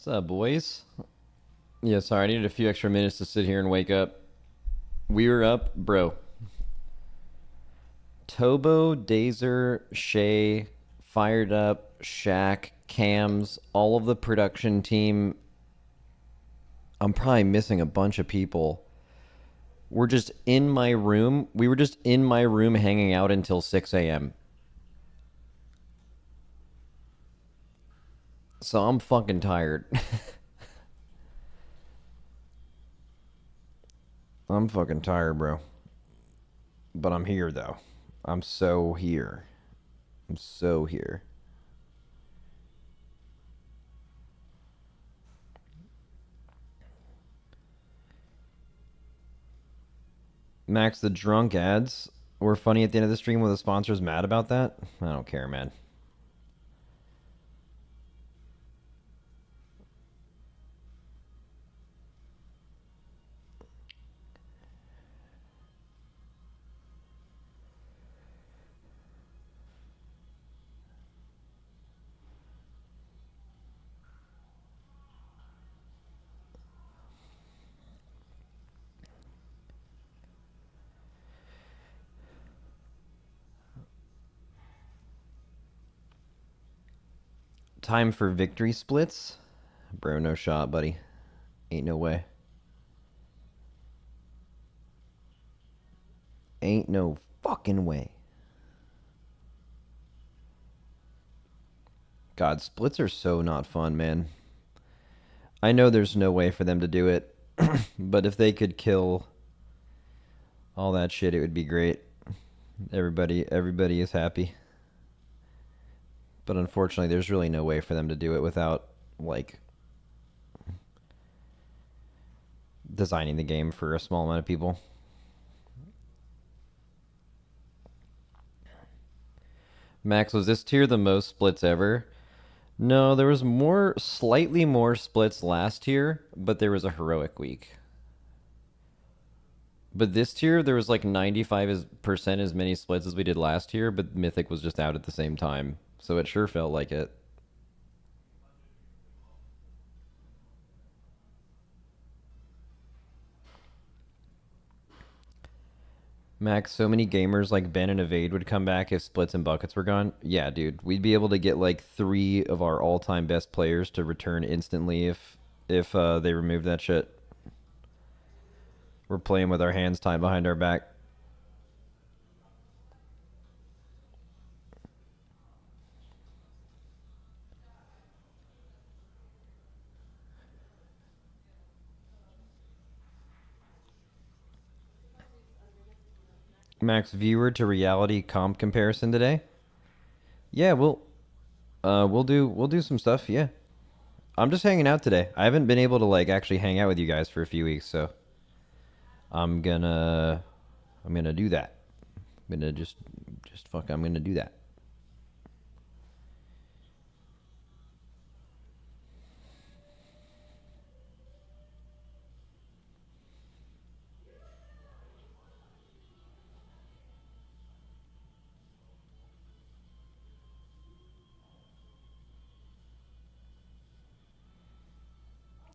What's up, boys? Yeah, sorry, I needed a few extra minutes to sit here and wake up. We were up, bro. Tobo, Dazer, Shay, Fired Up, Shaq, Cams, all of the production team. I'm probably missing a bunch of people. We're just in my room. We were just in my room hanging out until 6 a.m. So I'm fucking tired. I'm fucking tired, bro. But I'm here, though. I'm so here. I'm so here. Max, the drunk ads were funny at the end of the stream. Were the sponsors mad about that? I don't care, man. Time for victory splits? Bro, no shot, buddy. Ain't no way. Ain't no fucking way. God, splits are so not fun, man. I know there's no way for them to do it, but if they could kill all that shit, it would be great. Everybody is happy. But unfortunately, there's really no way for them to do it without, like, designing the game for a small amount of people. Max, was this tier the most splits ever? No, there was slightly more splits last year, but there was a heroic week. But this tier, there was like 95% as many splits as we did last year, but Mythic was just out at the same time. So it sure felt like it. Max, so many gamers like Ben and Evade would come back if splits and buckets were gone. Yeah, dude, we'd be able to get like 3 of our all-time best players to return instantly if they removed that shit. We're playing with our hands tied behind our back. Max, viewer to reality comp comparison today. Yeah, we'll do some stuff. Yeah, I'm just hanging out today. I haven't been able to like actually hang out with you guys for a few weeks, so I'm gonna I'm gonna do that. I'm gonna just fuck. I'm gonna do that.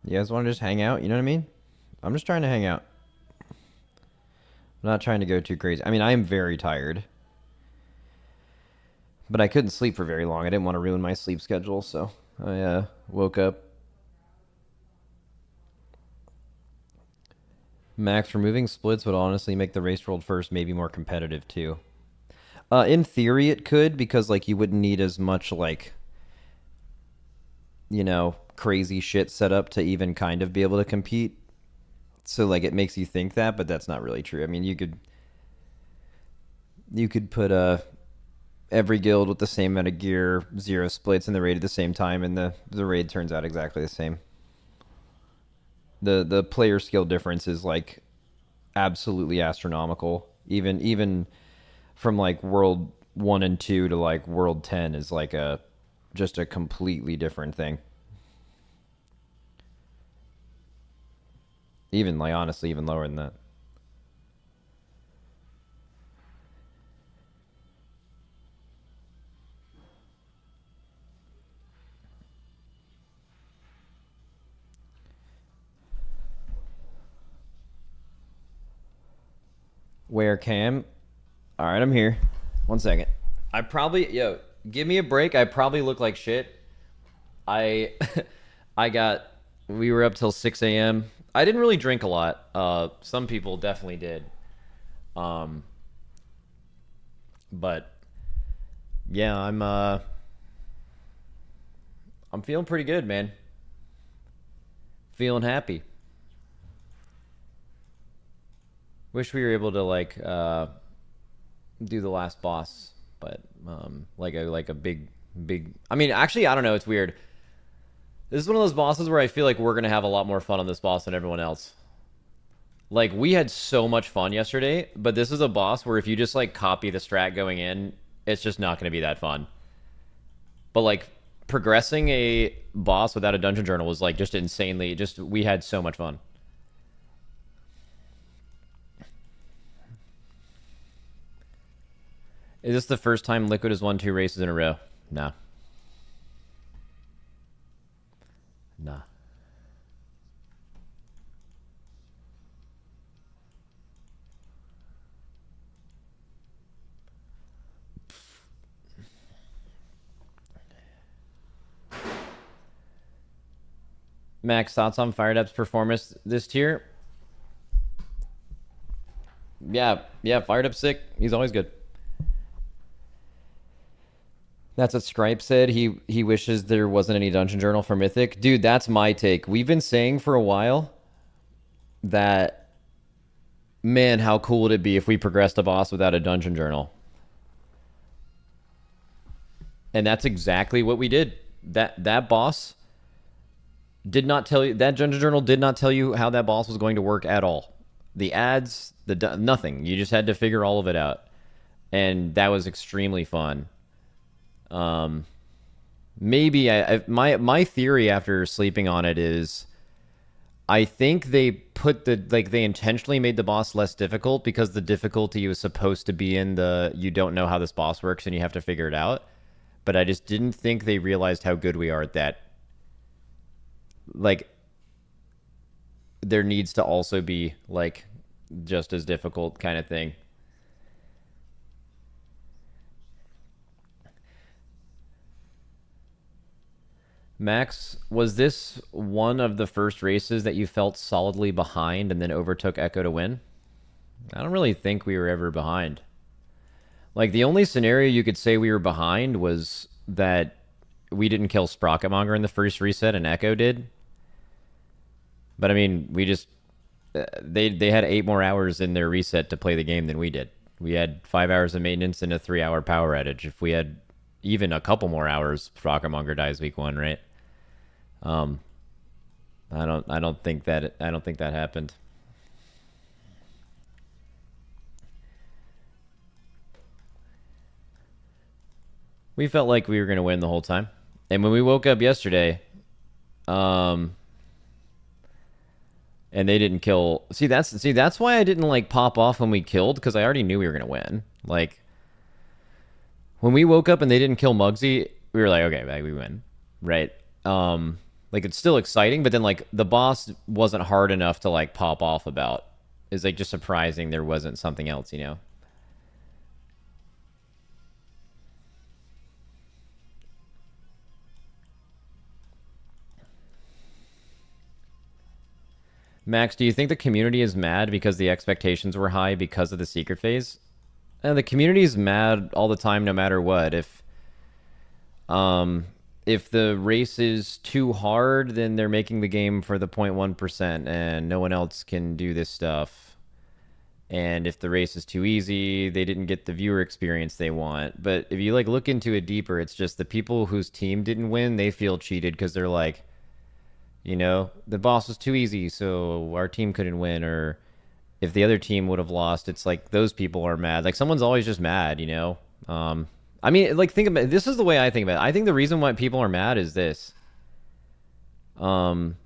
You guys want to just hang out? You know what I mean? I'm just trying to hang out. I'm not trying to go too crazy. I mean, I am very tired, but I couldn't sleep for very long. I didn't want to ruin my sleep schedule, so I woke up. Max, removing splits would honestly make the race world first maybe more competitive too. In theory, it could because like you wouldn't need as much like crazy shit set up to even kind of be able to compete. So like it makes you think that, but that's not really true. I mean, you could put every guild with the same amount of gear, 0 splits in the raid at the same time, and the raid turns out exactly the same. The player skill difference is like absolutely astronomical. Even from like world 1 and 2 to like world 10 is like a just a completely different thing. Even like honestly even lower than that. Where Cam? All right, I'm here. 1 second. Give me a break. I probably look like shit. I, I got. We were up till 6 a.m. I didn't really drink a lot. Some people definitely did. Um, but yeah, I'm feeling pretty good, man. Feeling happy. Wish we were able to do the last boss, but like a big. I mean, actually, I don't know. It's weird. This is one of those bosses where I feel like we're gonna have a lot more fun on this boss than everyone else. Like we had so much fun yesterday, but this is a boss where if you just like copy the strat going in, it's just not gonna be that fun. But like progressing a boss without a dungeon journal was like just insanely. Just we had so much fun. Is this the first time Liquid has won 2 races in a row? No. Nah. Max, thoughts on Fired Up's performance this tier? Yeah, Fired Up sick. He's always good. That's what Stripe said. He wishes there wasn't any dungeon journal for Mythic. Dude, that's my take. We've been saying for a while that, man, how cool would it be if we progressed a boss without a dungeon journal? And that's exactly what we did. That boss did not tell you, that dungeon journal did not tell you how that boss was going to work at all. The ads, nothing. You just had to figure all of it out. And that was extremely fun. Maybe my theory after sleeping on it is I think they they intentionally made the boss less difficult because the difficulty was supposed to be in the you don't know how this boss works and you have to figure it out. But I just didn't think they realized how good we are at that. Like there needs to also be like just as difficult kind of thing. Max, was this one of the first races that you felt solidly behind and then overtook Echo to win? I don't really think we were ever behind. Like, the only scenario you could say we were behind was that we didn't kill Sprocketmonger in the first reset and Echo did. But, I mean, we just... They had 8 more hours in their reset to play the game than we did. We had 5 hours of maintenance and a 3-hour power outage. If we had even a couple more hours, Sprocketmonger dies week 1, right? I don't think that happened. We felt like we were going to win the whole time. And when we woke up yesterday, and they didn't kill. See, that's why I didn't like pop off when we killed, because I already knew we were going to win. Like when we woke up and they didn't kill Muggsy, we were like, okay, we win. Right? Like it's still exciting, but then like the boss wasn't hard enough to like pop off about. It's like just surprising there wasn't something else, you know? Max, do you think the community is mad because the expectations were high because of the secret phase? The community is mad all the time, no matter what. If the race is too hard, then they're making the game for the 0.1%, and no one else can do this stuff. And if the race is too easy, they didn't get the viewer experience they want. But if you like look into it deeper, it's just the people whose team didn't win, they feel cheated because they're like, you know, the boss was too easy, so our team couldn't win. Or if the other team would have lost, it's like those people are mad. Like someone's always just mad, you know? I mean, like, think about it. This is the way I think about it. I think the reason why people are mad is this. Like,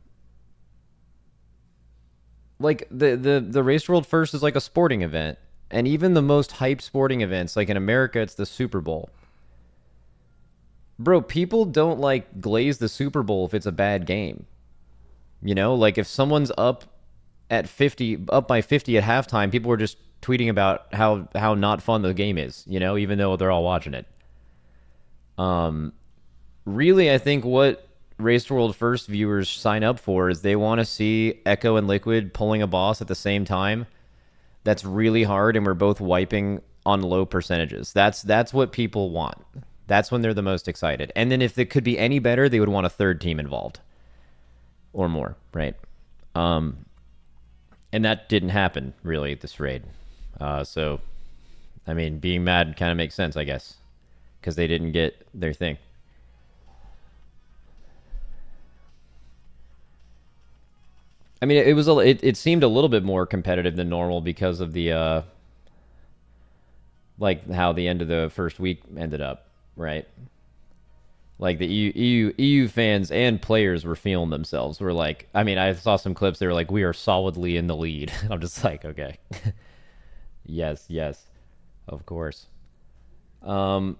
the Race World First is like a sporting event. And even the most hyped sporting events, like in America, it's the Super Bowl. Bro, people don't, like, glaze the Super Bowl if it's a bad game. You know? Like, if someone's up at 50, up by 50 at halftime, people were just tweeting about how not fun the game is, even though they're all watching it. Really, I think what Race to World First viewers sign up for is they want to see Echo and Liquid pulling a boss at the same time. That's really hard, and we're both wiping on low percentages. That's what people want. That's when they're the most excited. And then if it could be any better, they would want a third team involved or more, right? And that didn't happen really at this raid. So, I mean, being mad kind of makes sense, I guess, because they didn't get their thing. I mean, it seemed a little bit more competitive than normal because of the like how the end of the first week ended up, right? Like the EU fans and players were feeling themselves. Were like, I mean, I saw some clips. They were like, "We are solidly in the lead." I'm just like, okay, yes, yes, of course. Um,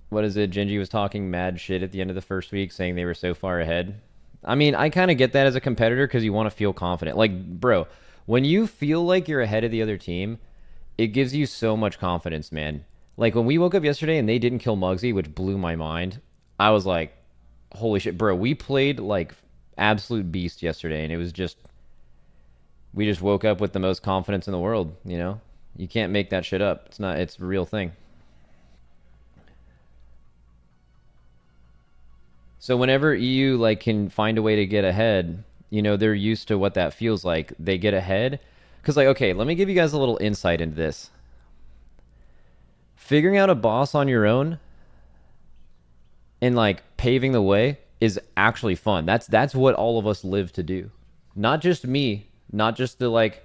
what is it? Genji was talking mad shit at the end of the first week, saying they were so far ahead. I mean, I kind of get that as a competitor because you want to feel confident. Like, bro, when you feel like you're ahead of the other team, it gives you so much confidence, man. Like when we woke up yesterday and they didn't kill Muggsy, which blew my mind. I was like, holy shit, bro, we played like absolute beast yesterday, and it was just we just woke up with the most confidence in the world. You can't make that shit up. It's a real thing. So whenever EU like can find a way to get ahead, they're used to what that feels like. They get ahead cuz like okay, let me give you guys a little insight into this. Figuring out a boss on your own and like paving the way is actually fun. That's what all of us live to do. Not just me, not just the like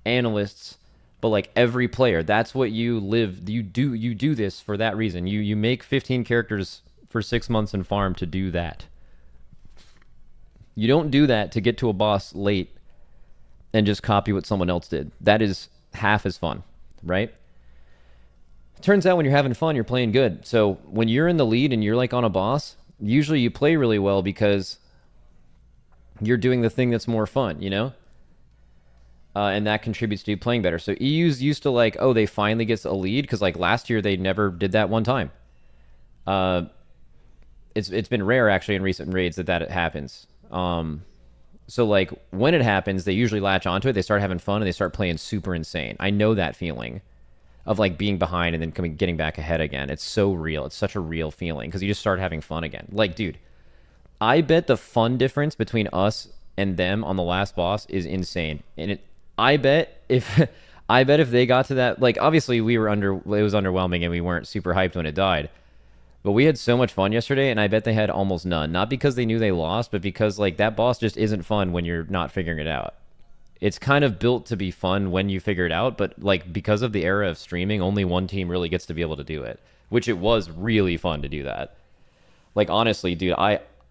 analysts, but like every player. That's what you live. You do this for that reason. You make 15 characters for 6 months and farm to do that. You don't do that to get to a boss late and just copy what someone else did. That is half as fun, right? Turns out when you're having fun, you're playing good. So when you're in the lead and you're like on a boss, usually you play really well because you're doing the thing that's more fun. And that contributes to you playing better. So EU's used to like, oh, they finally gets a lead because like last year they never did that one time. It's been rare actually in recent raids that happens. So like when it happens, they usually latch onto it. They start having fun and they start playing super insane. I know that feeling of like being behind and then getting back ahead again. It's so real. It's such a real feeling because you just start having fun again. Like, dude, I bet the fun difference between us and them on the last boss is insane. And I bet if I bet if they got to that, like obviously it was underwhelming and we weren't super hyped when it died. But we had so much fun yesterday, and I bet they had almost none. Not because they knew they lost, but because like that boss just isn't fun when you're not figuring it out. It's kind of built to be fun when you figure it out, but like because of the era of streaming, only one team really gets to be able to do it, which it was really fun to do that. Like honestly, dude,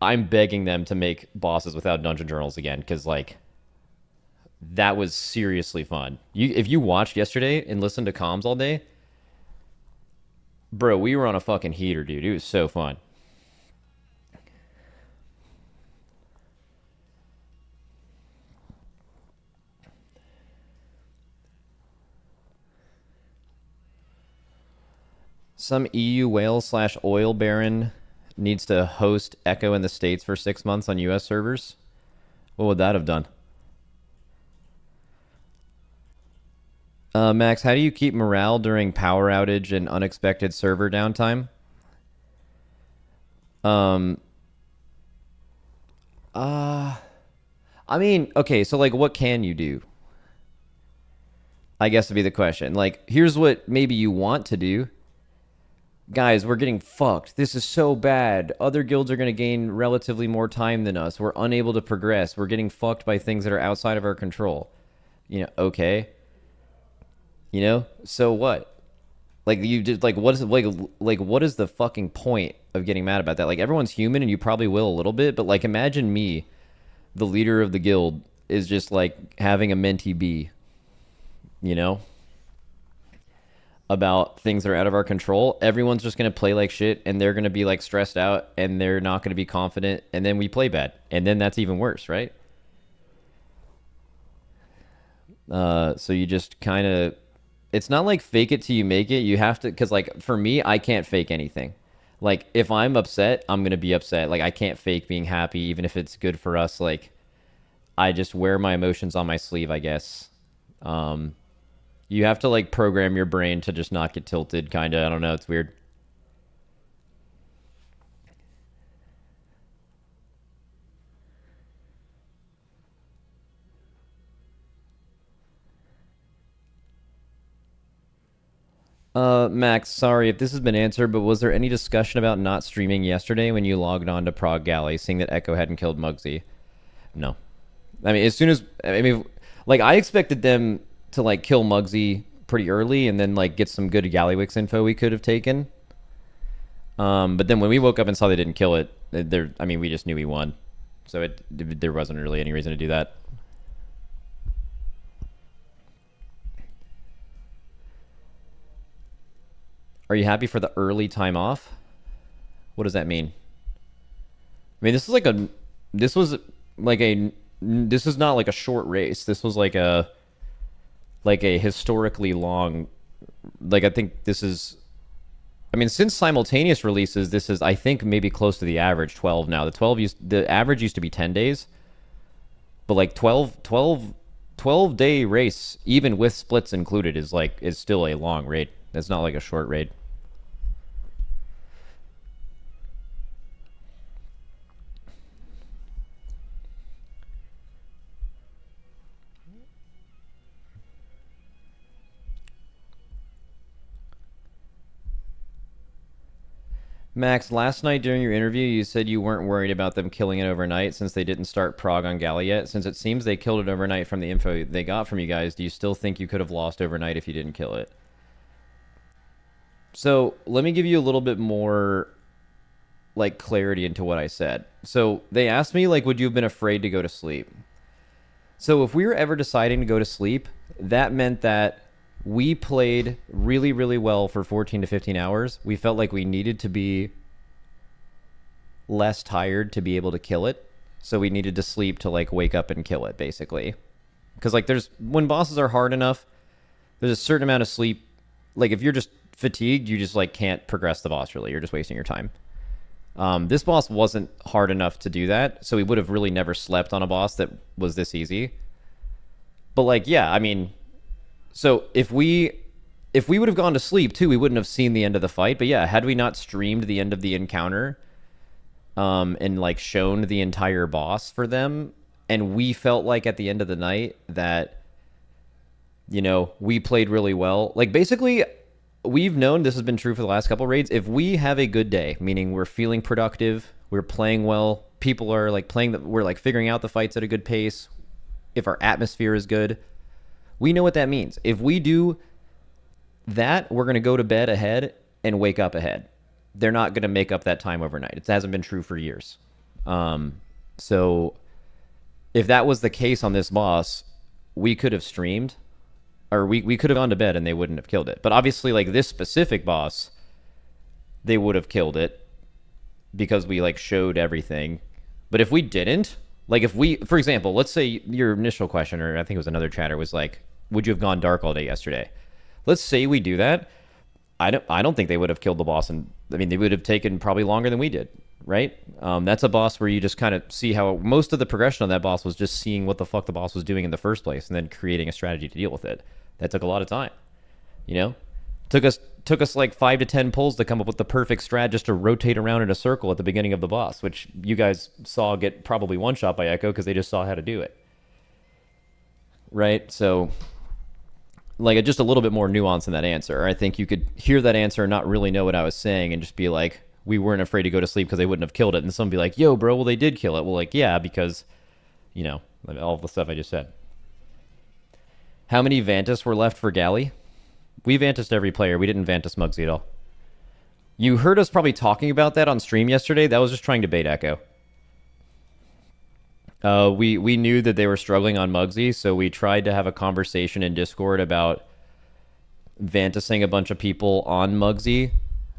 I'm begging them to make bosses without dungeon journals again because like that was seriously fun. If you watched yesterday and listened to comms all day, bro, we were on a fucking heater, dude. It was so fun. Some EU whale slash oil baron needs to host Echo in the States for 6 months on US servers. What would that have done? Max, how do you keep morale during power outage and unexpected server downtime? Um, uh, I mean, okay, so like, what can you do? I guess would be the question. Like, here's what maybe you want to do. Guys, we're getting fucked. This is so bad. Other guilds are going to gain relatively more time than us. We're unable to progress. We're getting fucked by things that are outside of our control. Okay. So what? Like you just like what is what is the fucking point of getting mad about that? Like everyone's human and you probably will a little bit, but like imagine me, the leader of the guild, is just like having a mentee be, you know, about things that are out of our control. Everyone's just gonna play like shit and they're gonna be like stressed out and they're not gonna be confident and then we play bad. And then that's even worse, right? So you just kind of, it's not like fake it till you make it. You have to, because like for me, I can't fake anything. Like if I'm upset, I'm gonna be upset. Like I can't fake being happy, even if it's good for us. Like I just wear my emotions on my sleeve, I guess. Um, you have to like program your brain to just not get tilted, kind of. I don't know. It's weird. Max, sorry if this has been answered, but was there any discussion about not streaming yesterday when you logged on to Prague Galley, seeing that Echo hadn't killed Muggsy? No. I mean, as soon as I mean, like I expected them to like kill Muggsy pretty early and then like get some good Gallywix info we could have taken. But then when we woke up and saw they didn't kill it, there, I mean, we just knew we won, so there wasn't really any reason to do that. Are you happy for the early time off? What does that mean? I mean, this was like a, this is not like a short race. This was like a historically long, like I think this is, I mean, since simultaneous releases, this is, I think, maybe close to the average 12 now. The average used to be 10 days, but like 12 day race, even with splits included, is still a long raid. It's not like a short raid. Max, last night during your interview, you said you weren't worried about them killing it overnight since they didn't start Prague on Galley yet. Since it seems they killed it overnight from the info they got from you guys, do you still think you could have lost overnight if you didn't kill it? So let me give you a little bit more like clarity into what I said. So they asked me like, would you have been afraid to go to sleep? So if we were ever deciding to go to sleep, that meant that we played really, really well for 14 to 15 hours. We felt like we needed to be less tired to be able to kill it. So we needed to sleep to like wake up and kill it, basically. Because like there's, when bosses are hard enough, there's a certain amount of sleep. Like if you're just fatigued, you just like can't progress the boss really. You're just wasting your time. This boss wasn't hard enough to do that, so we would have really never slept on a boss that was this easy. But like, yeah, I mean, so if we would have gone to sleep too, we wouldn't have seen the end of the fight. But yeah, had we not streamed the end of the encounter, and like shown the entire boss for them, and we felt like at the end of the night that, you know, we played really well. Like basically, we've known this has been true for the last couple raids. If we have a good day, meaning we're feeling productive, we're playing well, people are like we're like figuring out the fights at a good pace. If our atmosphere is good, we know what that means. If we do that, we're going to go to bed ahead and wake up ahead. They're not going to make up that time overnight. It hasn't been true for years. So if that was the case on this boss, we could have streamed, or we could have gone to bed and they wouldn't have killed it. But obviously, like this specific boss, they would have killed it because we like showed everything. But if we didn't, like if we, for example, let's say your initial question, or I think it was another chatter, was like, would you have gone dark all day yesterday? Let's say we do that. I don't think they would have killed the boss, and I mean they would have taken probably longer than we did, right? That's a boss where you just kind of see how most of the progression on that boss was just seeing what the fuck the boss was doing in the first place, and then creating a strategy to deal with it. That took a lot of time, you know. Took us like 5 to 10 pulls to come up with the perfect strat just to rotate around in a circle at the beginning of the boss, which you guys saw get probably one shot by Echo because they just saw how to do it, right? So like just a little bit more nuance in that answer. I think you could hear that answer and not really know what I was saying and just be like, we weren't afraid to go to sleep because they wouldn't have killed it. And someone be like, yo, bro, well, they did kill it. Well, like, yeah, because, you know, all the stuff I just said. How many Vantas were left for Galley? We Vantased every player. We didn't Vantas Muggsy at all. You heard us probably talking about that on stream yesterday. That was just trying to bait Echo. We knew that they were struggling on Muggsy, so we tried to have a conversation in Discord about Vantasing a bunch of people on Muggsy,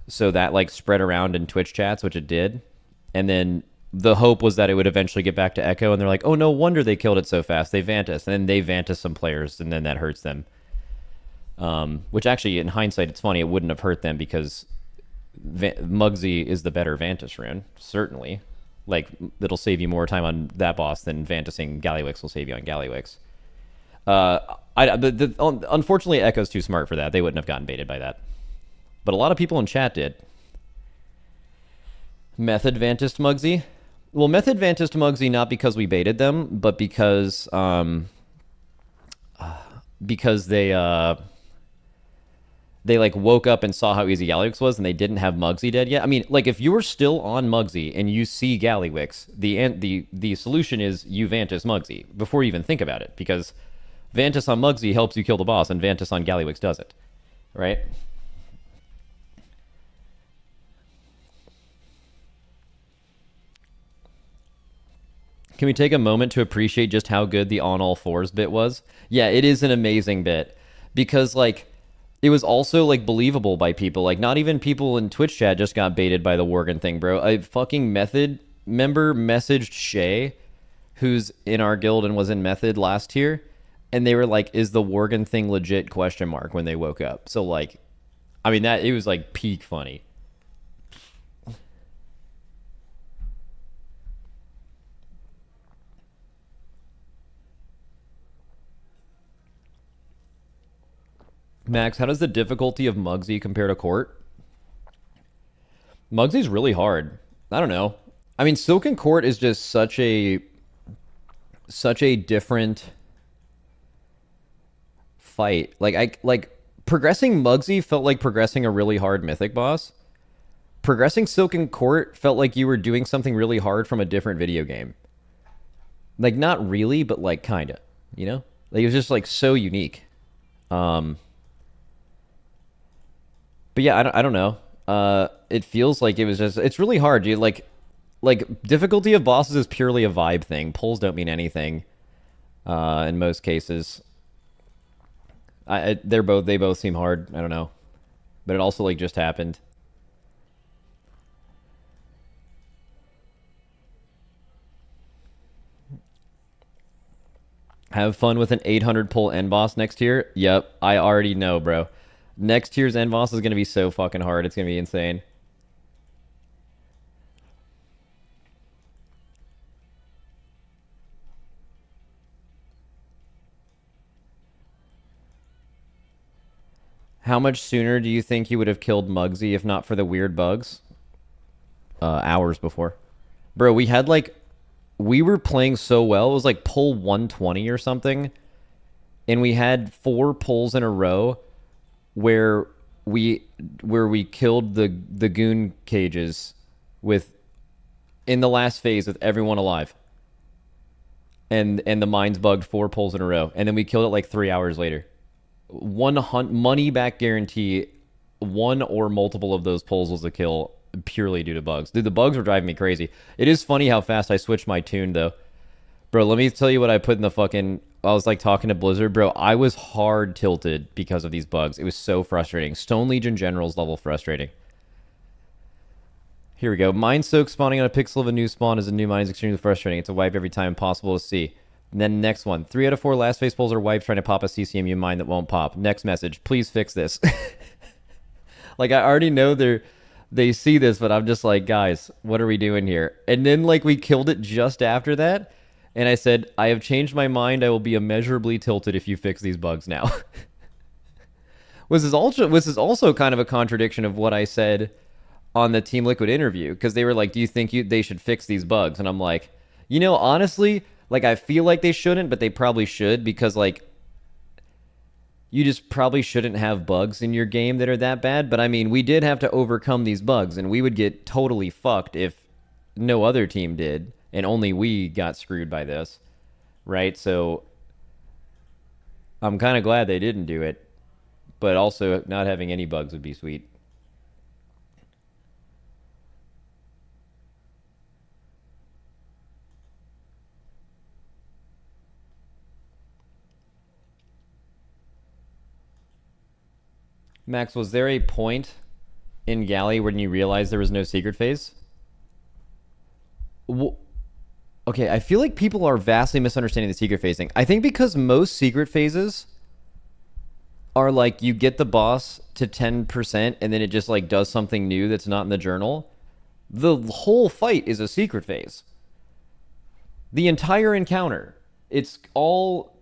so that like spread around in Twitch chats, which it did. And then the hope was that it would eventually get back to Echo, and they're like, oh, no wonder they killed it so fast. They Vantis, and then they Vantis some players, and then that hurts them. Which actually, in hindsight, it's funny. It wouldn't have hurt them because Muggsy is the better Vantis rune, certainly. Like, it'll save you more time on that boss than Vantising Gallywix will save you on Gallywix. Unfortunately, Echo's too smart for that. They wouldn't have gotten baited by that. But a lot of people in chat did. Method Vantis Muggsy. Well, Method Vantis Muggsy not because we baited them, but because they like woke up and saw how easy Gallywix was, and they didn't have Muggsy dead yet. I mean, like if you were still on Muggsy and you see Gallywix, the solution is you Vantis Muggsy before you even think about it, because Vantis on Muggsy helps you kill the boss, and Vantis on Gallywix does it, right? Can we take a moment to appreciate just how good the on all fours bit was? Yeah, it is an amazing bit because like it was also like believable by people. Like not even people in Twitch chat just got baited by the Worgen thing, bro. A fucking Method member messaged Shay, who's in our guild and was in Method last year, and they were like, "Is the Worgen thing legit?" Question mark when they woke up. So like, I mean that it was like peak funny. Max, how does the difficulty of Muggsy compare to Court? Muggsy's really hard. I don't know. I mean, Silken Court is just such a different fight. Like progressing Muggsy felt like progressing a really hard mythic boss. Progressing Silken Court felt like you were doing something really hard from a different video game. Like not really, but like kinda, you know? Like it was just like so unique. But yeah, I don't know. It feels like it was just it's really hard, dude. Like difficulty of bosses is purely a vibe thing. Pulls don't mean anything. In most cases. They both seem hard. I don't know. But it also like just happened. Have fun with an 800 pull end boss next year. Yep, I already know, bro. Next year's end boss is going to be so fucking hard. It's going to be insane. How much sooner do you think you would have killed Muggsy if not for the weird bugs? Hours before. Bro, we were playing so well. It was like pull 120 or something. And we had 4 pulls in a row where we killed the goon cages with in the last phase with everyone alive. And the mines bugged 4 pulls in a row. And then we killed it like 3 hours later. Money back guarantee, one or multiple of those pulls was a kill purely due to bugs. Dude, the bugs were driving me crazy. It is funny how fast I switched my tune though. Bro, let me tell you what I put in the fucking I was like talking to Blizzard, bro. I was hard tilted because of these bugs. It was so frustrating. Stone Legion General's level frustrating. Here we go. Mine soak spawning on a pixel of a new spawn is a new mine is extremely frustrating. It's a wipe every time possible to see. And then next one. 3 out of 4 last phase pulls are wiped trying to pop a CCMU mine that won't pop. Next message. Please fix this. Like I already know they see this, but I'm just like, guys, what are we doing here? And then like we killed it just after that. And I said, I have changed my mind. I will be immeasurably tilted if you fix these bugs now. This is also kind of a contradiction of what I said on the Team Liquid interview, because they were like, do you think they should fix these bugs? And I'm like, you know, honestly, like I feel like they shouldn't, but they probably should, because like you just probably shouldn't have bugs in your game that are that bad. But I mean, we did have to overcome these bugs, and we would get totally fucked if no other team did. And only we got screwed by this, right? So I'm kind of glad they didn't do it, but also not having any bugs would be sweet. Max, was there a point in Galley when you realized there was no secret phase? Well, okay, I feel like people are vastly misunderstanding the secret phasing. I think because most secret phases are like you get the boss to 10% and then it just like does something new that's not in the journal. The whole fight is a secret phase. The entire encounter. It's all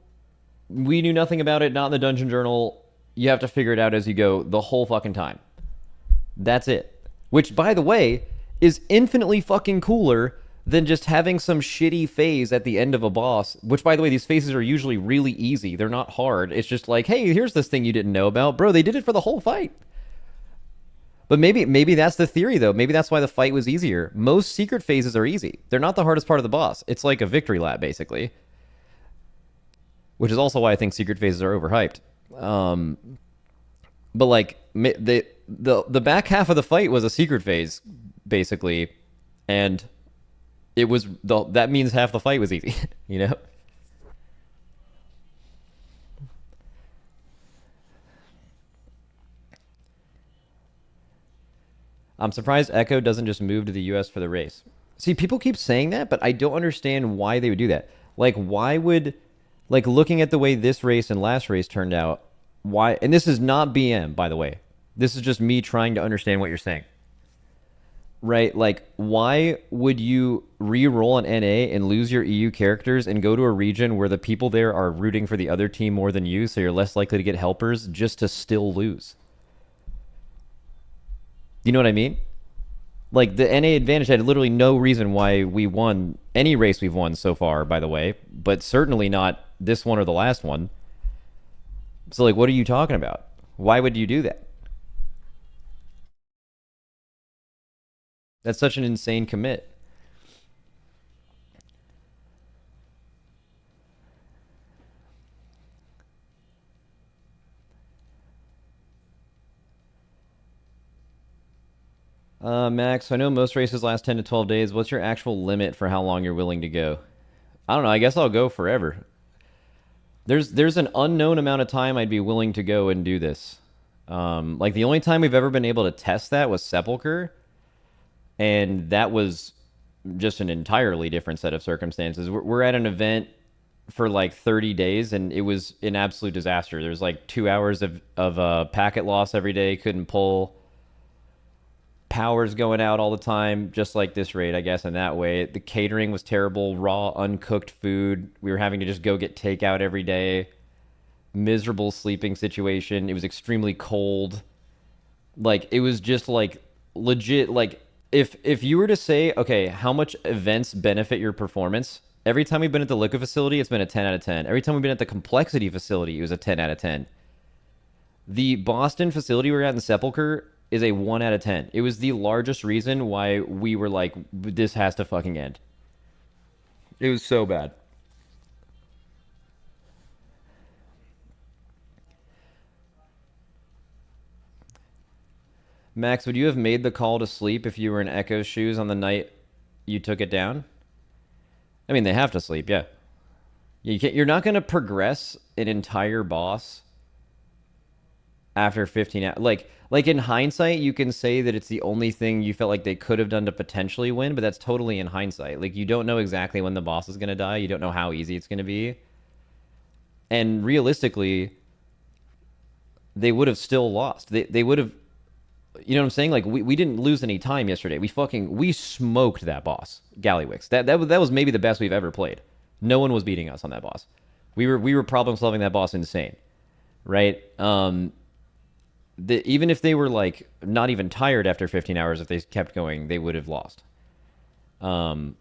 we knew nothing about it, not in the dungeon journal. You have to figure it out as you go the whole fucking time. That's it. Which, by the way, is infinitely fucking cooler than just having some shitty phase at the end of a boss. Which, by the way, these phases are usually really easy. They're not hard. It's just like, hey, here's this thing you didn't know about. Bro, they did it for the whole fight. But maybe that's the theory, though. Maybe that's why the fight was easier. Most secret phases are easy. They're not the hardest part of the boss. It's like a victory lap, basically. Which is also why I think secret phases are overhyped. But like the back half of the fight was a secret phase, basically, and that means half the fight was easy, you know. I'm surprised Echo doesn't just move to the U.S. for the race. See, people keep saying that, but I don't understand why they would do that. Like, why would, like, looking at the way this race and last race turned out, why? And this is not BM, by the way. This is just me trying to understand what you're saying. Right? Like, why would you re-roll an NA and lose your EU characters and go to a region where the people there are rooting for the other team more than you, so you're less likely to get helpers just to still lose? You know what I mean? Like, the NA advantage had literally no reason why we won any race we've won so far, by the way, but certainly not this one or the last one. So, like, what are you talking about? Why would you do that? That's such an insane commit. Max, I know most races last 10 to 12 days. What's your actual limit for how long you're willing to go? I don't know. I guess I'll go forever. There's an unknown amount of time I'd be willing to go and do this. Like the only time we've ever been able to test that was Sepulcher, and that was just an entirely different set of circumstances. We're at an event for like 30 days, and it was an absolute disaster. There's like 2 hours of packet loss every day. Couldn't pull. Power's going out all the time, just like this raid, I guess, in that way. The catering was terrible, raw, uncooked food. We were having to just go get takeout every day. Miserable sleeping situation. It was extremely cold. Like, it was just like legit. Like, if you were to say, okay, how much events benefit your performance? Every time we've been at the Liquid facility, it's been a 10 out of 10. Every time we've been at the Complexity facility, it was a 10 out of 10. The Boston facility we were at in Sepulcher is a 1 out of 10. It was the largest reason why we were like, this has to fucking end. It was so bad. Max, would you have made the call to sleep if you were in Echo's shoes on the night you took it down? I mean, they have to sleep, yeah. You're not going to progress an entire boss after 15 hours. Like in hindsight, you can say that it's the only thing you felt like they could have done to potentially win, but that's totally in hindsight. Like, you don't know exactly when the boss is going to die. You don't know how easy it's going to be. And realistically, they would have still lost. They would have, you know what I'm saying? Like, we didn't lose any time yesterday. We smoked that boss, Gallywix. That was maybe the best we've ever played. No one was beating us on that boss. We were problem solving that boss insane, right? Even if they were like not even tired after 15 hours, if they kept going, they would have lost. And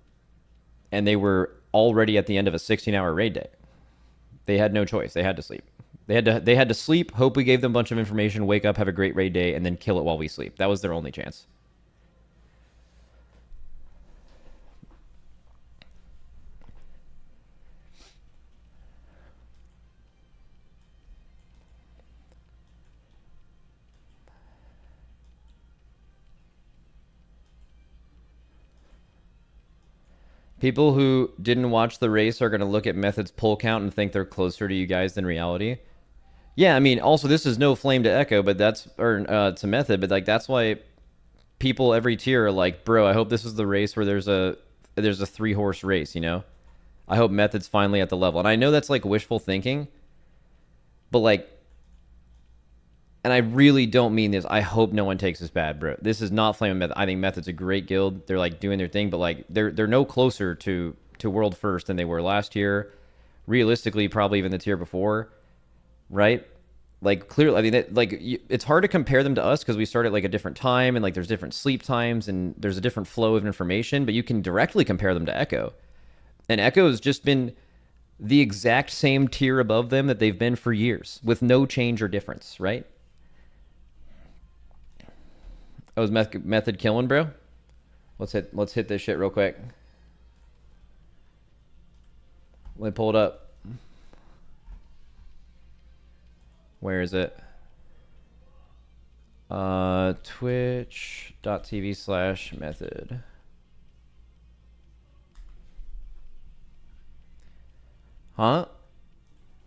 they were already at the end of a 16-hour raid day. They had no choice. They had to sleep. They had to sleep, hope we gave them a bunch of information, wake up, have a great raid day, and then kill it while we sleep. That was their only chance. People who didn't watch the race are going to look at Method's pull count and think they're closer to you guys than reality. Yeah, I mean, also this is no flame to Echo, but to Method, but like that's why people every tier are like, bro, I hope this is the race where there's a there's a 3-horse race, you know? I hope Method's finally at the level. And I know that's like wishful thinking, but like, and I really don't mean this. I hope no one takes this bad, bro. This is not Flame Method. I think Method's a great guild. They're like doing their thing, but like they're no closer to world first than they were last year. Realistically, probably even the tier before, right? Like clearly, I mean, it's hard to compare them to us because we start at like a different time and like there's different sleep times and there's a different flow of information. But you can directly compare them to Echo, and Echo has just been the exact same tier above them that they've been for years with no change or difference, right? Oh, is Method killing, bro? Let's hit this shit real quick. Let me pull it up. Where is it? Twitch.tv/method. Huh?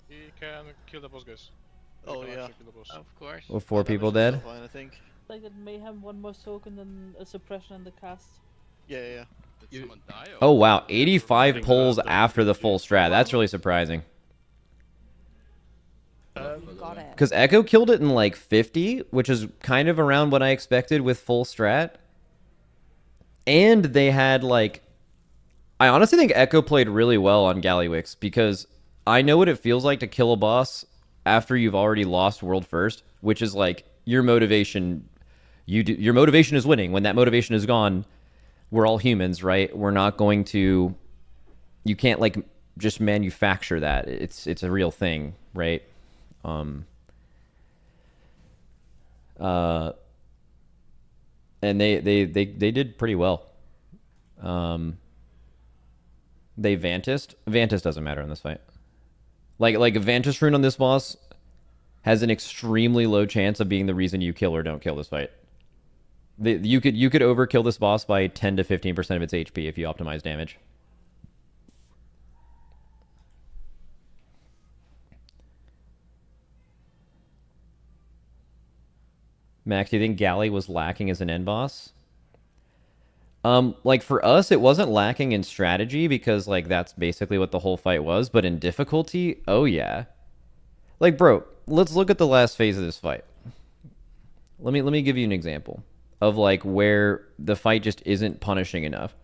He can kill the boss, guys. Oh yeah, Kill the boss. Of course. Well, 4 people That dead. was fine, I think. Like that mayhem, one more soak, and then a suppression and the cast. Yeah. Did someone die? Oh wow, 85 pulls after the full strat. That's really surprising. Got it. Because Echo killed it in like 50, which is kind of around what I expected with full strat. And they had like, I honestly think Echo played really well on Gallywix because I know what it feels like to kill a boss after you've already lost world first, which is like your motivation. Your motivation is winning. When that motivation is gone, we're all humans, right? We're not going to. You can't like just manufacture that. It's a real thing, right? And they did pretty well. They Vantised. Vantis doesn't matter in this fight. Like a Vantis rune on this boss has an extremely low chance of being the reason you kill or don't kill this fight. You could overkill this boss by 10 to 15% of its HP if you optimize damage. Max, do you think Galley was lacking as an end boss? Like for us, it wasn't lacking in strategy because like that's basically what the whole fight was. But in difficulty, oh yeah. Like bro, let's look at the last phase of this fight. Let me give you an example of like where the fight just isn't punishing enough.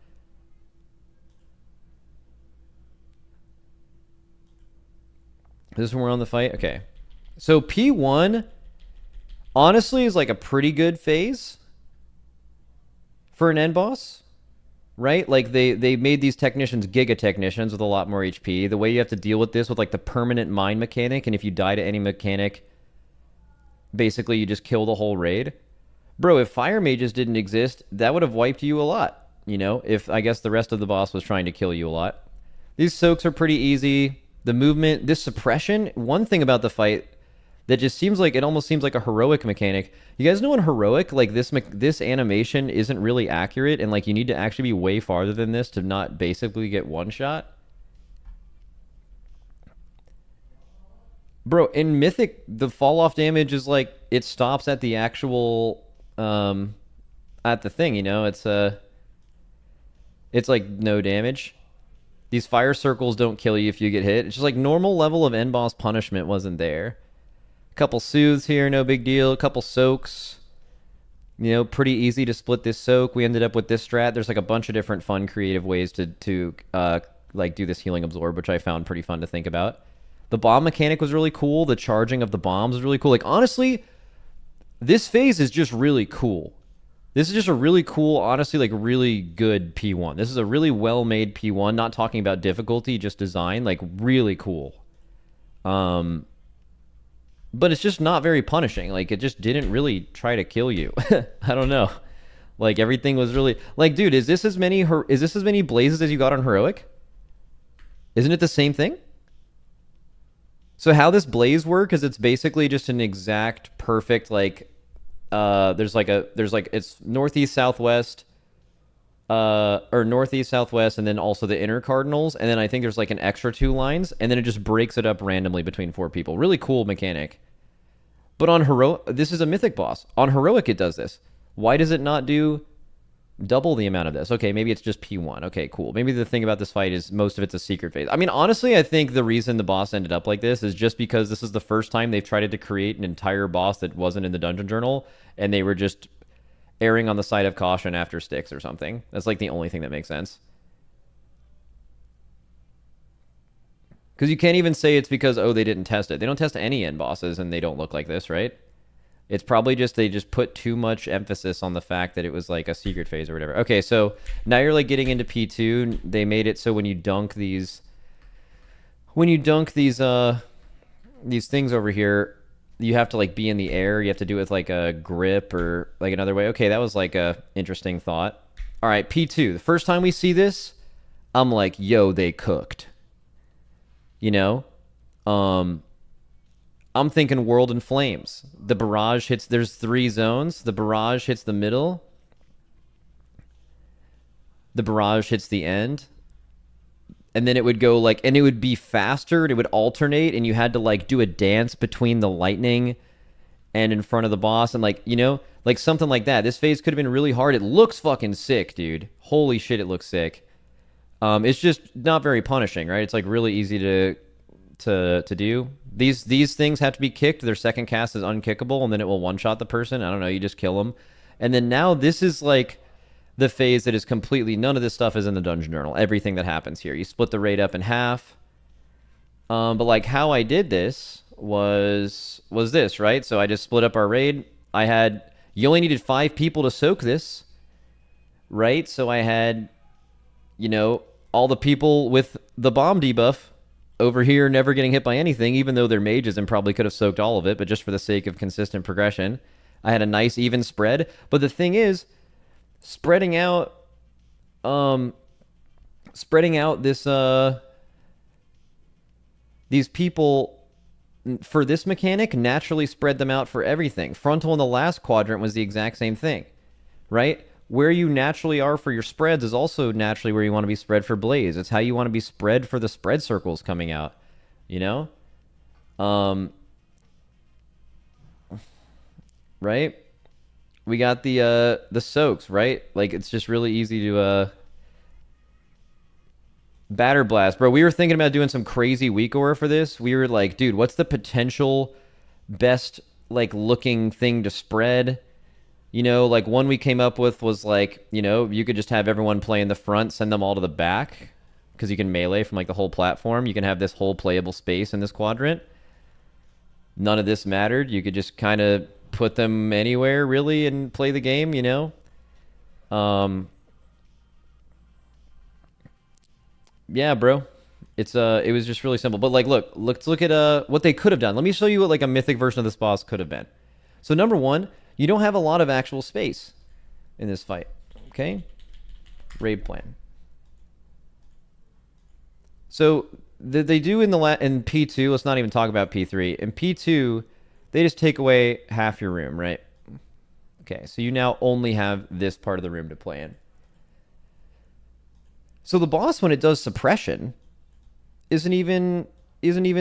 This is when we're on the fight? Okay. So P1 honestly is like a pretty good phase for an end boss, right? Like they made these technicians giga technicians with a lot more HP. The way you have to deal with this with like the permanent mind mechanic, and if you die to any mechanic, basically you just kill the whole raid. Bro, if fire mages didn't exist, that would have wiped you a lot, you know, if I guess the rest of the boss was trying to kill you a lot. These soaks are pretty easy. The movement, this suppression, one thing about the fight that just seems like, it almost seems like a heroic mechanic. You guys know in heroic, like this animation isn't really accurate, and like you need to actually be way farther than this to not basically get one shot. Bro, in Mythic, the fall off damage is like, it stops at the actual, at the thing, you know? It's like no damage. These fire circles don't kill you if you get hit. It's just like normal level of end boss punishment wasn't there. Couple soothes here, no big deal. A couple soaks, you know, pretty easy to split this soak. We ended up with this strat. There's like a bunch of different fun creative ways to like do this healing absorb, which I found pretty fun to think about. The bomb mechanic was really cool. The charging of the bombs was really cool. Like honestly, this phase is just really cool. This is just a really cool, honestly, like really good P1. This is a really well-made P1. Not talking about difficulty, just design. Like really cool. But it's just not very punishing. Like, it just didn't really try to kill you. I don't know. Like, everything was really... Like, dude, is this as many blazes as you got on Heroic? Isn't it the same thing? So how this blaze work is it's basically just an exact perfect, like... it's northeast, southwest... or northeast, southwest, and then also the inner cardinals. And then I think there's like an extra 2 lines, and then it just breaks it up randomly between 4 people. Really cool mechanic. But on Heroic, this is a Mythic boss. On Heroic, it does this. Why does it not do Double the amount of this. Okay, maybe it's just P1. Okay, cool. Maybe the thing about this fight is most of it's a secret phase. I mean, honestly, I think the reason the boss ended up like this is just because this is the first time they've tried to create an entire boss that wasn't in the dungeon journal, and they were just erring on the side of caution after sticks or something. That's like the only thing that makes sense. Because you can't even say it's because, oh, they didn't test it. They don't test any end bosses and they don't look like this, right? It's probably just they just put too much emphasis on the fact that it was like a secret phase or whatever. Okay, so now you're like getting into P2. They made it so when you dunk these things over here, you have to like be in the air. You have to do it with like a grip or like another way. Okay, that was like a interesting thought. All right, P2. The first time we see this, I'm like, yo, they cooked. You know? I'm thinking World in Flames. The barrage hits, there's 3 zones. The barrage hits the middle. The barrage hits the end. And then it would go like, and it would be faster. And it would alternate. And you had to like do a dance between the lightning and in front of the boss. And like, you know, like something like that. This phase could have been really hard. It looks fucking sick, dude. Holy shit, it looks sick. It's just not very punishing, right? It's like really easy to do. These things have to be kicked. Their second cast is unkickable, and then it will one-shot the person. I don't know. You just kill them. And then now this is like the phase that is completely... None of this stuff is in the dungeon journal. Everything that happens here. You split the raid up in half. But like how I did this was this, right? So I just split up our raid. You only needed 5 people to soak this, right? So I had, you know, all the people with the bomb debuff over here never getting hit by anything, even though they're mages and probably could have soaked all of it, but just for the sake of consistent progression. I had a nice even spread. But the thing is, spreading out this these people for this mechanic naturally spread them out for everything. Frontal in the last quadrant was the exact same thing, right? Where you naturally are for your spreads is also naturally where you want to be spread for Blaze. It's how you want to be spread for the spread circles coming out, you know? Right? We got the soaks, right? Like, it's just really easy to batter blast. Bro, we were thinking about doing some crazy weak aura for this. We were like, dude, what's the potential best, like, looking thing to spread? You know, like one we came up with was like, you know, you could just have everyone play in the front, send them all to the back, because you can melee from like the whole platform. You can have this whole playable space in this quadrant. None of this mattered. You could just kind of put them anywhere really and play the game, you know? Yeah, bro. It was just really simple. But like, let's look at what they could have done. Let me show you what like a mythic version of this boss could have been. So number 1, you don't have a lot of actual space in this fight, okay? Raid plan. So they do in P2. Let's not even talk about P3. In P2, they just take away half your room, right? Okay, so you now only have this part of the room to play in. So the boss, when it does suppression, isn't even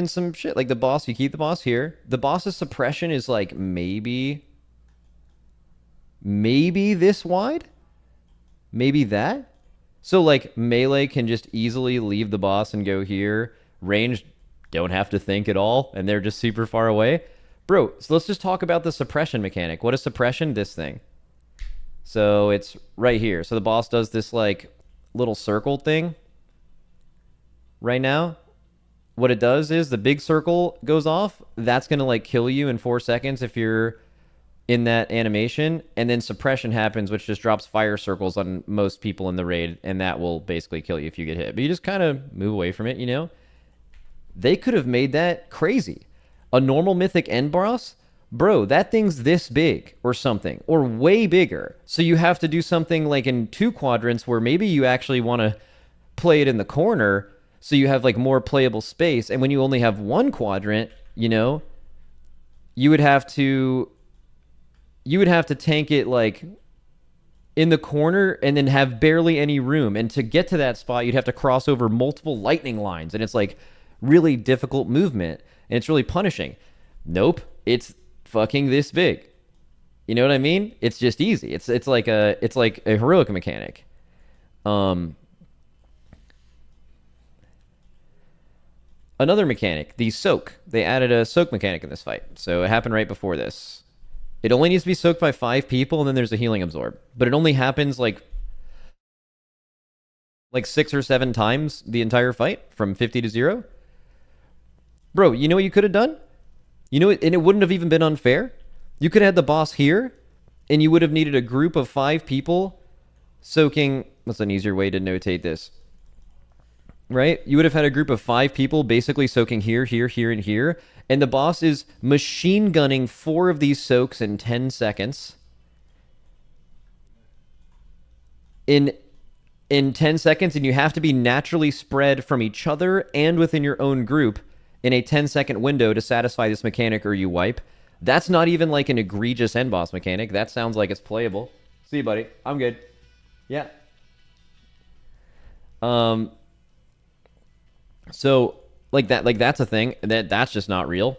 some shit. Like the boss, you keep the boss here. The boss's suppression is like maybe this wide, maybe that. So like melee can just easily leave the boss and go here. Range don't have to think at all, and they're just super far away. Bro, so let's just talk about the suppression mechanic. What is suppression? This thing. So it's right here. So the boss does this like little circle thing right now. What it does is the big circle goes off. That's going to like kill you in 4 seconds if you're in that animation. And then suppression happens, which just drops fire circles on most people in the raid. And that will basically kill you if you get hit. But you just kind of move away from it, you know? They could have made that crazy. A normal mythic end boss, bro, that thing's this big or something, or way bigger. So you have to do something like in 2 quadrants where maybe you actually want to play it in the corner so you have like more playable space. And when you only have 1 quadrant, you know, you would have to tank it like in the corner and then have barely any room. And to get to that spot, you'd have to cross over multiple lightning lines. And it's like really difficult movement. And it's really punishing. Nope. It's fucking this big. You know what I mean? It's just easy. It's like a heroic mechanic. Another mechanic, the soak. They added a soak mechanic in this fight. So it happened right before this. It only needs to be soaked by 5 people, and then there's a healing absorb. But it only happens like 6 or 7 times the entire fight from 50 to 0. Bro, you know what you could have done? You know, and it wouldn't have even been unfair. You could have had the boss here, and you would have needed a group of 5 people soaking. What's an easier way to notate this? Right? You would have had a group of 5 people basically soaking here, here, here, and here. And the boss is machine gunning 4 of these soaks in 10 seconds. In 10 seconds, and you have to be naturally spread from each other and within your own group in a 10-second window to satisfy this mechanic, or you wipe. That's not even like an egregious end boss mechanic. That sounds like it's playable. See you, buddy. I'm good. Yeah. So like that's a thing. That's just not real.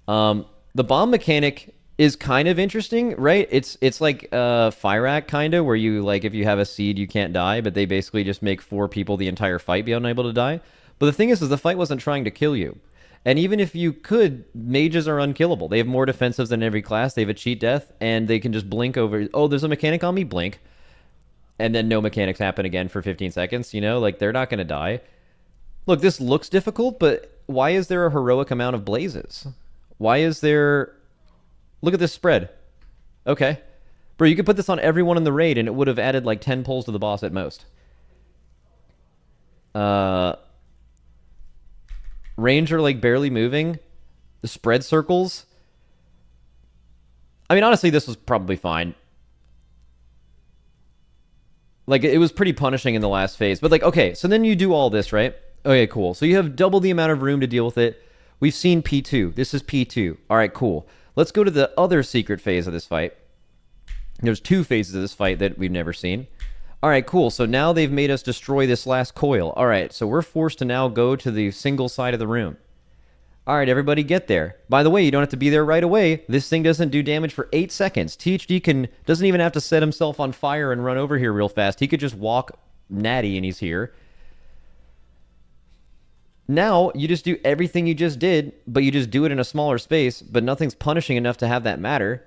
The bomb mechanic is kind of interesting, right? It's like Fire Act kind of, where you, like, if you have a seed you can't die, but they basically just make 4 people the entire fight be unable to die. But the thing is the fight wasn't trying to kill you. And even if you could, mages are unkillable. They have more defensives than every class. They have a cheat death, and they can just blink over. Oh, there's a mechanic on me, blink. And then no mechanics happen again for 15 seconds, you know? Like, they're not going to die. Look, this looks difficult, but why is there a heroic amount of blazes? Why is there... Look at this spread. Okay. Bro, you could put this on everyone in the raid, and it would have added like 10 pulls to the boss at most. Ranger, like, barely moving. The spread circles. I mean, honestly, this was probably fine. Like, it was pretty punishing in the last phase. But, like, okay, so then you do all this, right? Okay, cool. So you have double the amount of room to deal with it. We've seen P2. This is P2. All right, cool. Let's go to the other secret phase of this fight. There's 2 phases of this fight that we've never seen. All right, cool. So now they've made us destroy this last coil. All right, so we're forced to now go to the single side of the room. All right, everybody get there. By the way, you don't have to be there right away. This thing doesn't do damage for 8 seconds. THD doesn't even have to set himself on fire and run over here real fast. He could just walk natty and he's here. Now, you just do everything you just did, but you just do it in a smaller space, but nothing's punishing enough to have that matter.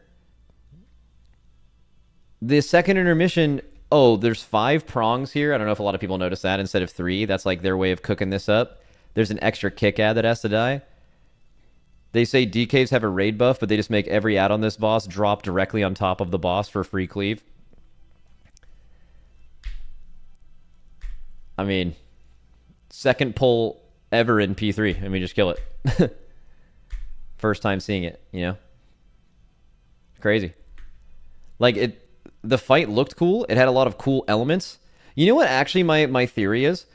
The second intermission... Oh, there's 5 prongs here. I don't know if a lot of people notice that instead of 3. That's like their way of cooking this up. There's an extra kick ad that has to die. They say DKs have a raid buff, but they just make every ad on this boss drop directly on top of the boss for free cleave. I mean, second pull ever in P3. I mean, just kill it. First time seeing it, you know? Crazy. Like, the fight looked cool. It had a lot of cool elements. You know what actually my theory is?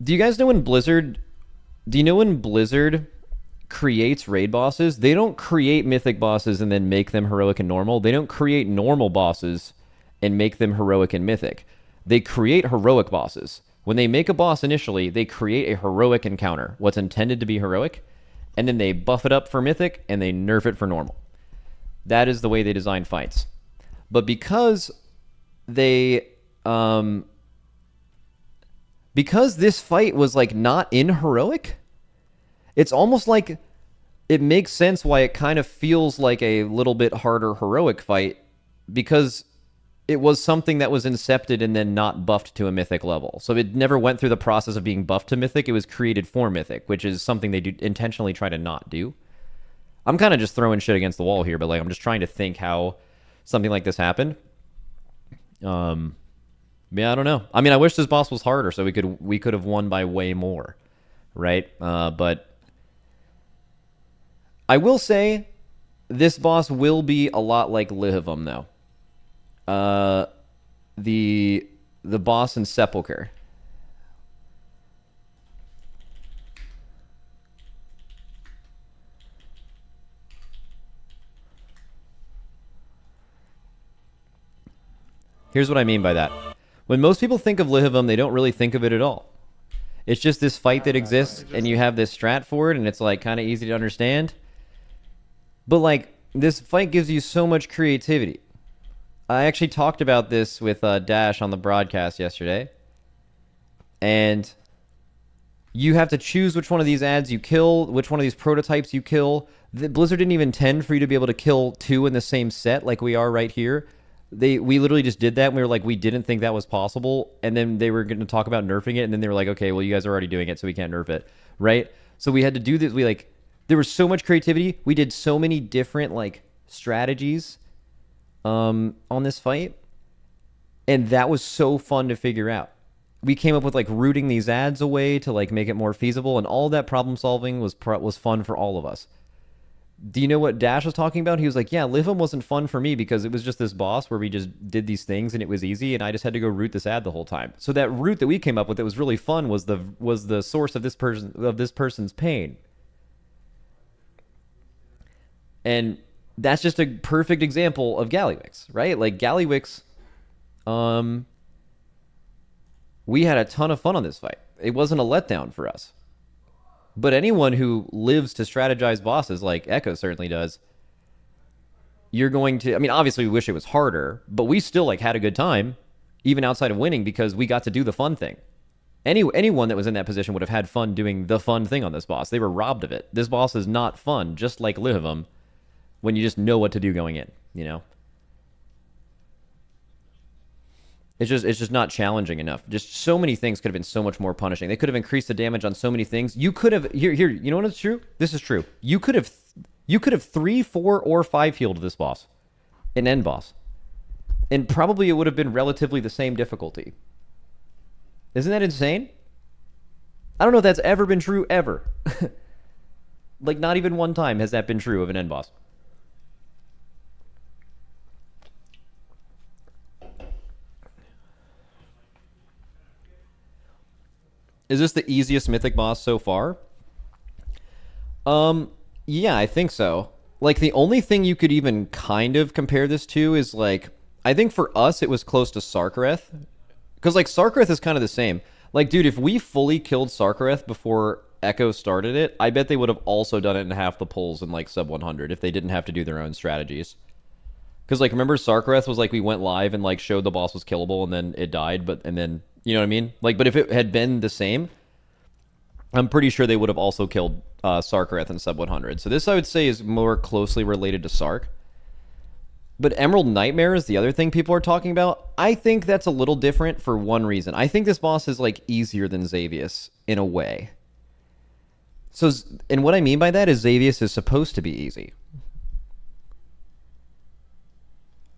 Do you guys know when Blizzard... Do you know when Blizzard creates raid bosses? They don't create mythic bosses and then make them heroic and normal. They don't create normal bosses and make them heroic and mythic. They create heroic bosses. When they make a boss initially, they create a heroic encounter, what's intended to be heroic, and then they buff it up for mythic and they nerf it for normal. That is the way they design fights. But because they, because this fight was like not in heroic, it's almost like it makes sense why it kind of feels like a little bit harder heroic fight, because it was something that was incepted and then not buffed to a mythic level. So it never went through the process of being buffed to mythic. It was created for mythic, which is something they do intentionally try to not do. I'm kind of just throwing shit against the wall here, but like I'm just trying to think how something like this happened. Yeah, I don't know. I mean, I wish this boss was harder so we could have won by way more, right? But I will say this boss will be a lot like Lihivam, though. The boss in Sepulchre. Here's what I mean by that. When most people think of Lihivam, they don't really think of it at all. It's just this fight that exists, and you have this strat for it, and it's like kind of easy to understand. But like this fight gives you so much creativity. I actually talked about this with Dash on the broadcast yesterday. And you have to choose which one of these ads you kill, which one of these prototypes you kill. Blizzard didn't even intend for you to be able to kill 2 in the same set like we are right here. We literally just did that, and we were like, we didn't think that was possible. And then they were going to talk about nerfing it, and then they were like, okay, well, you guys are already doing it, so we can't nerf it, right? So we had to do this. There was so much creativity. We did so many different strategies on this fight, and that was so fun to figure out. We came up with rooting these ads away to make it more feasible, and all that problem solving was fun for all of us. Do you know what Dash was talking about? He was like, yeah, Livum wasn't fun for me because it was just this boss where we just did these things and it was easy, and I just had to go root this ad the whole time. So that route that we came up with that was really fun was the source of this person's pain. And that's just a perfect example of Gallywix, right? Gallywix, we had a ton of fun on this fight. It wasn't a letdown for us. But anyone who lives to strategize bosses, like Echo certainly does, you're going to... I mean, obviously we wish it was harder, but we still had a good time, even outside of winning, because we got to do the fun thing. Anyone that was in that position would have had fun doing the fun thing on this boss. They were robbed of it. This boss is not fun, just like Livum, when you just know what to do going in, you know? It's just not challenging enough. Just so many things could have been so much more punishing. They could have increased the damage on so many things. You could have here. You know what is true? This is true. You could have 3, 4, or 5 healed this boss, an end boss, and probably it would have been relatively the same difficulty. Isn't that insane? I don't know if that's ever been true ever. Not even one time has that been true of an end boss. Is this the easiest mythic boss so far? Yeah, I think so. The only thing you could even kind of compare this to is I think for us it was close to Sarkareth. Because Sarkareth is kind of the same. Dude, if we fully killed Sarkareth before Echo started it, I bet they would have also done it in half the pulls in sub 100 if they didn't have to do their own strategies. Because remember Sarkareth was we went live and showed the boss was killable and then it died, and then... You know what I mean? But if it had been the same, I'm pretty sure they would have also killed Sarkareth in sub 100. So this, I would say, is more closely related to Sark. But Emerald Nightmare is the other thing people are talking about. I think that's a little different for one reason. I think this boss is easier than Xavius in a way. So, and what I mean by that is Xavius is supposed to be easy.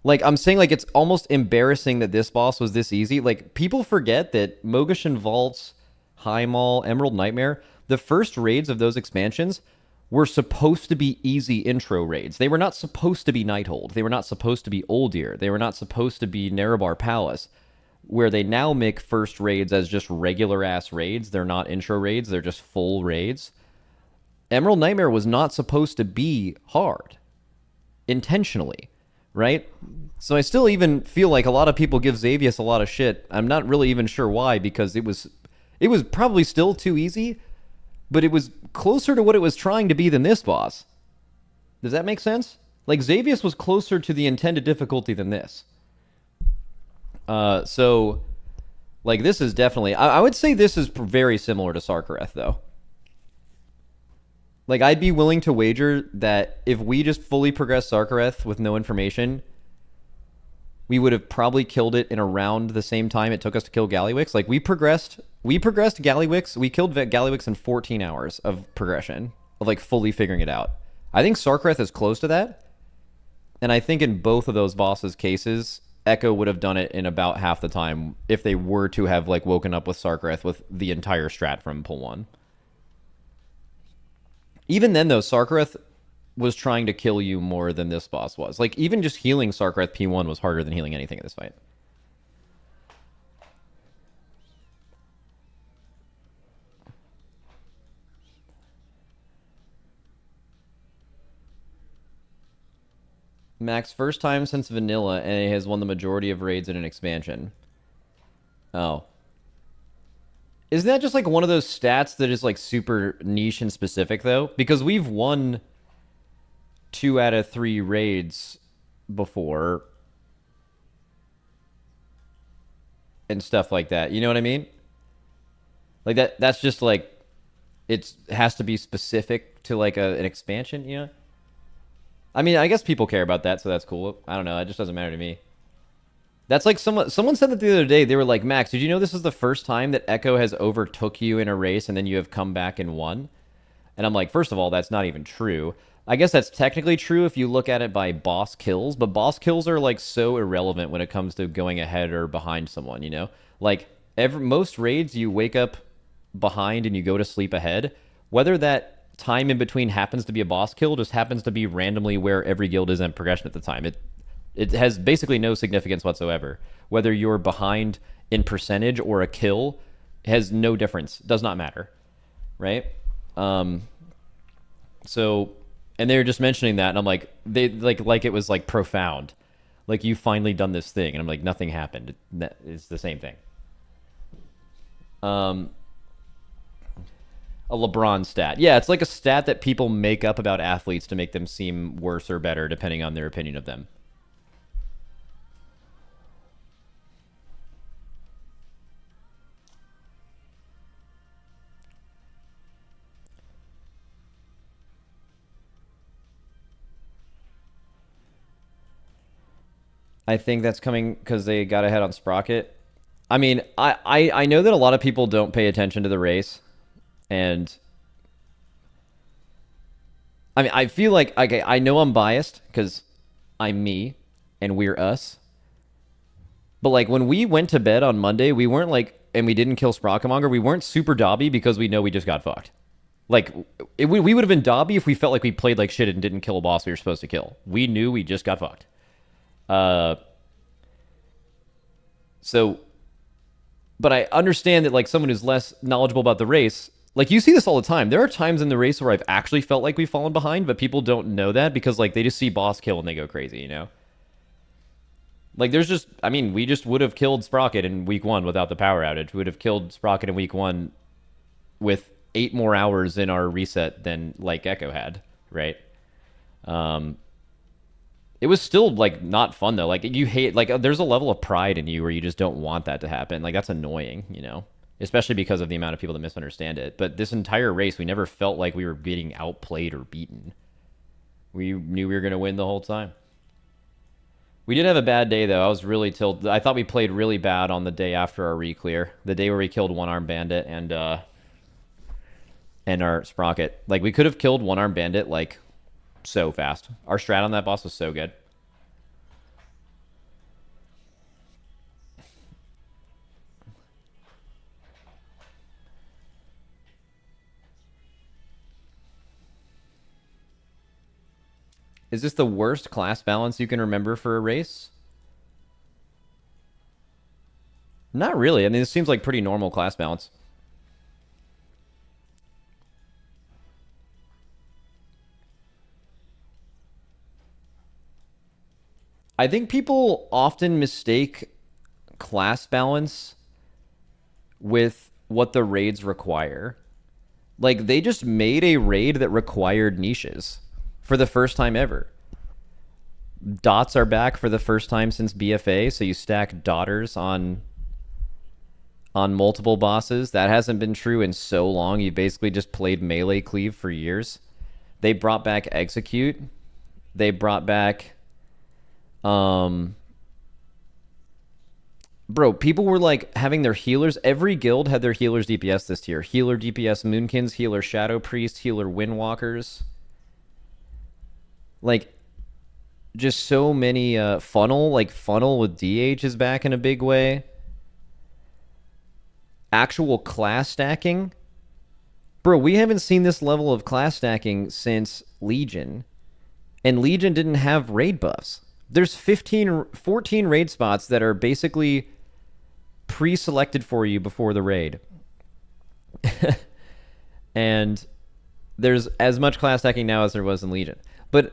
I'm saying it's almost embarrassing that this boss was this easy. People forget that Mogushan Vaults, Highmaul, Emerald Nightmare, the first raids of those expansions were supposed to be easy intro raids. They were not supposed to be Nighthold. They were not supposed to be Uldir. They were not supposed to be Nerebar Palace, where they now make first raids as just regular-ass raids. They're not intro raids. They're just full raids. Emerald Nightmare was not supposed to be hard, intentionally. Right? So I still even feel a lot of people give Xavius a lot of shit. I'm not really even sure why, because it was probably still too easy, but it was closer to what it was trying to be than this boss. Does that make sense? Xavius was closer to the intended difficulty than this. So this is definitely... I would say this is very similar to Sarkareth, though. I'd be willing to wager that if we just fully progressed Sarkareth with no information, we would have probably killed it in around the same time it took us to kill Gallywix. We progressed Gallywix. We killed Gallywix in 14 hours of progression, of fully figuring it out. I think Sarkareth is close to that. And I think in both of those bosses' cases, Echo would have done it in about half the time if they were to have woken up with Sarkareth with the entire strat from pull 1. Even then, though, Sarkareth was trying to kill you more than this boss was. Even just healing Sarkareth P1 was harder than healing anything in this fight. Max, first time since Vanilla, and it has won the majority of raids in an expansion. Oh. Isn't that just one of those stats that is super niche and specific, though? Because we've won 2 out of 3 raids before and stuff like that. You know what I mean? Like that's just like it has to be specific to like an expansion, you know? I mean, I guess people care about that, so that's cool. I don't know, it just doesn't matter to me. That's like someone said that the other day. They were like, Max, did you know this is the first time that Echo has overtook you in a race and then you have come back and won? And I'm like, first of all, that's not even true. I guess that's technically true if you look at it by boss kills, but boss kills are like so irrelevant when it comes to going ahead or behind someone, you know? Like most raids you wake up behind and you go to sleep ahead, whether that time in between happens to be a boss kill, just happens to be randomly where every guild is in progression at the time. It has basically no significance whatsoever. Whether you're behind in percentage or a kill has no difference. Does not matter, right? So, and they were just mentioning that, and I'm like, they like it was like profound, like you finally done this thing, and I'm like, nothing happened. It's the same thing. A LeBron stat, yeah, it's like a stat that people make up about athletes to make them seem worse or better depending on their opinion of them. I think that's coming because they got ahead on Sprocket. I mean, I know that a lot of people don't pay attention to the race, and I mean, I feel like I know I'm biased because I'm me and we're us. But like when we went to bed on Monday, we weren't like, and we didn't kill Sprockemonger, we weren't super dobby because we know we just got fucked. Like we would have been dobby if we felt like we played like shit and didn't kill a boss we were supposed to kill. We knew we just got fucked. So, but I understand that like someone who's less knowledgeable about the race, like you see this all the time. There are times in the race where I've actually felt like we've fallen behind, but people don't know that because like they just see boss kill and they go crazy, you know? Like there's just, I mean, we just would have killed Sprocket in week 1 without the power outage. We would have killed Sprocket in week 1 with 8 more hours in our reset than like Echo had, right? It was still like not fun though. Like you hate, like there's a level of pride in you where you just don't want that to happen. Like that's annoying, you know, especially because of the amount of people that misunderstand it. But this entire race, we never felt like we were getting outplayed or beaten. We knew we were going to win the whole time. We did have a bad day though. I was really tilted. I thought we played really bad on the day after our re-clear, the day where we killed One Arm Bandit and our Sprocket. Like we could have killed One Arm Bandit like so fast. Our strat on that boss was so good. Is this the worst class balance you can remember for a race? Not really. I mean, this seems like pretty normal class balance. I think people often mistake class balance with what the raids require. Like, they just made a raid that required niches for the first time ever. Dots are back for the first time since BFA, so you stack daughters on multiple bosses. That hasn't been true in so long. You basically just played melee cleave for years. They brought back execute. They brought back bro, people were like having their healers. Every guild had their healers DPS this tier. Healer DPS Moonkins, healer Shadow Priest, healer Windwalkers. Like, just so many funnel with DH is back in a big way. Actual class stacking. Bro, we haven't seen this level of class stacking since Legion. And Legion didn't have raid buffs. There's 14 raid spots that are basically pre-selected for you before the raid. And there's as much class stacking now as there was in Legion. But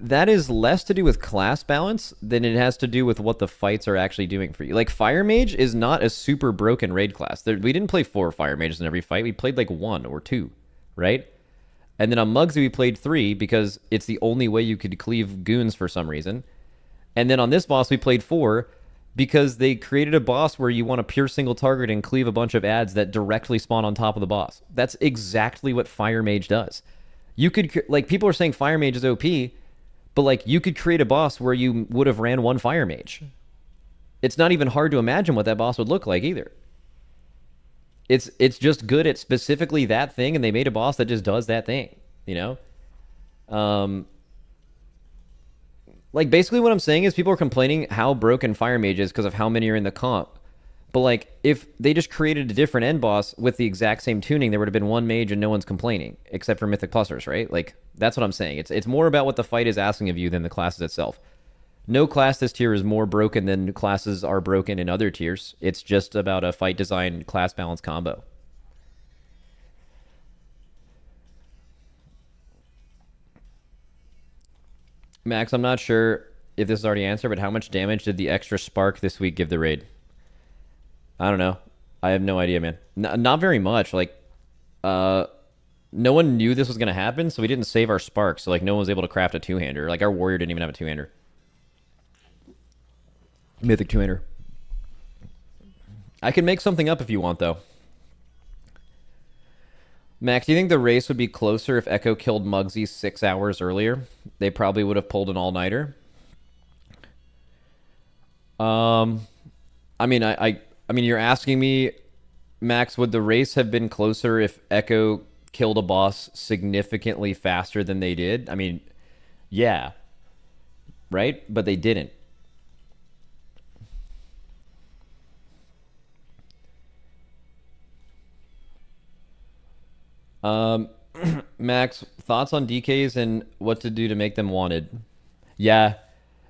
that is less to do with class balance than it has to do with what the fights are actually doing for you. Like, Fire Mage is not a super broken raid class. We didn't play 4 Fire Mages in every fight. We played like 1 or 2, right? And then on Muggsy, we played 3 because it's the only way you could cleave goons for some reason. And then on this boss, we played 4 because they created a boss where you want to pure single target and cleave a bunch of ads that directly spawn on top of the boss. That's exactly what Fire Mage does. You could, like, people are saying Fire Mage is OP, but, like, you could create a boss where you would have ran one Fire Mage. It's not even hard to imagine what that boss would look like either. It's just good at specifically that thing, and they made a boss that just does that thing, you know? Like, basically what I'm saying is people are complaining how broken Fire Mage is because of how many are in the comp. But, like, if they just created a different end boss with the exact same tuning, there would have been one mage and no one's complaining, except for Mythic Plusters, right? Like, that's what I'm saying. It's more about what the fight is asking of you than the classes itself. No class this tier is more broken than classes are broken in other tiers. It's just about a fight design class balance combo. Max, I'm not sure if this is already answered, but how much damage did the extra spark this week give the raid? I don't know. I have no idea, man. Not very much. Like, no one knew this was going to happen, so we didn't save our sparks. So, like, no one was able to craft a two-hander. Like, our warrior didn't even have a two-hander. Mythic two-hander. I can make something up if you want, though. Max, do you think the race would be closer if Echo killed Muggsy 6 hours earlier? They probably would have pulled an all-nighter. I mean, I mean, you're asking me, Max, would the race have been closer if Echo killed a boss significantly faster than they did? I mean, yeah. Right? But they didn't. Max, thoughts on DKs and what to do to make them wanted? Yeah,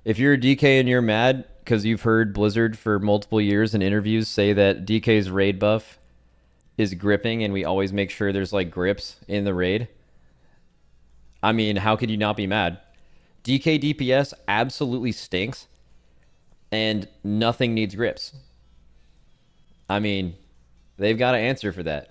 if you're a DK and you're mad because you've heard Blizzard for multiple years in interviews say that DK's raid buff is gripping and we always make sure there's like grips in the raid, I mean, how could you not be mad? DK DPS absolutely stinks and nothing needs grips. I mean, they've got to answer for that.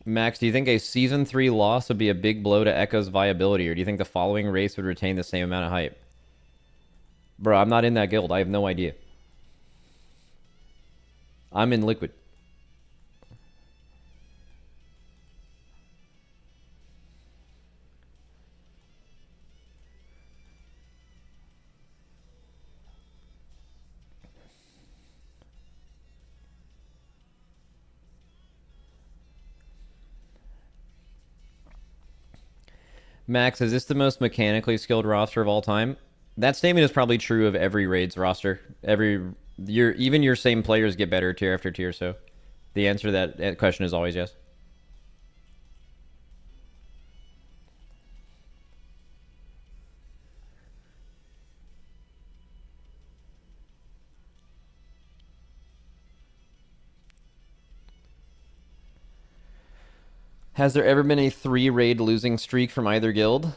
Max, do you think a Season 3 loss would be a big blow to Echo's viability, or do you think the following race would retain the same amount of hype? Bro, I'm not in that guild. I have no idea. I'm in Liquid. Max, is this the most mechanically skilled roster of all time? That statement is probably true of every Raids roster. Even your same players get better tier after tier, so the answer to that question is always yes. Has there ever been a 3-raid losing streak from either guild?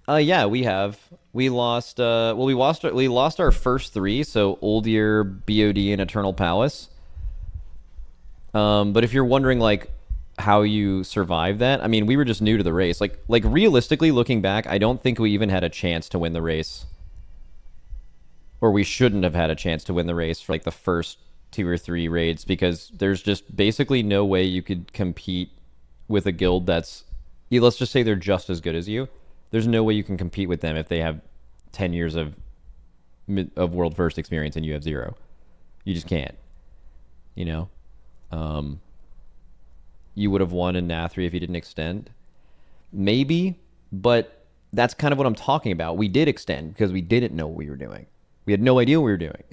Yeah, we have. We lost. We lost our first 3. So Old Year, BOD, and Eternal Palace. But if you're wondering like how you survived that, I mean, we were just new to the race. Like realistically, looking back, I don't think we even had a chance to win the race, or we shouldn't have had a chance to win the race for like the first 2 or 3 raids because there's just basically no way you could compete with a guild that's, let's just say they're just as good as you. There's no way you can compete with them if they have 10 years of world first experience and you have 0. You just can't. You know? You would have won in Nathri if you didn't extend. Maybe, but that's kind of what I'm talking about. We did extend because we didn't know what we were doing. We had no idea what we were doing.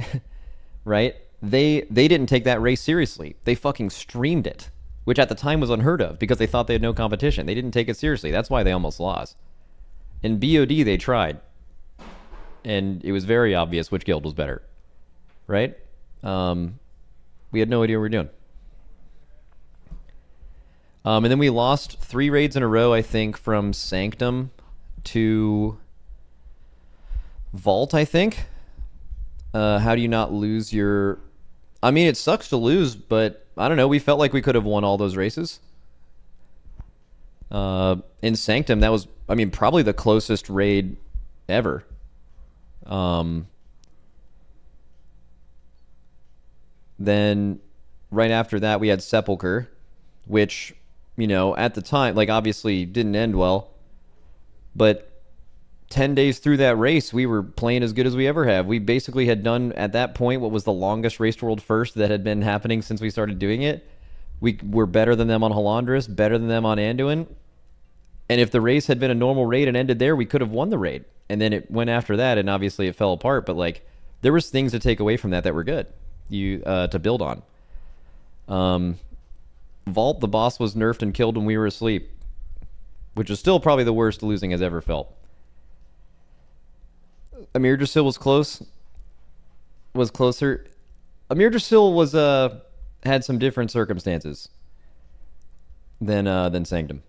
Right? They didn't take that race seriously. They fucking streamed it, which at the time was unheard of because they thought they had no competition. They didn't take it seriously. That's why they almost lost. In BOD, they tried. And it was very obvious which guild was better. Right? We had no idea what we were doing. And then we lost 3 raids in a row, I think, from Sanctum to Vault, I think. How do you not lose your I mean, it sucks to lose, but I don't know. We felt like we could have won all those races. In Sanctum, that was, I mean, probably the closest raid ever. Then right after that, we had Sepulcher, which, you know, at the time, like, obviously didn't end well. But 10 days through that race, we were playing as good as we ever have. We basically had done, at that point, what was the longest Race to World first that had been happening since we started doing it. We were better than them on Halandris, better than them on Anduin. And if the race had been a normal raid and ended there, we could have won the raid. And then it went after that, and obviously it fell apart. But, like, there was things to take away from that were good to build on. Vault, the boss, was nerfed and killed when we were asleep, which is still probably the worst losing has ever felt. Amir Drasil was closer. Amir Drasil was had some different circumstances than Sanctum.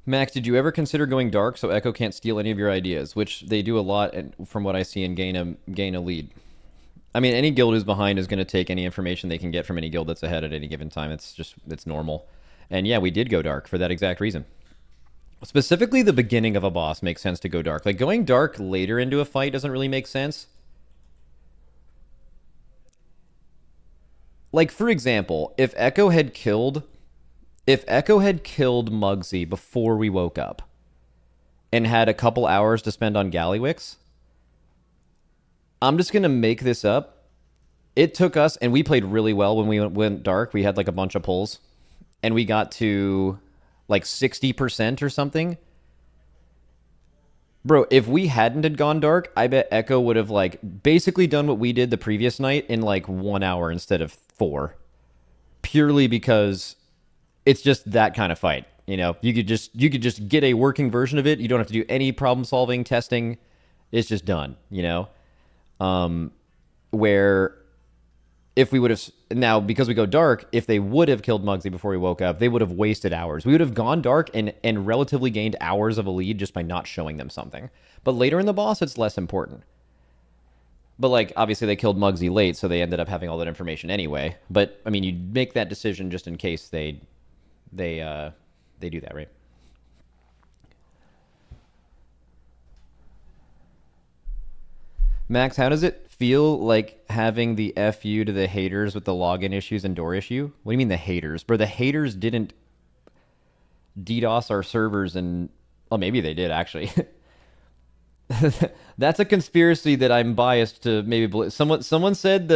Max, did you ever consider going dark so Echo can't steal any of your ideas? Which they do a lot, and from what I see, and gain a lead. I mean, any guild who's behind is going to take any information they can get from any guild that's ahead at any given time. It's normal. And yeah, we did go dark for that exact reason. Specifically, the beginning of a boss makes sense to go dark. Like, going dark later into a fight doesn't really make sense. Like, for example, if Echo had killed Muggsy before we woke up and had a couple hours to spend on Gallywix, I'm just going to make this up. It took us, and we played really well when we went dark. We had like a bunch of pulls, and we got to like 60% or something. Bro, if we hadn't had gone dark, I bet Echo would have like basically done what we did the previous night in like 1 hour instead of 4. Purely because it's just that kind of fight. You know, you could just get a working version of it. You don't have to do any problem solving, testing. It's just done, you know? Where if we would have, now because we go dark, if they would have killed Muggsy before we woke up, they would have wasted hours. We would have gone dark and relatively gained hours of a lead just by not showing them something. But later in the boss, it's less important. But, like, obviously they killed Muggsy late, so they ended up having all that information anyway. But, I mean, you'd make that decision just in case they do that, right? Max, how does it feel like having the FU to the haters with the login issues and door issue? What do you mean the haters? Bro, the haters didn't DDoS our servers and... Well, maybe they did, actually. That's a conspiracy that I'm biased to maybe believe. Someone said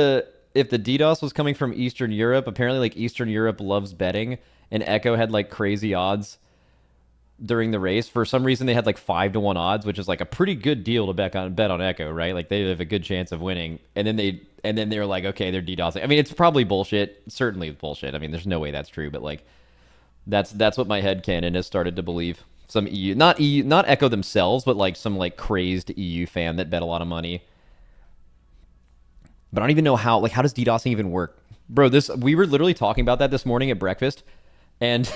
if the DDoS was coming from Eastern Europe, apparently like Eastern Europe loves betting, and Echo had like crazy odds during the race. For some reason, they had like 5-1 odds, which is like a pretty good deal to bet on Echo, right? Like they have a good chance of winning, and then they were like, okay, they're DDoSing. I mean, it's probably bullshit. Certainly bullshit. I mean, there's no way that's true, but like that's what my headcanon has started to believe. Some not Echo themselves, but like some like crazed EU fan that bet a lot of money. But I don't even know how does DDoSing even work? Bro, we were literally talking about that this morning at breakfast, and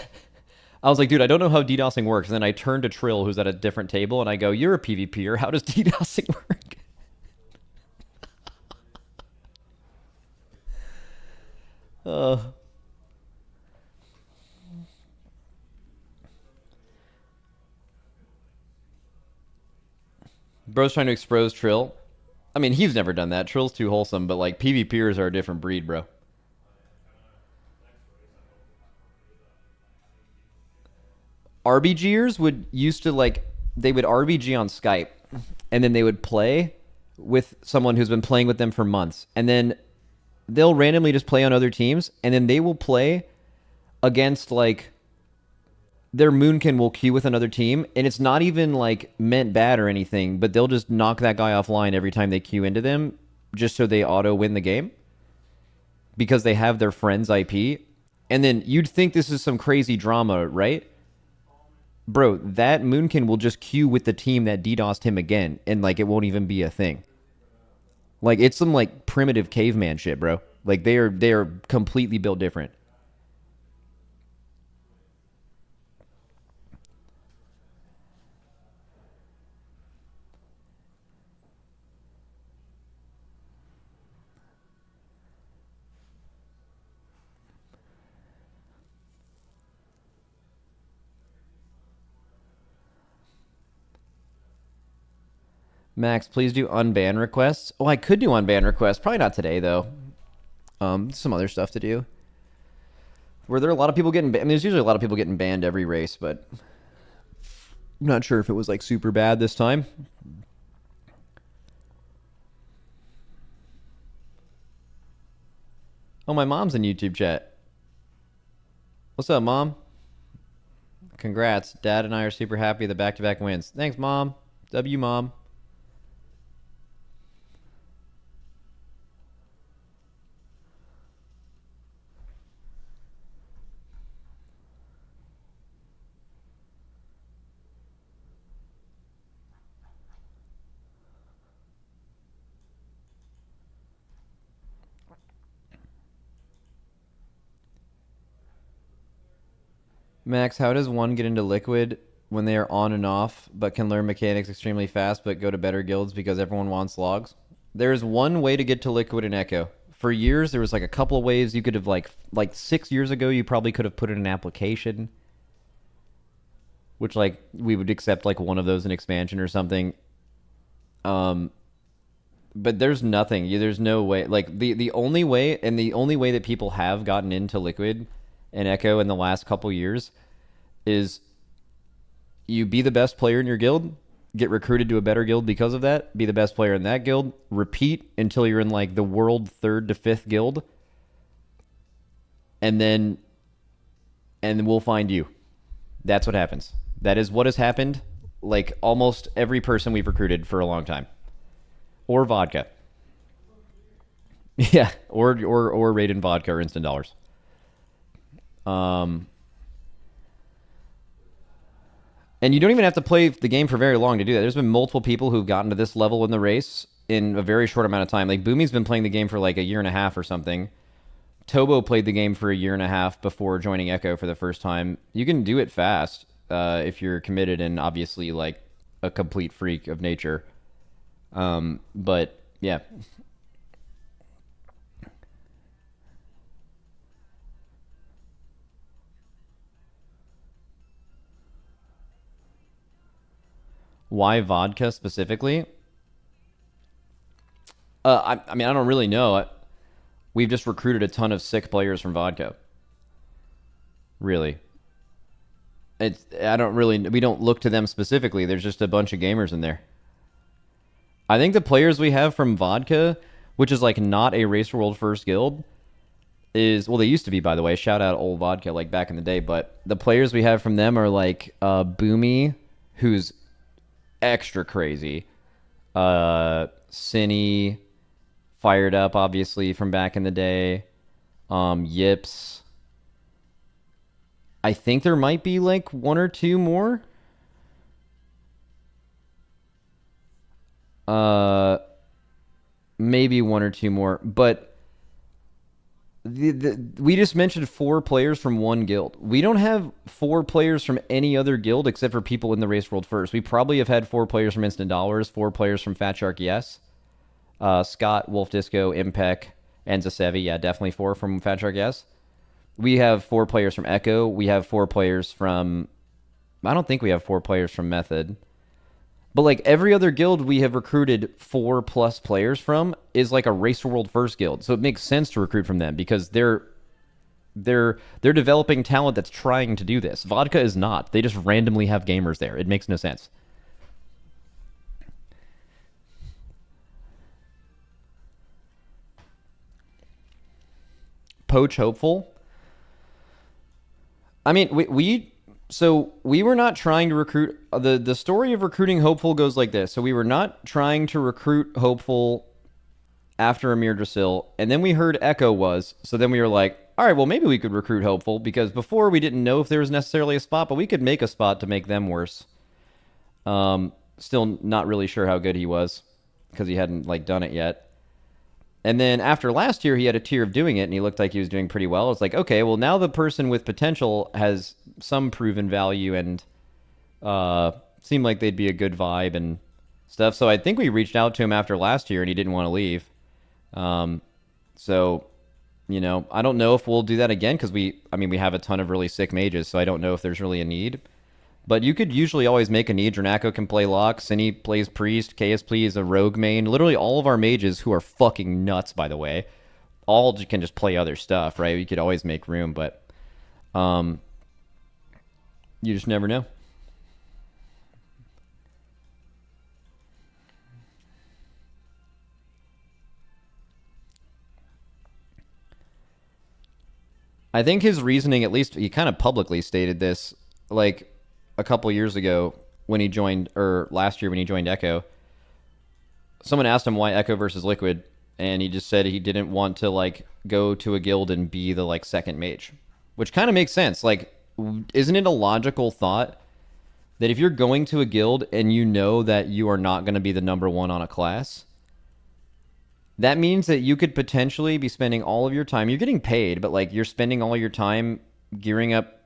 I was like, dude, I don't know how DDoSing works. And then I turned to Trill, who's at a different table, and I go, you're a PvPer. How does DDoSing work? Bro's trying to expose Trill. I mean, he's never done that. Trill's too wholesome, but like PvPers are a different breed, bro. RBGers used to they would RBG on Skype, and then they would play with someone who's been playing with them for months, and then they'll randomly just play on other teams, and then they will play against like their Moonkin will queue with another team, and it's not even like meant bad or anything, but they'll just knock that guy offline every time they queue into them just so they auto win the game because they have their friend's IP. And then you'd think this is some crazy drama, right? bro, that Moonkin will just queue with the team that DDoSed him again, and like it won't even be a thing. Like it's some like primitive caveman shit, bro. Like they are completely built different. Max, please do unban requests. Oh, I could do unban requests. Probably not today though. Some other stuff to do. Were there a lot of people getting? I mean, there's usually a lot of people getting banned every race, but I'm not sure if it was like super bad this time. Oh, my mom's in YouTube chat. What's up, Mom? Congrats. Dad and I are super happy the back-to-back wins. Thanks, Mom. W, Mom. Max, how does one get into Liquid when they are on and off, but can learn mechanics extremely fast, but go to better guilds because everyone wants logs? There's one way to get to Liquid and Echo. For years, there was like a couple of ways you could have like 6 years ago, you probably could have put in an application, which like we would accept like one of those in expansion or something. But there's nothing. There's no way. Like the only way, and the only way that people have gotten into Liquid and Echo in the last couple years is you be the best player in your guild, get recruited to a better guild because of that, be the best player in that guild, repeat until you're in like the world 3rd to 5th guild, and then we'll find you. That's what happens. That is what has happened like almost every person we've recruited for a long time. Or vodka. Yeah, or Raiden vodka or instant dollars. And you don't even have to play the game for very long to do that. There's been multiple people who've gotten to this level in the race in a very short amount of time. Like Boomy's been playing the game for like a year and a half or something. Tobo played the game for a year and a half before joining Echo for the first time. You can do it fast if you're committed and obviously like a complete freak of nature. But yeah. Why vodka specifically? I mean, I don't really know. We've just recruited a ton of sick players from vodka. Really. We don't look to them specifically. There's just a bunch of gamers in there. I think the players we have from vodka, which is like not a Race World first guild, well, they used to be, by the way. Shout out old vodka, like back in the day. But the players we have from them are like Boomy, who's extra crazy. Cinny, fired up, obviously, from back in the day. Yips. I think there might be like one or two more. Maybe one or two more. But we just mentioned 4 players from one guild. We don't have 4 players from any other guild except for people in the Race World first. We probably have had 4 players from Instant Dollars, 4 players from Fat Shark, yes. Scott, Wolf Disco, Impec, and Zasevi, yeah, definitely 4 from Fat Shark, yes. We have 4 players from Echo. We have 4 players from... I don't think we have 4 players from Method. But like every other guild we have recruited 4+ players from is like a Racer World first guild. So it makes sense to recruit from them because they're developing talent that's trying to do this. Vodka is not. They just randomly have gamers there. It makes no sense. Poach Hopeful. I mean, we were not trying to recruit. The story of recruiting Hopeful goes like this. So we were not trying to recruit Hopeful after Amir Drasil, and then we heard Echo was. So then we were like, all right, well, maybe we could recruit Hopeful, because before we didn't know if there was necessarily a spot, but we could make a spot to make them worse. Still not really sure how good he was because he hadn't like done it yet. And then after last year, he had a tier of doing it, and he looked like he was doing pretty well. It's like, okay, well, now the person with potential has some proven value and seemed like they'd be a good vibe and stuff. So I think we reached out to him after last year, and he didn't want to leave. So, you know, I don't know if we'll do that again because we have a ton of really sick mages, so I don't know if there's really a need. But you could usually always make a need. Dranako can play Lock. Cine plays Priest. KSP is a rogue main. Literally all of our mages, who are fucking nuts, by the way, all can just play other stuff, right? You could always make room, but you just never know. I think his reasoning, at least he kind of publicly stated this, like a couple years ago when he joined, or last year when he joined Echo. Someone asked him why Echo versus Liquid, and he just said he didn't want to like go to a guild and be the like second mage, which kind of makes sense. Like, isn't it a logical thought that if you're going to a guild and you know that you are not going to be the number one on a class, that means that you could potentially be spending all of your time, you're getting paid, but like you're spending all your time gearing up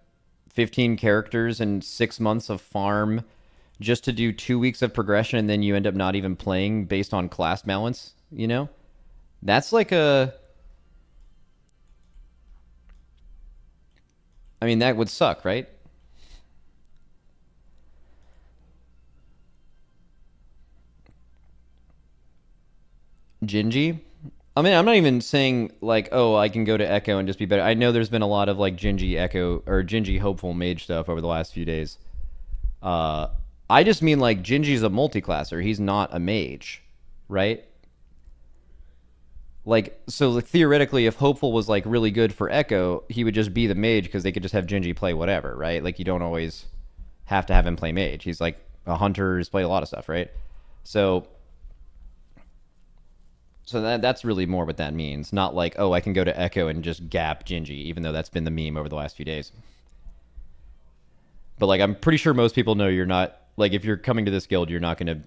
15 characters and 6 months of farm just to do 2 weeks of progression, and then you end up not even playing based on class balance, you know? That's like that would suck, right? Gingy? I'm not even saying like, oh, I can go to Echo and just be better. I know there's been a lot of like Gingy Echo or Gingy Hopeful Mage stuff over the last few days. I just mean like Gingy's a multiclasser. He's not a mage, right? Like, so like, theoretically, if Hopeful was like really good for Echo, he would just be the mage because they could just have Gingy play whatever, right? Like, you don't always have to have him play mage. He's like a hunter, he's played a lot of stuff, right? So that's really more what that means. Not like, oh, I can go to Echo and just gap Gingy, even though that's been the meme over the last few days. But like, I'm pretty sure most people know you're not, like, if you're coming to this guild, you're not going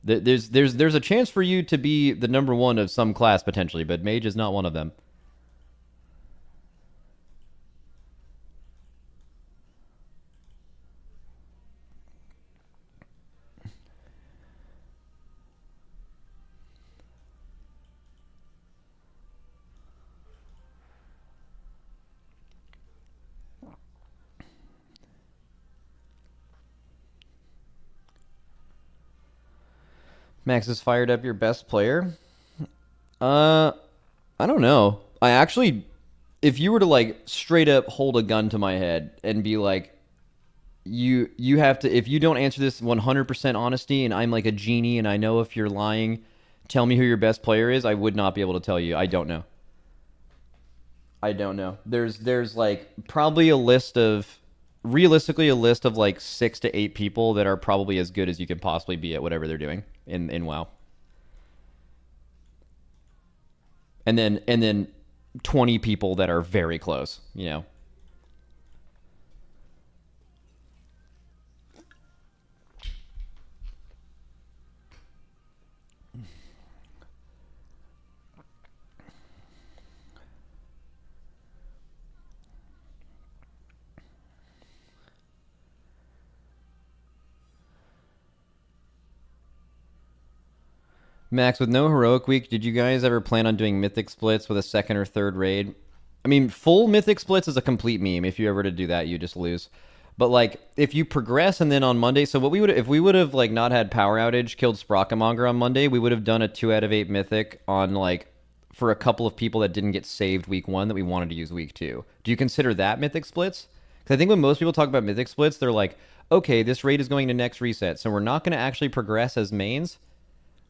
to, there's a chance for you to be the number one of some class potentially, but mage is not one of them. Max has fired up your best player. I don't know. I actually, if you were to like straight up hold a gun to my head and be like, you have to, if you don't answer this 100% honesty, and I'm like a genie and I know if you're lying, tell me who your best player is, I would not be able to tell you. I don't know. There's like probably realistically a list of like 6 to 8 people that are probably as good as you can possibly be at whatever they're doing in WoW. And then 20 people that are very close, you know. Max, with no heroic week, did you guys ever plan on doing mythic splits with a second or third raid? I mean, full mythic splits is a complete meme. If you ever to do that, you just lose. But like, if you progress and then on Monday, so what if we would have like not had power outage, killed Sprockamonger on Monday, we would have done a 2 out of 8 mythic on like for a couple of people that didn't get saved week 1 that we wanted to use week 2. Do you consider that mythic splits? Because I think when most people talk about mythic splits, they're like, okay, this raid is going to next reset, so we're not going to actually progress as mains.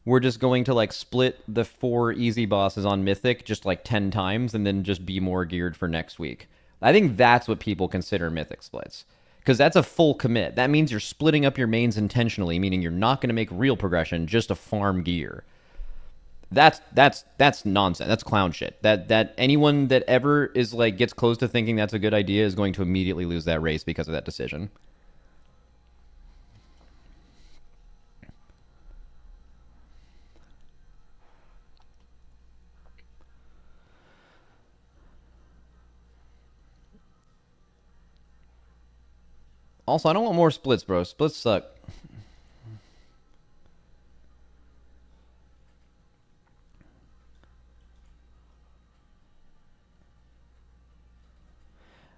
We're just going to like split the 4 easy bosses on Mythic just like 10 times and then just be more geared for next week. I think that's what people consider Mythic splits. Because that's a full commit. That means you're splitting up your mains intentionally, meaning you're not going to make real progression, just to farm gear. That's nonsense. That's clown shit. That anyone that ever is like gets close to thinking that's a good idea is going to immediately lose that race because of that decision. Also, I don't want more splits, bro. Splits suck.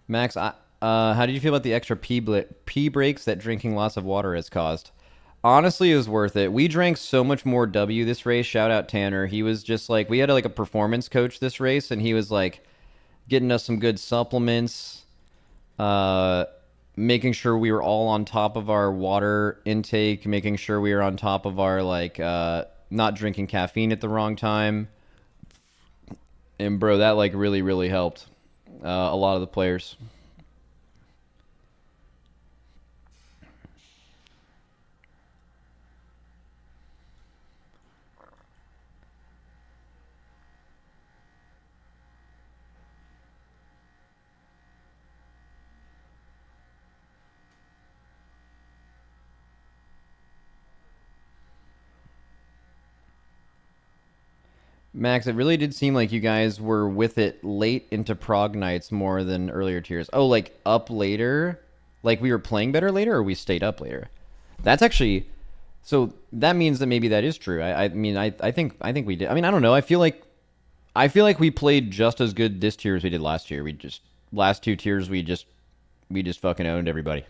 Max, how did you feel about the extra pee breaks that drinking lots of water has caused? Honestly, it was worth it. We drank so much more W this race. Shout out Tanner. He was just like, we had like a performance coach this race, and he was like getting us some good supplements, making sure we were all on top of our water intake, making sure we were on top of our like not drinking caffeine at the wrong time. And bro, that like really, really helped a lot of the players. Max, it really did seem like you guys were with it late into prog nights more than earlier tiers. Oh, like up later? Like we were playing better later, or we stayed up later? That's actually, so that means that maybe that is true. I mean, I think we did. I mean, I don't know. I feel like we played just as good this tier as we did last year. We just last two tiers we just fucking owned everybody.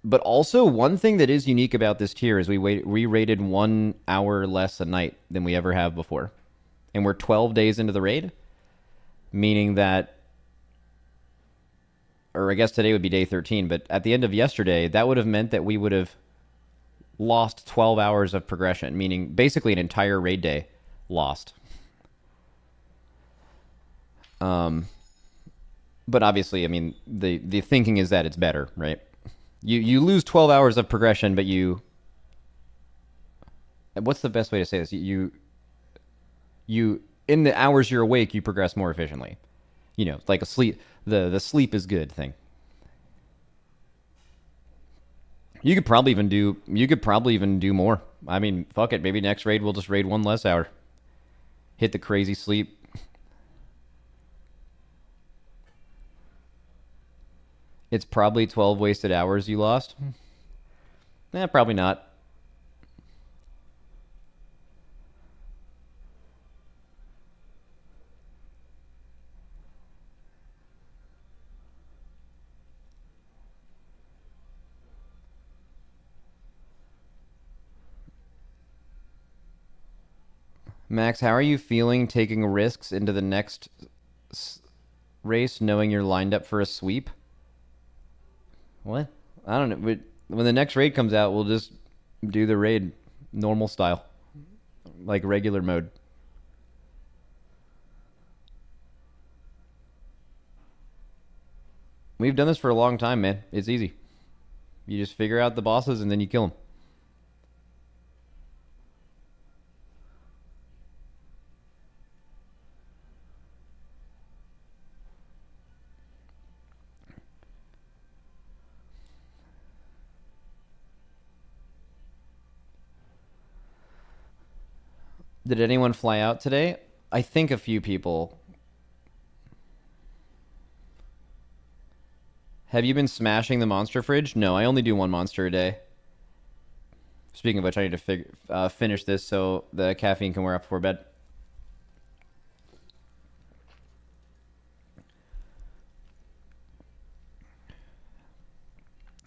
But also, one thing that is unique about this tier is we rated 1 hour less a night than we ever have before. And we're 12 days into the raid, meaning that, or I guess today would be day 13, but at the end of yesterday, that would have meant that we would have lost 12 hours of progression, meaning basically an entire raid day lost. But obviously, I mean, the thinking is that it's better, right? You lose 12 hours of progression, but you... What's the best way to say this? You in the hours you're awake, you progress more efficiently. You know, like a sleep... The sleep is good thing. You could probably even do more. I mean, fuck it. Maybe next raid we'll just raid 1 less hour. Hit the crazy sleep. It's probably 12 wasted hours you lost. Probably not. Max, how are you feeling taking risks into the next race knowing you're lined up for a sweep? What? I don't know. When the next raid comes out, we'll just do the raid normal style, like regular mode. We've done this for a long time, man. It's easy. You just figure out the bosses and then you kill them. Did anyone fly out today? I think a few people. Have you been smashing the monster fridge? No, I only do 1 monster a day. Speaking of which, I need to finish this so the caffeine can wear off before bed.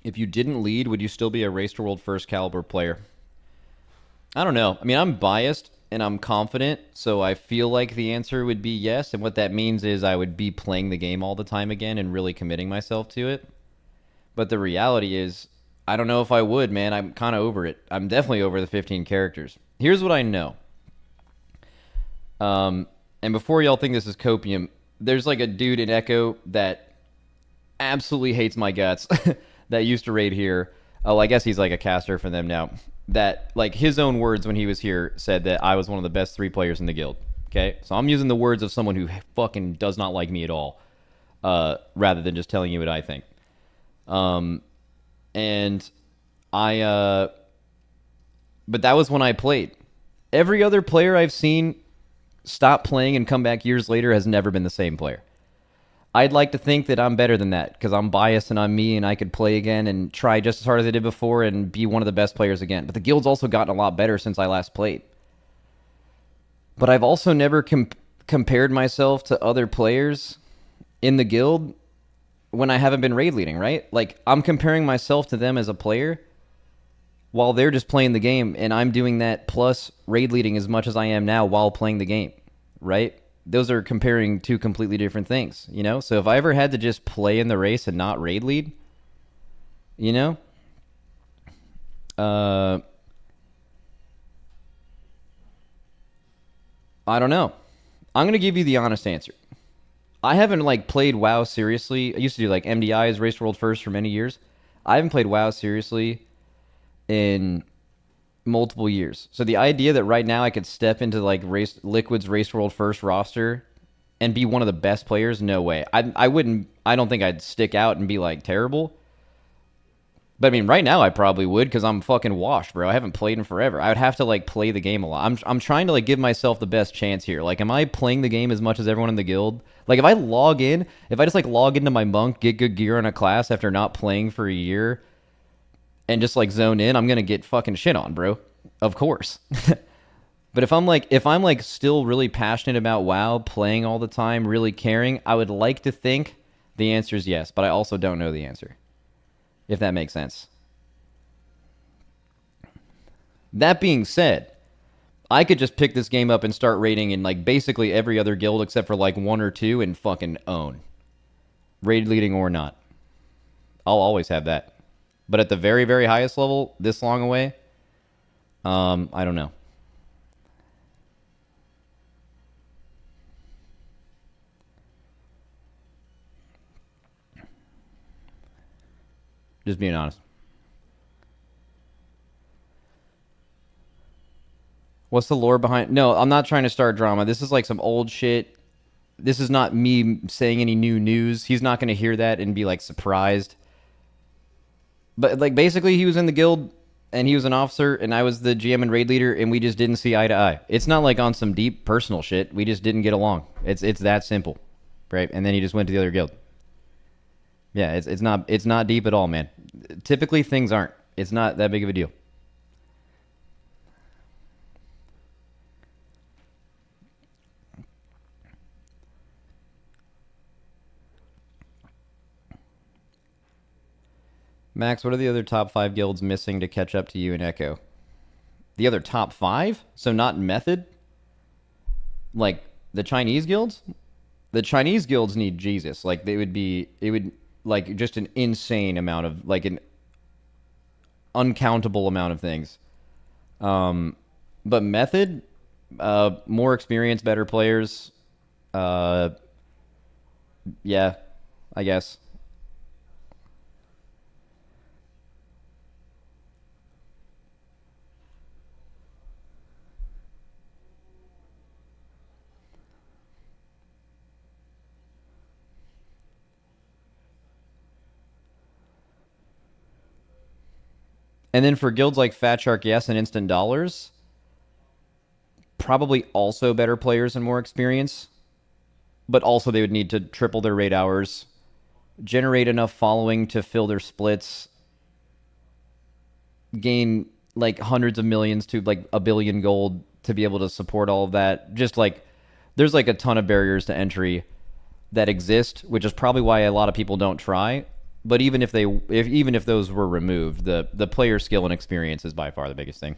If you didn't lead, would you still be a Race to World First Caliber player? I don't know. I mean, I'm biased and I'm confident, so I feel like the answer would be yes. And what that means is I would be playing the game all the time again and really committing myself to it. But the reality is, I don't know if I would, man. I'm kind of over it. I'm definitely over the 15 characters. Here's what I know. And before y'all think this is copium, there's like a dude in Echo that absolutely hates my guts that used to raid here. Oh, I guess he's like a caster for them now. That, like, his own words when he was here said that I was one of the best 3 players in the guild. Okay, so I'm using the words of someone who fucking does not like me at all, rather than just telling you what I think. And I, but that was when I played. Every other player I've seen stop playing and come back years later has never been the same player. I'd like to think that I'm better than that because I'm biased and I'm me and I could play again and try just as hard as I did before and be one of the best players again. But the guild's also gotten a lot better since I last played. But I've also never compared myself to other players in the guild when I haven't been raid leading, right? Like, I'm comparing myself to them as a player while they're just playing the game, and I'm doing that plus raid leading as much as I am now while playing the game, right? Those are comparing 2 completely different things, you know? So if I ever had to just play in the race and not raid lead, you know? I don't know. I'm going to give you the honest answer. I haven't, like, played WoW seriously. I used to do, like, MDIs, Race World First, for many years. I haven't played WoW seriously in multiple years. So the idea that right now I could step into, like, Liquid's Race World First roster and be one of the best players, no way. I wouldn't. I don't think I'd stick out and be, like, terrible. But I mean, right now I probably would because I'm fucking washed, bro. I haven't played in forever. I would have to, like, play the game a lot. I'm trying to, like, give myself the best chance here. Like, am I playing the game as much as everyone in the guild? Like, if I just, like, log into my monk, get good gear on a class after not playing for a year, and just, like, zone in, I'm gonna get fucking shit on, bro. Of course. But if I'm like still really passionate about WoW, playing all the time, really caring, I would like to think the answer is yes, but I also don't know the answer. If that makes sense. That being said, I could just pick this game up and start raiding in, like, basically every other guild except for, like, 1 or 2 and fucking own. Raid leading or not. I'll always have that. But at the very, very highest level, this long away, I don't know. Just being honest. What's the lore behind? No, I'm not trying to start drama. This is like some old shit. This is not me saying any new news. He's not going to hear that and be, like, surprised. But, like, basically he was in the guild and he was an officer and I was the GM and raid leader and we just didn't see eye to eye. It's not like on some deep personal shit. We just didn't get along. It's that simple, right? And then he just went to the other guild. Yeah, it's not deep at all, man. Typically things aren't. It's not that big of a deal. Max, what are the other top 5 guilds missing to catch up to you and Echo? The other top 5? So not Method? Like the Chinese guilds? The Chinese guilds need Jesus. Like, it would like just an insane amount of, like, an uncountable amount of things. But Method, more experience, better players. Yeah, I guess. And then for guilds like Fat Shark, yes, and Instant Dollars, probably also better players and more experience. But also they would need to triple their raid hours, generate enough following to fill their splits, gain, like, hundreds of millions to, like, a billion gold to be able to support all of that. Just, like, there's, like, a ton of barriers to entry that exist, which is probably why a lot of people don't try. But even if those were removed, the player skill and experience is by far the biggest thing.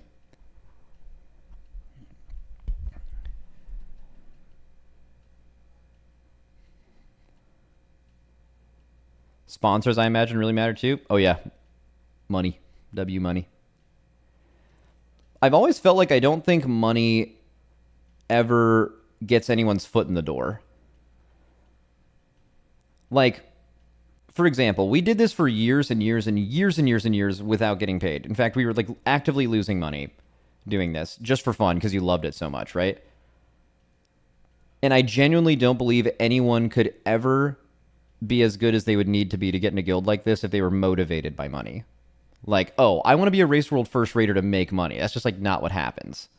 Sponsors, I imagine, really matter too. Oh yeah, money, money. I've always felt like I don't think money ever gets anyone's foot in the door. Like, for example, we did this for years and years and years and years and years without getting paid. In fact, we were like actively losing money doing this just for fun because you loved it so much, right? And I genuinely don't believe anyone could ever be as good as they would need to be to get in a guild like this if they were motivated by money. Like, oh, I want to be a Race World First Rater to make money. That's just like not what happens.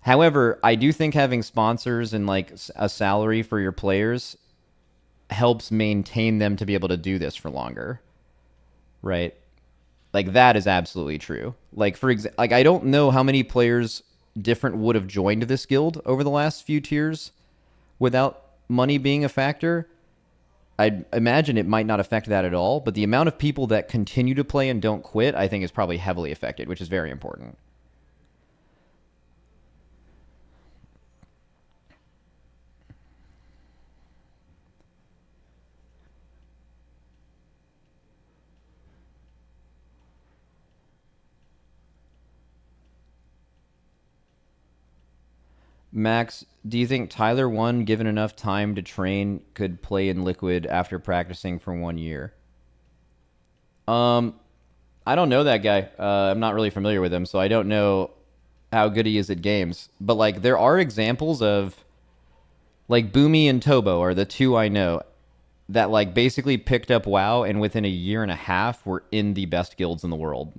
However, I do think having sponsors and like a salary for your players helps maintain them to be able to do this for longer. Right? Like that is absolutely true. Like for example, like I don't know how many players different would have joined this guild over the last few tiers without money being a factor. I'd imagine it might not affect that at all, but the amount of people that continue to play and don't quit, I think is probably heavily affected, which is very important. Max, do you think Tyler 1, given enough time to train, could play in Liquid after practicing for 1 year? I don't know that guy. I'm not really familiar with him, so I don't know how good he is at games. But like, there are examples of like Boomy and Tobo are the two I know that like basically picked up WoW and within a year and a half were in the best guilds in the world.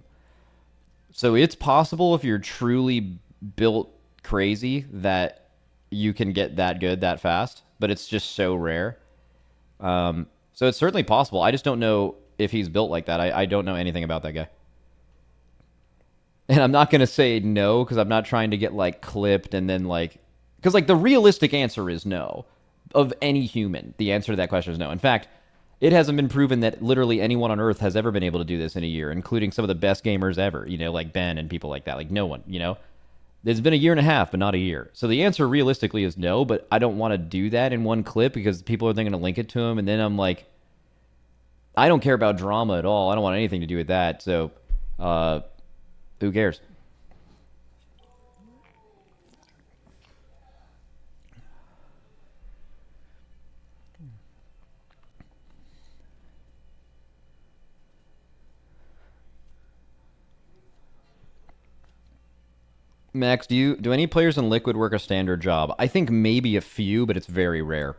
So it's possible if you're truly built crazy that you can get that good that fast, but it's just so rare. So it's certainly possible. I just don't know if he's built like that. I don't know anything about that guy. And I'm not going to say no because I'm not trying to get like clipped and then like, because like the realistic answer is no. Of any human, the answer to that question is no. In fact, it hasn't been proven that literally anyone on Earth has ever been able to do this in a year, including some of the best gamers ever, you know, like Ben and people like that. Like no one, you know. It's been a year and a half, but not a year. So the answer realistically is no, but I don't want to do that in one clip because people are then going to link it to him. And then I'm like, I don't care about drama at all. I don't want anything to do with that. So who cares? Max, do any players in Liquid work a standard job? I think maybe a few, but it's very rare.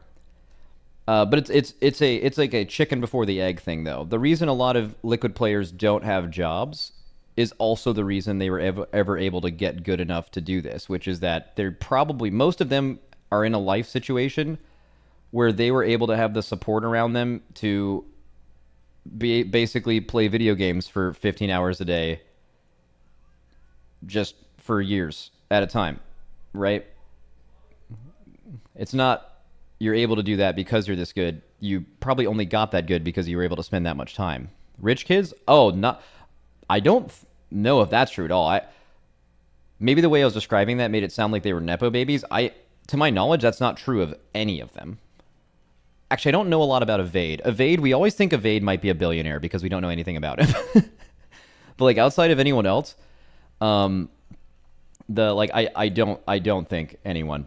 But it's like a chicken before the egg thing, though. The reason a lot of Liquid players don't have jobs is also the reason they were ever able to get good enough to do this, which is that they're probably most of them are in a life situation where they were able to have the support around them to basically play video games for 15 hours a day, just for years at a time, right? It's not you're able to do that because you're this good. You probably only got that good because you were able to spend that much time. Rich kids? Oh, not. I don't know if that's true at all. Maybe the way I was describing that made it sound like they were nepo babies. To my knowledge, that's not true of any of them. Actually, I don't know a lot about Evade. Evade, we always think Evade might be a billionaire because we don't know anything about him. But like outside of anyone else, I don't think anyone.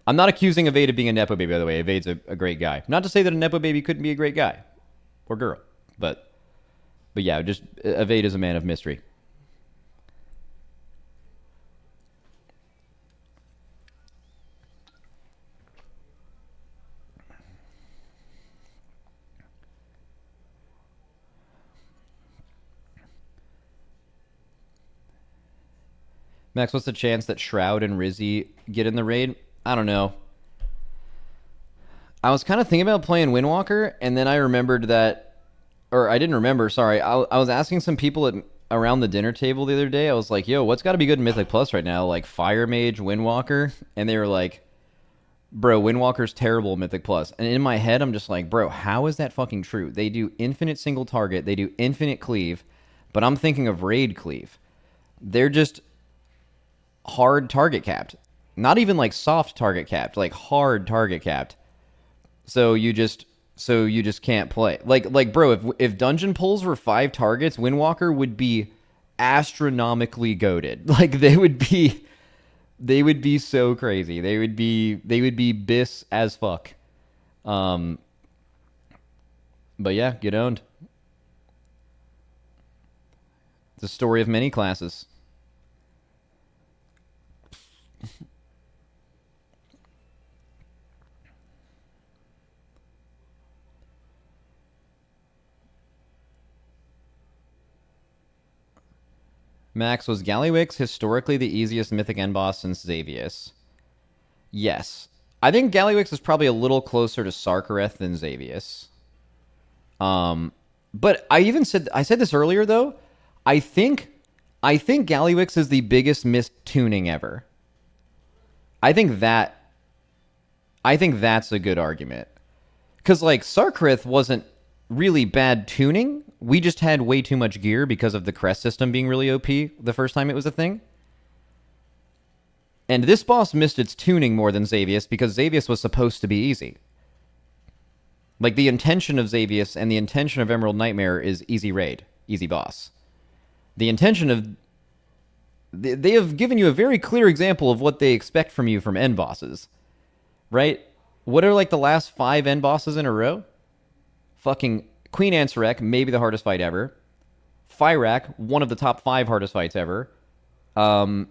I'm not accusing Evade of being a nepo baby, by the way. Evade's a great guy. Not to say that a nepo baby couldn't be a great guy or girl, but yeah, just Evade is a man of mystery. Max, what's the chance that Shroud and Rizzy get in the raid? I don't know. I was kind of thinking about playing Windwalker, and then I remembered that, or I didn't remember, sorry. I was asking some people around the dinner table the other day. I was like, yo, what's got to be good in Mythic Plus right now? Like Fire Mage, Windwalker? And they were like, bro, Windwalker's terrible in Mythic Plus. And in my head, I'm just like, bro, how is that fucking true? They do infinite single target. They do infinite cleave. But I'm thinking of raid cleave. They're just hard target capped. Not even like soft target capped, like hard target capped. So you just can't play. Like bro, if dungeon pulls were 5 targets, Windwalker would be astronomically goated. Like they would be so crazy. They would be bis as fuck. But yeah, get owned. It's a story of many classes. Max, was Gallywix historically the easiest mythic end boss since Xavius? Yes. I think Gallywix is probably a little closer to Sarkareth than Xavius. But I said this earlier though. I think Gallywix is the biggest missed tuning ever. I think that's a good argument. Cuz like Sarkareth wasn't really bad tuning. We just had way too much gear because of the crest system being really OP the first time it was a thing. And this boss missed its tuning more than Xavius because Xavius was supposed to be easy. Like, the intention of Xavius and the intention of Emerald Nightmare is easy raid, easy boss. The intention of... They have given you a very clear example of what they expect from you from end bosses. Right? What are, like, the last 5 end bosses in a row? Fucking Queen Ansarek, maybe the hardest fight ever. Fyrak, one of the top 5 hardest fights ever. What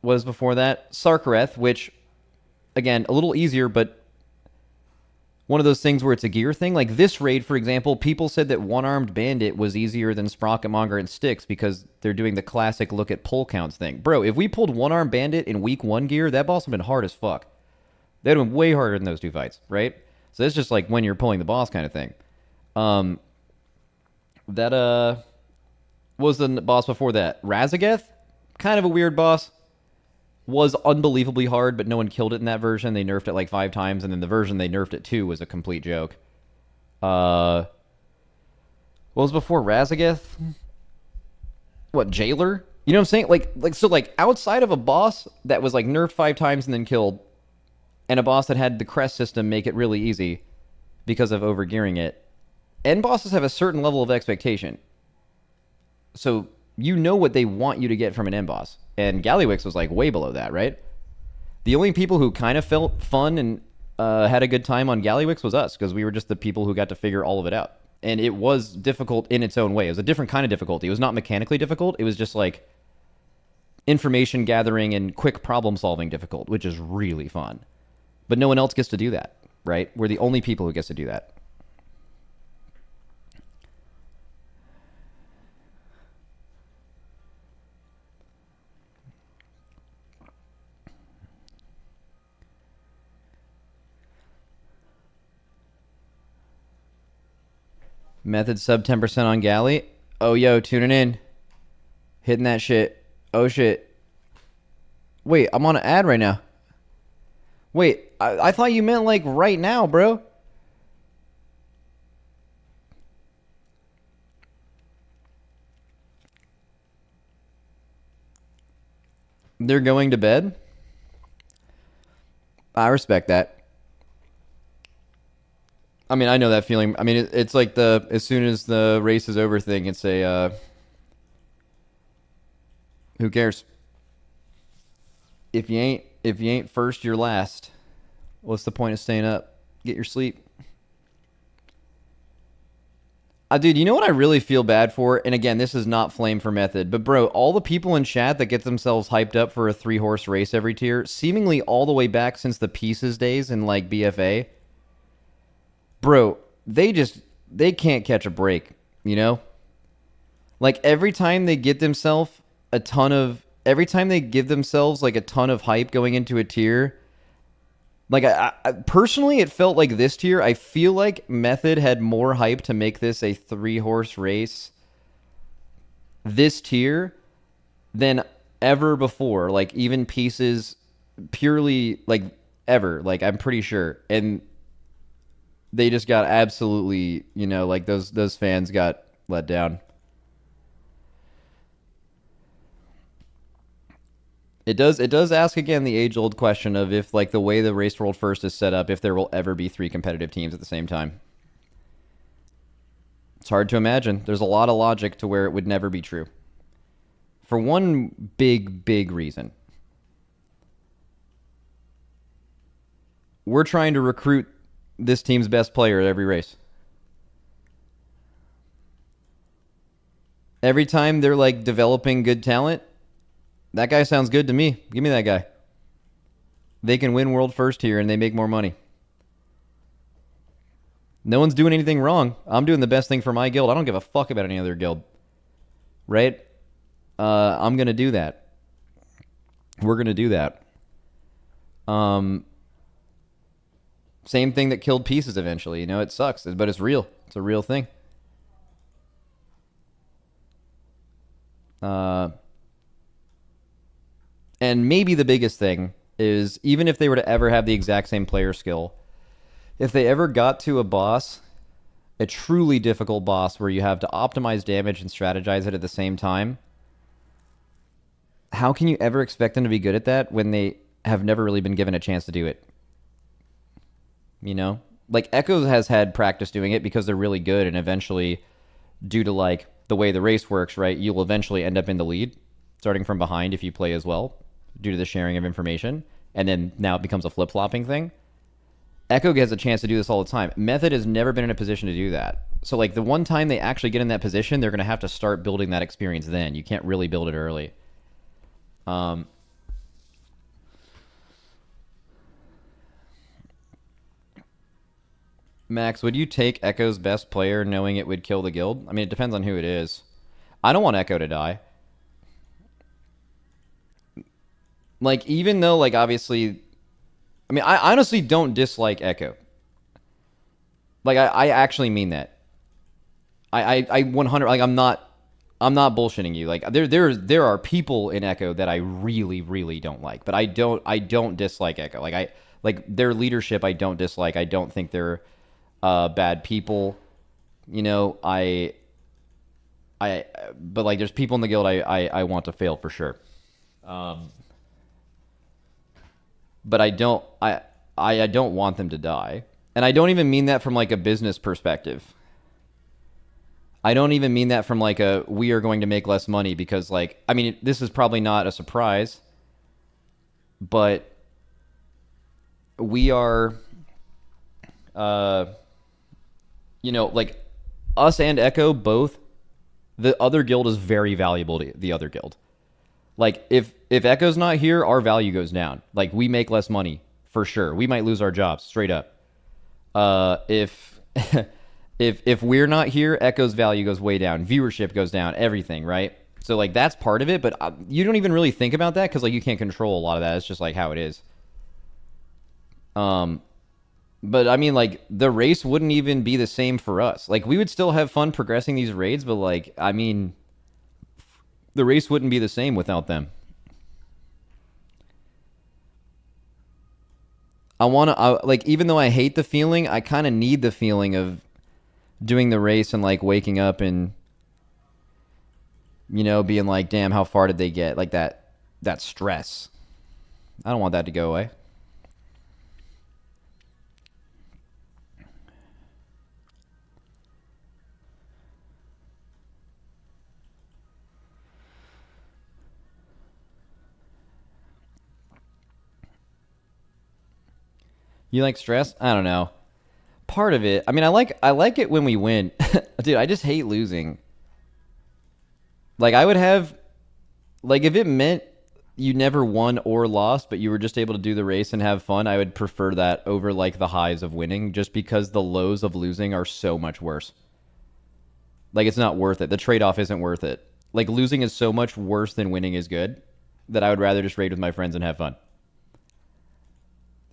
was before that? Sarkareth, which, again, a little easier, but one of those things where it's a gear thing. Like this raid, for example, people said that One-Armed Bandit was easier than Sprocketmonger and Styx because they're doing the classic look at pull counts thing. Bro, if we pulled One-Armed Bandit in week 1 gear, that boss would have been hard as fuck. That would have been way harder than those 2 fights, right? So it's just like when you're pulling the boss kind of thing. What was the boss before that? Razageth? Kind of a weird boss. Was unbelievably hard, but no one killed it in that version. They nerfed it like 5 times, and then the version they nerfed it to was a complete joke. What was before Razageth? What, Jailer? You know what I'm saying? Like outside of a boss that was like nerfed 5 times and then killed, and a boss that had the crest system make it really easy because of overgearing it, end bosses have a certain level of expectation. So you know what they want you to get from an end boss. And Gallywix was like way below that, right? The only people who kind of felt fun and had a good time on Gallywix was us, because we were just the people who got to figure all of it out. And it was difficult in its own way. It was a different kind of difficulty. It was not mechanically difficult. It was just like information gathering and quick problem solving difficult, which is really fun. But no one else gets to do that, right? We're the only people who gets to do that. Method sub 10% on Galley. Oh, yo, tuning in. Hitting that shit. Oh, shit. Wait, I'm on an ad right now. Wait, I thought you meant like right now, bro. They're going to bed? I respect that. I mean, I know that feeling. I mean, it's like the as soon as the race is over thing. It's a who cares? If you ain't first, you're last. What's the point of staying up? Get your sleep. Dude, you know what I really feel bad for? And again, this is not flame for method, but bro, all the people in chat that get themselves hyped up for a 3-horse race every tier, seemingly all the way back since the Pieces days in like BFA. Bro, they can't catch a break, you know? Like every time they give themselves like a ton of hype going into a tier, like I personally, it felt like this tier, I feel like Method had more hype to make this a 3-horse race this tier than ever before. Like even Pieces purely like ever, like I'm pretty sure. And they just got absolutely, you know, like those fans got let down. It does ask again the age-old question of if like the way the Race World First is set up, if there will ever be 3 competitive teams at the same time. It's hard to imagine. There's a lot of logic to where it would never be true. For one big reason. We're trying to recruit this team's best player at every race. Every time they're like developing good talent, that guy sounds good to me. Give me that guy. They can win world first here and they make more money. No one's doing anything wrong. I'm doing the best thing for my guild. I don't give a fuck about any other guild. Right? I'm going to do that. We're going to do that. Same thing that killed Pieces eventually. You know, it sucks, but it's real. It's a real thing. And maybe the biggest thing is, even if they were to ever have the exact same player skill, if they ever got to a boss, a truly difficult boss where you have to optimize damage and strategize it at the same time, how can you ever expect them to be good at that when they have never really been given a chance to do it? You know? Like, Echo has had practice doing it because they're really good, and eventually, due to like the way the race works, right, you'll eventually end up in the lead, starting from behind if you play as well, due to the sharing of information, and then now it becomes a flip-flopping thing. Echo gets a chance to do this all the time. Method has never been in a position to do that. So like the one time they actually get in that position, they're going to have to start building that experience then. You can't really build it early. Max, would you take Echo's best player knowing it would kill the guild? I mean, it depends on who it is. I don't want Echo to die. Like, even though, like, obviously... I mean, I honestly don't dislike Echo. Like, I actually mean that. I 100... Like, I'm not bullshitting you. Like, there are people in Echo that I really, really don't like. But I don't dislike Echo. Like, their leadership I don't dislike. I don't think they're bad people. You know, but like, there's people in the guild I want to fail for sure. But I don't want them to die. And I don't even mean that from like a business perspective. I don't even mean that from like a, we are going to make less money because like, I mean, this is probably not a surprise, but we are, you know, like us and Echo both, the other guild is very valuable to the other guild. Like, if Echo's not here, our value goes down. Like, we make less money, for sure. We might lose our jobs, straight up. If we're not here, Echo's value goes way down. Viewership goes down, everything, right? So, like, that's part of it, but you don't even really think about that because, like, you can't control a lot of that. It's just, like, how it is. But, I mean, like, the race wouldn't even be the same for us. Like, we would still have fun progressing these raids, but, like, I mean... the race wouldn't be the same without them. Like, even though I hate the feeling, I kind of need the feeling of doing the race and, like, waking up and, you know, being like, damn, how far did they get? Like, that stress. I don't want that to go away. You like stress? I don't know. Part of it. I mean, I like it when we win. Dude, I just hate losing. Like, I would have... like, if it meant you never won or lost, but you were just able to do the race and have fun, I would prefer that over, like, the highs of winning, just because the lows of losing are so much worse. Like, it's not worth it. The trade-off isn't worth it. Like, losing is so much worse than winning is good that I would rather just raid with my friends and have fun.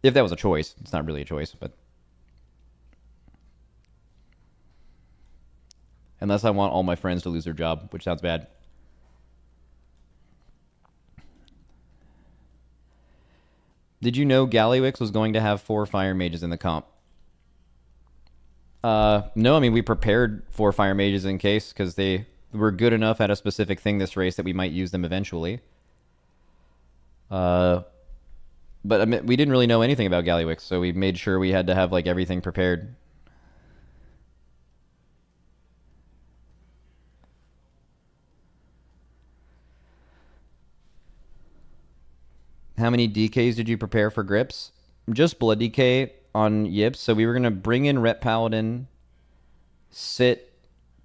If that was a choice. It's not really a choice, but... unless I want all my friends to lose their job, which sounds bad. Did you know Gallywix was going to have 4 fire mages in the comp? No, I mean, we prepared 4 fire mages in case, because they were good enough at a specific thing this race that we might use them eventually. But I mean, we didn't really know anything about Gallywix, so we made sure we had to have, like, everything prepared. How many DKs did you prepare for grips? Just blood DK on Yips. So we were going to bring in Rep Paladin, sit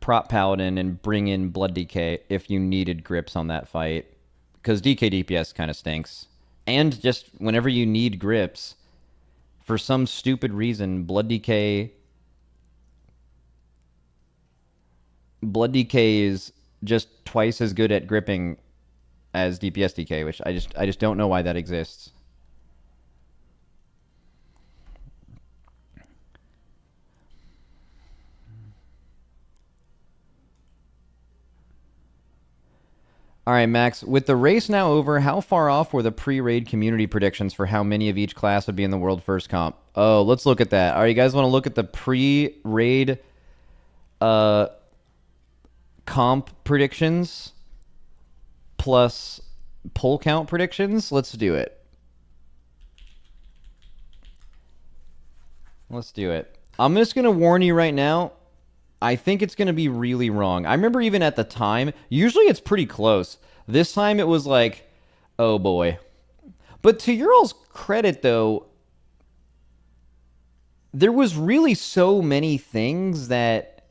prop paladin and bring in blood DK if you needed grips on that fight, because DK DPS kind of stinks. And just whenever you need grips, for some stupid reason, blood DK is just twice as good at gripping as DPS DK, which I just don't know why that exists. All right, Max, with the race now over, how far off were the pre-raid community predictions for how many of each class would be in the world first comp? Oh, let's look at that. All right, you guys want to look at the pre-raid comp predictions plus pull count predictions? Let's do it. Let's do it. I'm just going to warn you right now. I think it's going to be really wrong. I remember even at the time, usually it's pretty close. This time it was like, oh boy. But to your all's credit, though, there was really so many things that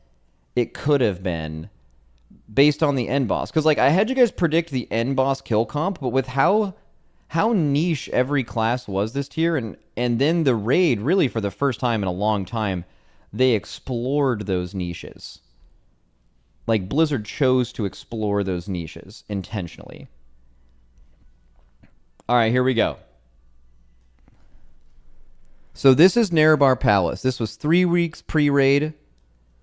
it could have been based on the end boss. Because like I had you guys predict the end boss kill comp, but with how niche every class was this tier, and then the raid, really for the first time in a long time, they explored those niches. Like, Blizzard chose to explore those niches intentionally. All right, here we go. So this is Nerebar Palace. This was 3 weeks pre-raid,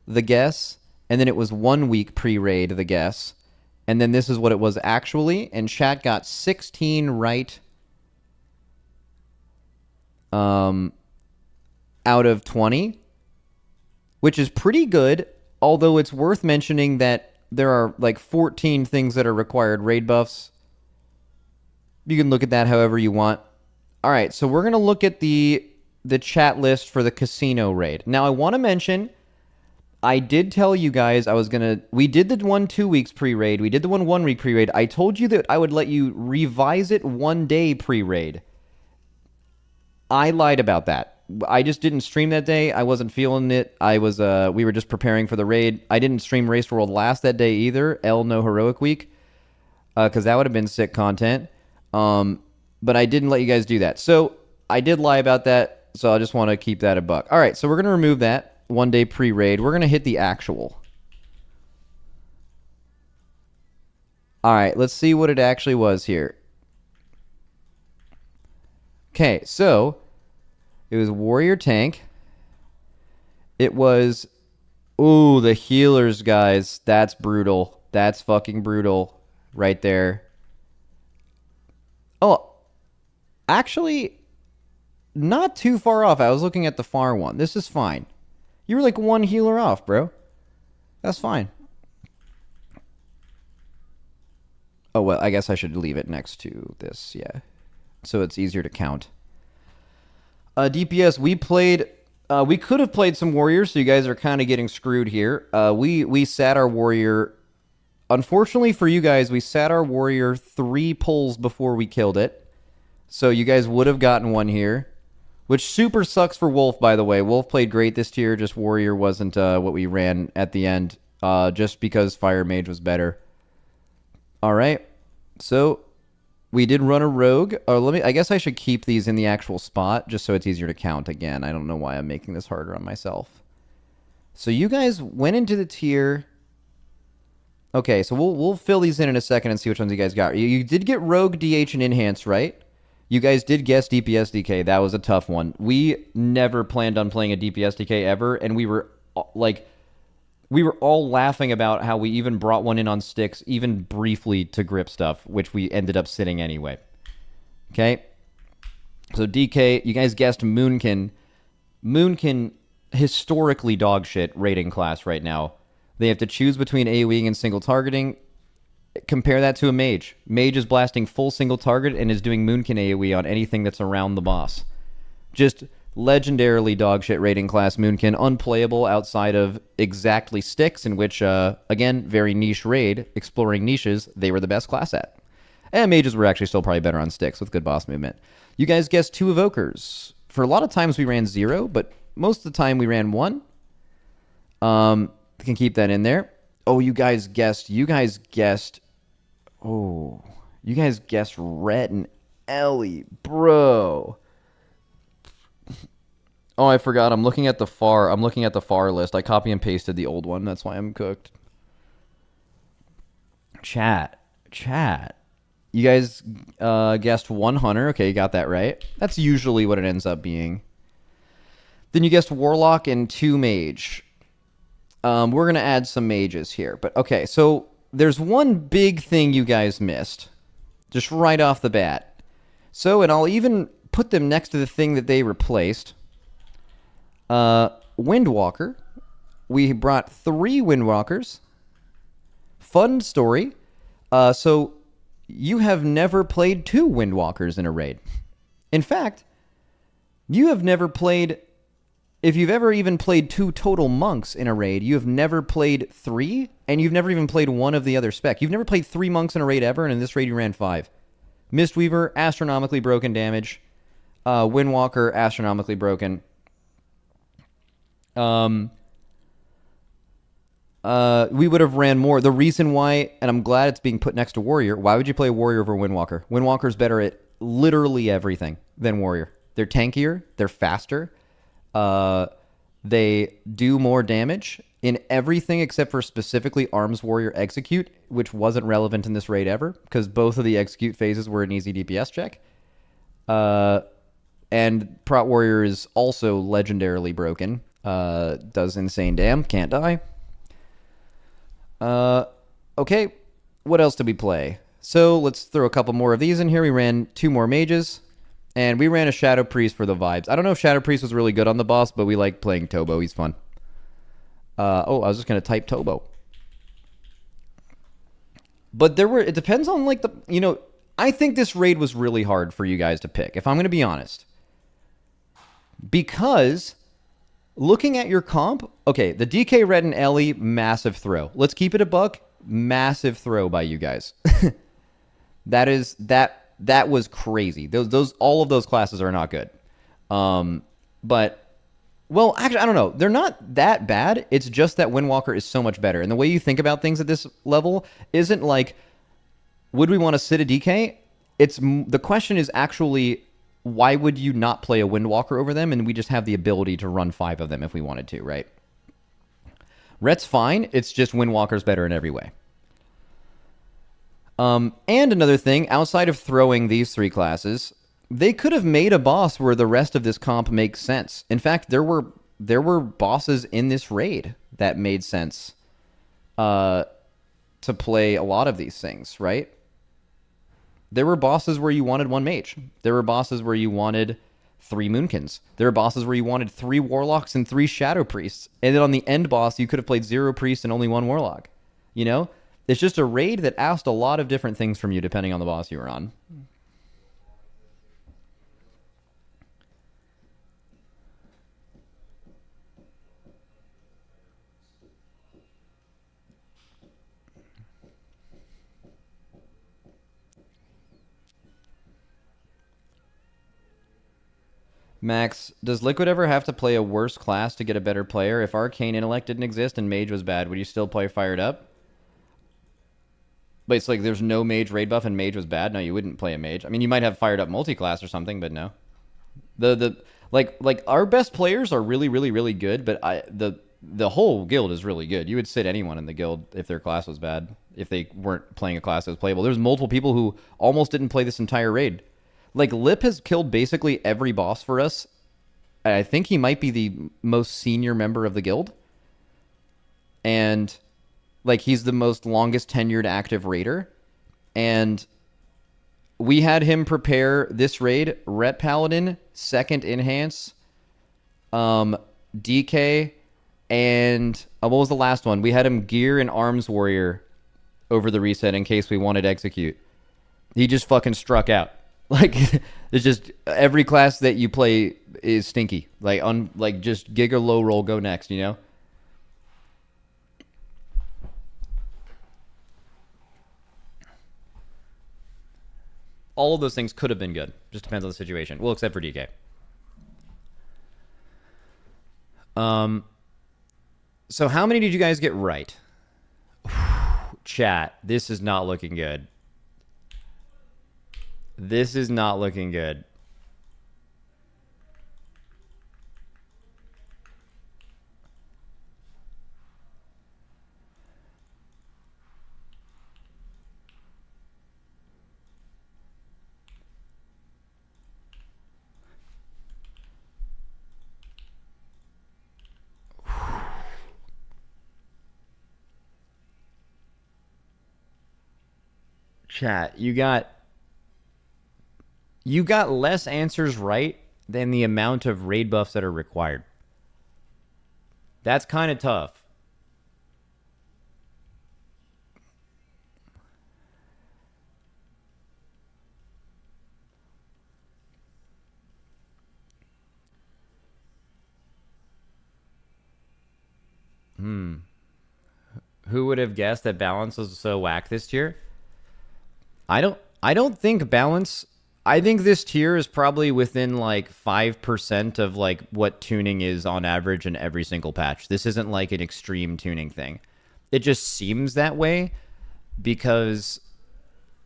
the guess, and then it was 1 week pre-raid, the guess, and then this is what it was actually, and chat got 16 right out of 20. Which is pretty good, although it's worth mentioning that there are like 14 things that are required raid buffs. You can look at that however you want. All right, so we're going to look at the chat list for the casino raid. Now, I want to mention, I did tell you guys we did the one 2 weeks pre-raid. We did the 1 week pre-raid. I told you that I would let you revise it 1 day pre-raid. I lied about that. I just didn't stream that day. I wasn't feeling it. We were just preparing for the raid. I didn't stream Race World last that day either. No Heroic Week, because that would have been sick content. But I didn't let you guys do that. So I did lie about that. So I just want to keep that a buck. All right, so we're going to remove that 1 day pre-raid. We're going to hit the actual. All right, let's see what it actually was here. Okay, so it was warrior tank. It was, ooh, the healers, guys. That's brutal. That's fucking brutal right there. Oh, actually, not too far off. I was looking at the far one. This is fine. You were like 1 healer off, bro. That's fine. Oh, well, I guess I should leave it next to this, yeah. So it's easier to count. DPS, we could have played some warriors, so you guys are kind of getting screwed here. We sat our warrior, unfortunately for you guys, we sat our warrior 3 pulls before we killed it. So you guys would have gotten 1 here, which super sucks for Wolf, by the way. Wolf played great this tier, just warrior wasn't what we ran at the end, just because Fire Mage was better. All right, so we did run a rogue. I guess I should keep these in the actual spot just so it's easier to count again. I don't know why I'm making this harder on myself. So you guys went into the tier. Okay, so we'll fill these in a second and see which ones you guys got. You did get rogue, DH, and enhance, right? You guys did guess DPS DK. That was a tough one. We never planned on playing a DPS DK ever, and we were all laughing about how we even brought one in on sticks, even briefly, to grip stuff, which we ended up sitting anyway. Okay? So DK, you guys guessed Moonkin. Moonkin, historically dog shit rating class right now. They have to choose between AoEing and single targeting. Compare that to a mage. Mage is blasting full single target and is doing Moonkin AoE on anything that's around the boss. Just legendarily dogshit rating class Moonkin, unplayable outside of exactly sticks, in which, again, very niche raid, exploring niches, they were the best class at. And mages were actually still probably better on sticks with good boss movement. You guys guessed 2 evokers. For a lot of times we ran 0, but most of the time we ran 1. Can keep that in there. Oh, you guys guessed. Oh, you guys guessed Rhett and Ellie, bro. Oh, I forgot. I'm looking at the far list. I copy and pasted the old one. That's why I'm cooked. Chat. You guys guessed one hunter. Okay, you got that right. That's usually what it ends up being. Then you guessed warlock and 2 mage. We're going to add some mages here. But okay, so there's one big thing you guys missed. Just right off the bat. So, and I'll even put them next to the thing that they replaced. Windwalker. We brought 3 Windwalkers. Fun story. So you have never played 2 Windwalkers in a raid. In fact, you have never played... If you've ever even played 2 total monks in a raid, you have never played 3, and you've never even played one of the other spec. You've never played 3 monks in a raid ever, and in this raid you ran 5. Mistweaver, astronomically broken damage. Windwalker, astronomically broken. We would have ran more. The reason why, and I'm glad it's being put next to Warrior, why would you play Warrior over Windwalker? Windwalker's better at literally everything than Warrior. They're tankier, they're faster, they do more damage in everything except for specifically Arms Warrior Execute, which wasn't relevant in this raid ever, because both of the Execute phases were an easy DPS check. And Prot Warrior is also legendarily broken. Does insane damn, can't die. Okay, what else did we play? So let's throw a couple more of these in here. We ran 2 more mages, and we ran a Shadow Priest for the vibes. I don't know if Shadow Priest was really good on the boss, but we like playing Tobo. He's fun. I was just going to type Tobo. But it depends on like I think this raid was really hard for you guys to pick, if I'm going to be honest. Because looking at your comp, okay, the DK Red and Ellie, massive throw. Let's keep it a buck. Massive throw by you guys. That was crazy. All of those classes are not good. But well, actually, I don't know. They're not that bad. It's just that Windwalker is so much better. And the way you think about things at this level isn't like, would we want to sit a DK? The question is actually, why would you not play a Windwalker over them? And we just have the ability to run 5 of them if we wanted to, right? Rhett's fine. It's just Windwalker's better in every way. And another thing, outside of throwing these 3 classes, they could have made a boss where the rest of this comp makes sense. In fact, there were bosses in this raid that made sense to play a lot of these things, right? There were bosses where you wanted 1 mage. There were bosses where you wanted 3 Moonkins. There were bosses where you wanted 3 Warlocks and 3 Shadow Priests. And then on the end boss, you could have played 0 Priests and only 1 Warlock. You know? It's just a raid that asked a lot of different things from you depending on the boss you were on. Max, does Liquid ever have to play a worse class to get a better player? If Arcane Intellect didn't exist and Mage was bad, would you still play Fired Up? But it's like there's no Mage raid buff and Mage was bad? No, you wouldn't play a Mage. I mean, you might have Fired Up multi-class or something, but no. Like our best players are really, really, really good, but the whole guild is really good. You would sit anyone in the guild if their class was bad, if they weren't playing a class that was playable. There's multiple people who almost didn't play this entire raid. Like, Lip has killed basically every boss for us. I think he might be the most senior member of the guild. And, like, he's the most longest tenured active raider. And we had him prepare this raid, Ret Paladin, second Enhance, DK, and what was the last one? We had him Gear and Arms Warrior over the reset in case we wanted Execute. He just fucking struck out. Like, it's just every class that you play is stinky. Like just Giga low roll, go next, you know? All of those things could have been good. Just depends on the situation. Well, except for DK. So how many did you guys get right? Chat, this is not looking good. This is not looking good. Chat, you got less answers right than the amount of raid buffs that are required. That's kind of tough. Who would have guessed that balance was so whack this tier? I don't think balance. I think this tier is probably within like 5% of like what tuning is on average in every single patch. This isn't like an extreme tuning thing. It just seems that way because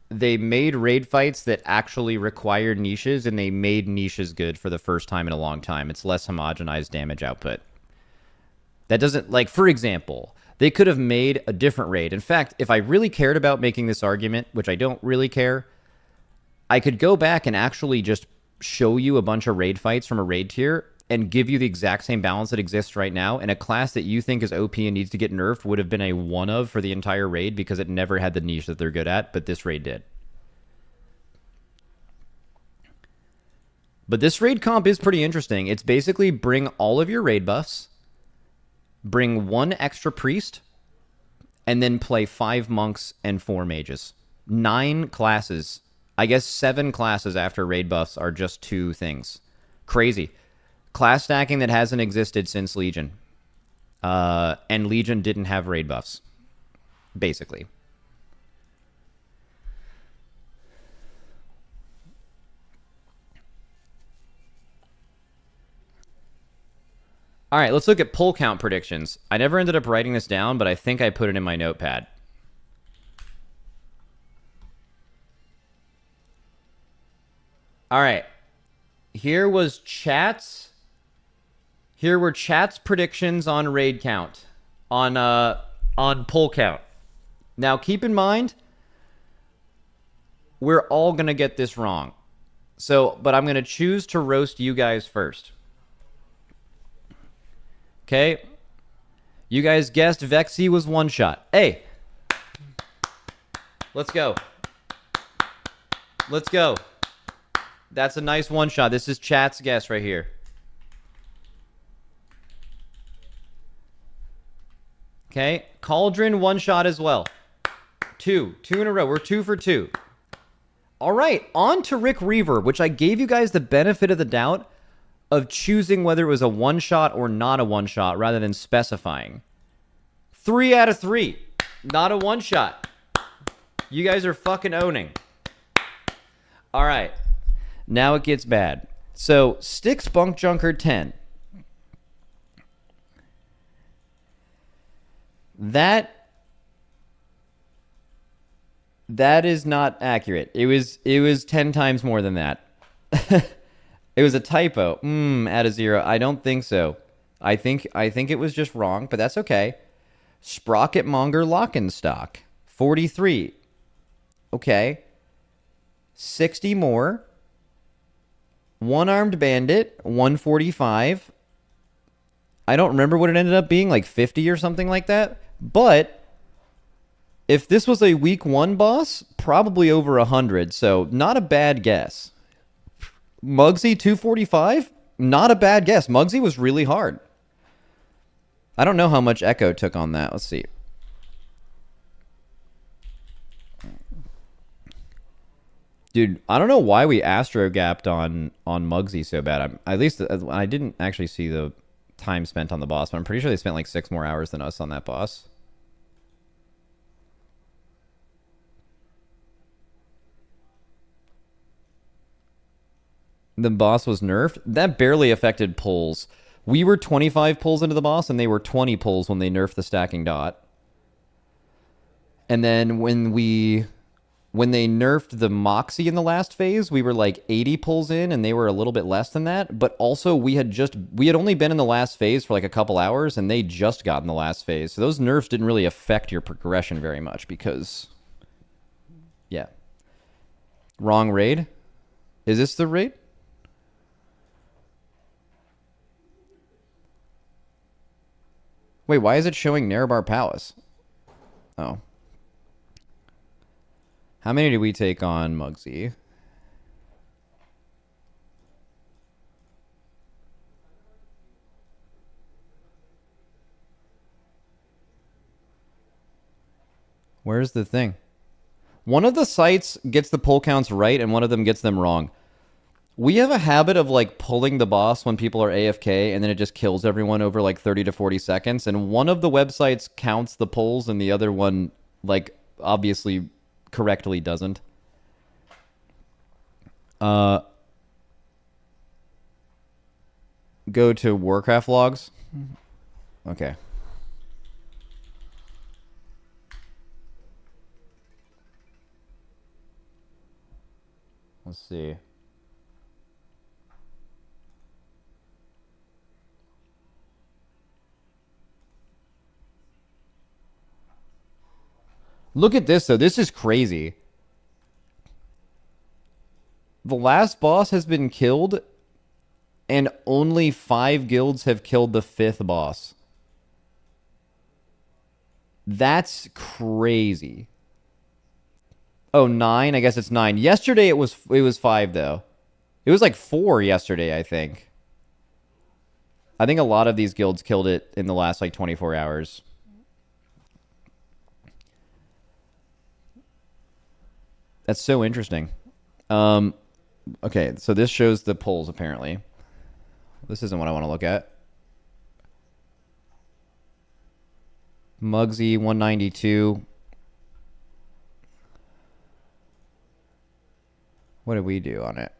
they made raid fights that actually required niches, and they made niches good for the first time in a long time. It's less homogenized damage output. That doesn't, like, for example, they could have made a different raid. In fact, if I really cared about making this argument, which I don't really care, I could go back and actually just show you a bunch of raid fights from a raid tier and give you the exact same balance that exists right now, and a class that you think is OP and needs to get nerfed would have been a one of for the entire raid because it never had the niche that they're good at, but this raid did. But this raid comp is pretty interesting. It's basically bring all of your raid buffs, bring one extra priest, and then play 5 monks and 4 mages. 9 classes. I guess 7 classes after raid buffs are just 2 things. Crazy. Class stacking that hasn't existed since Legion. And Legion didn't have raid buffs. Basically. All right, let's look at pull count predictions. I never ended up writing this down, but I think I put it in my notepad. All right. Here were chat's predictions on raid count, on pull count. Now, keep in mind, we're all going to get this wrong. But I'm going to choose to roast you guys first. Okay, you guys guessed Vexy was one shot. Hey, let's go. Let's go. That's a nice one shot. This is chat's guess right here. Okay, Cauldron one shot as well. Two in a row. We're 2 for 2. All right, on to Rick Reaver, which I gave you guys the benefit of the doubt of choosing whether it was a one-shot or not a one-shot rather than specifying. 3 out of 3. Not a one-shot. You guys are fucking owning. All right. Now it gets bad. So, Styx Bunk Junker 10. That is not accurate. It was 10 times more than that. It was a typo. Add a 0. I don't think so. I think it was just wrong, but that's okay. Sprocketmonger Lockenstock. 43. Okay. 60 more. One-Armed Bandit. 145. I don't remember what it ended up being, like 50 or something like that. But if this was a week 1 boss, probably over 100. So not a bad guess. Muggsy 245? Not a bad guess. Muggsy was really hard. I don't know how much Echo took on that. Let's see. Dude, I don't know why we Astro gapped on Muggsy so bad. At least I didn't actually see the time spent on the boss, but I'm pretty sure they spent like 6 more hours than us on that boss. The boss was nerfed. That barely affected pulls. We were 25 pulls into the boss, and they were 20 pulls when they nerfed the stacking dot. And then when they nerfed the Moxie in the last phase, we were like 80 pulls in, and they were a little bit less than that. But also, we had only been in the last phase for like a couple hours, and they just got in the last phase. So those nerfs didn't really affect your progression very much because, yeah. Wrong raid. Is this the raid? Wait, why is it showing Nerebar Palace? Oh. How many did we take on Muggsy? Where's the thing? One of the sites gets the pull counts right, and one of them gets them wrong. We have a habit of like pulling the boss when people are AFK, and then it just kills everyone over like 30 to 40 seconds. And one of the websites counts the pulls, and the other one, like, obviously correctly doesn't. Go to Warcraft logs. Okay. Let's see. Look at this, though. This is crazy. The last boss has been killed, and only 5 guilds have killed the 5th boss. That's crazy. Oh, 9? I guess it's 9. Yesterday it was 5, though. It was like 4 yesterday, I think. I think a lot of these guilds killed it in the last like 24 hours. That's so interesting. Okay, so this shows the polls, apparently. This isn't what I want to look at. Muggsy, 192. What did we do on it?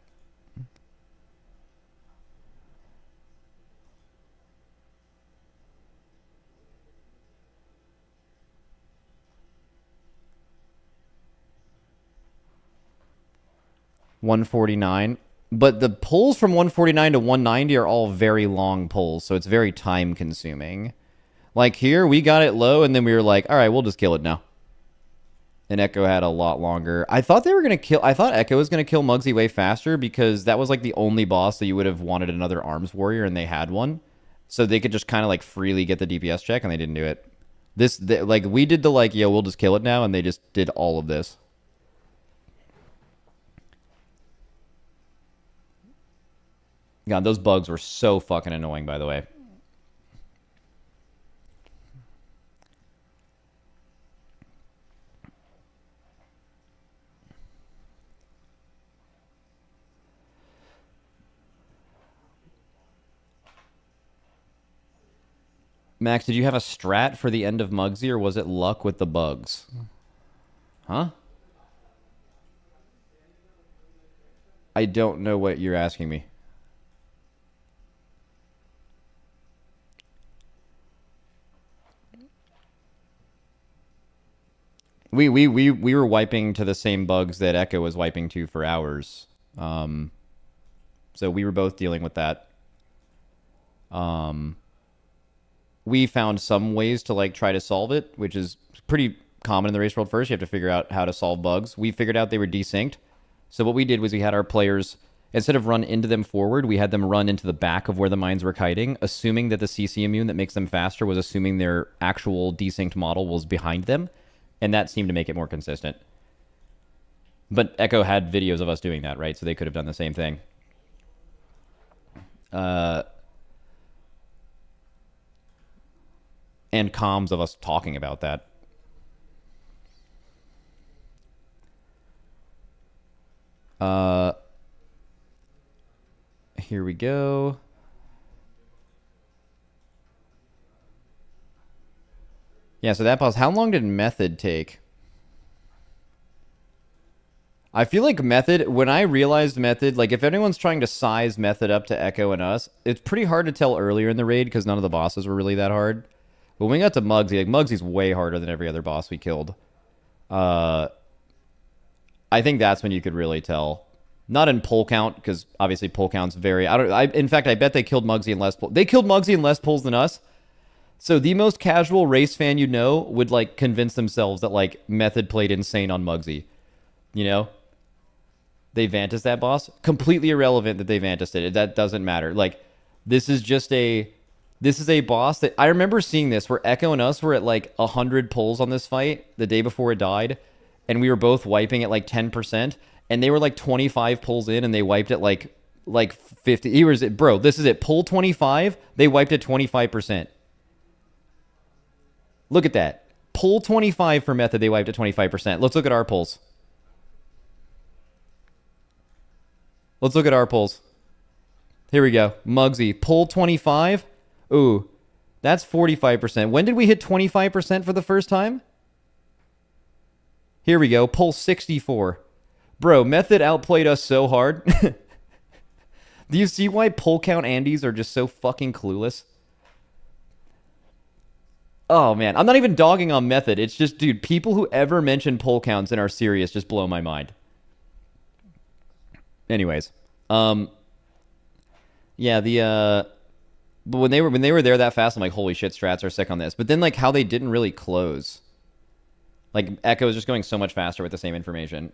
$149. But the pulls from 149 to 190 are all very long pulls, so it's very time consuming. Like here, we got it low, and then we were like, all right, we'll just kill it now. And Echo had a lot longer. I thought they were going to kill... I thought Echo was going to kill Muggsy way faster because that was like the only boss that you would have wanted another arms warrior, and they had one. So they could just kind of like freely get the DPS check, and they didn't do it. Like, we did the like, yo, we'll just kill it now, and they just did all of this. God, those bugs were so fucking annoying, by the way. Max, did you have a strat for the end of Muggsy, or was it luck with the bugs? Huh? I don't know what you're asking me. We were wiping to the same bugs that Echo was wiping to for hours. So we were both dealing with that. We found some ways to like try to solve it, which is pretty common in the race world first. You have to figure out how to solve bugs. We figured out they were desynced. So what we did was we had our players, instead of run into them forward, we had them run into the back of where the mines were kiting, assuming that the CC immune that makes them faster was assuming their actual desynced model was behind them. And that seemed to make it more consistent. But Echo had videos of us doing that, right? So they could have done the same thing. And comms of us talking about that. Here we go. Yeah, so that pause. How long did Method take? I feel like Method, when I realized Method, like if anyone's trying to size Method up to Echo and us, it's pretty hard to tell earlier in the raid because none of the bosses were really that hard. But when we got to Muggsy, like Muggsy's way harder than every other boss we killed. I think that's when you could really tell. Not in pull count, because obviously pull counts vary. In fact, I bet they killed Muggsy in less pulls. They killed Muggsy in less pulls than us. So the most casual race fan you know would like convince themselves that like Method played insane on Muggsy. You know? They Vantas that boss. Completely irrelevant that they Vantas it. That doesn't matter. Like, this is a boss that I remember seeing this where Echo and us were at like 100 pulls on this fight the day before it died, and we were both wiping at like 10%, and they were like 25 pulls in and they wiped at like 50. He was, bro, this is it. Pull 25, they wiped at 25%. Look at that. Pull 25 for Method, they wiped at 25%. Let's look at our pulls. Let's look at our pulls. Here we go. Muggsy, pull 25. Ooh, that's 45%. When did we hit 25% for the first time? Here we go. Pull 64. Bro, Method outplayed us so hard. Do you see why pull count Andes are just so fucking clueless? Oh, man. I'm not even dogging on Method. It's just, dude, people who ever mention pull counts and are serious just blow my mind. Anyways, yeah, but when they were there that fast, I'm like, holy shit, strats are sick on this. But then like how they didn't really close. Like Echo is just going so much faster with the same information.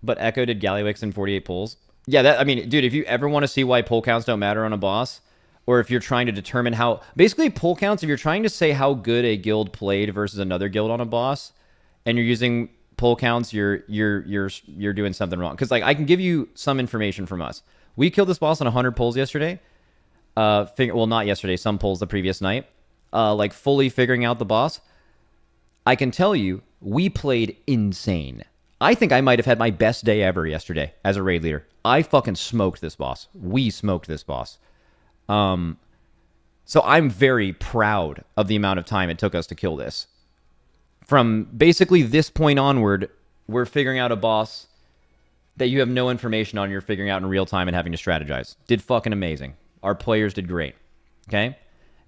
But Echo did Gallywix in 48 pulls. Yeah, that, I mean, dude, if you ever want to see why pull counts don't matter on a boss, or if you're trying to determine how, basically pull counts, if you're trying to say how good a guild played versus another guild on a boss, and you're using pull counts, you're doing something wrong. Because like I can give you some information from us. We killed this boss on 100 pulls yesterday. Well, not yesterday. Some pulls the previous night. Like fully figuring out the boss. I can tell you, we played insane. I think I might have had my best day ever yesterday as a raid leader. I fucking smoked this boss. We smoked this boss. So I'm very proud of the amount of time it took us to kill this. From basically this point onward, we're figuring out a boss that you have no information on. You're figuring out in real time and having to strategize. Did fucking amazing. Our players did great. Okay?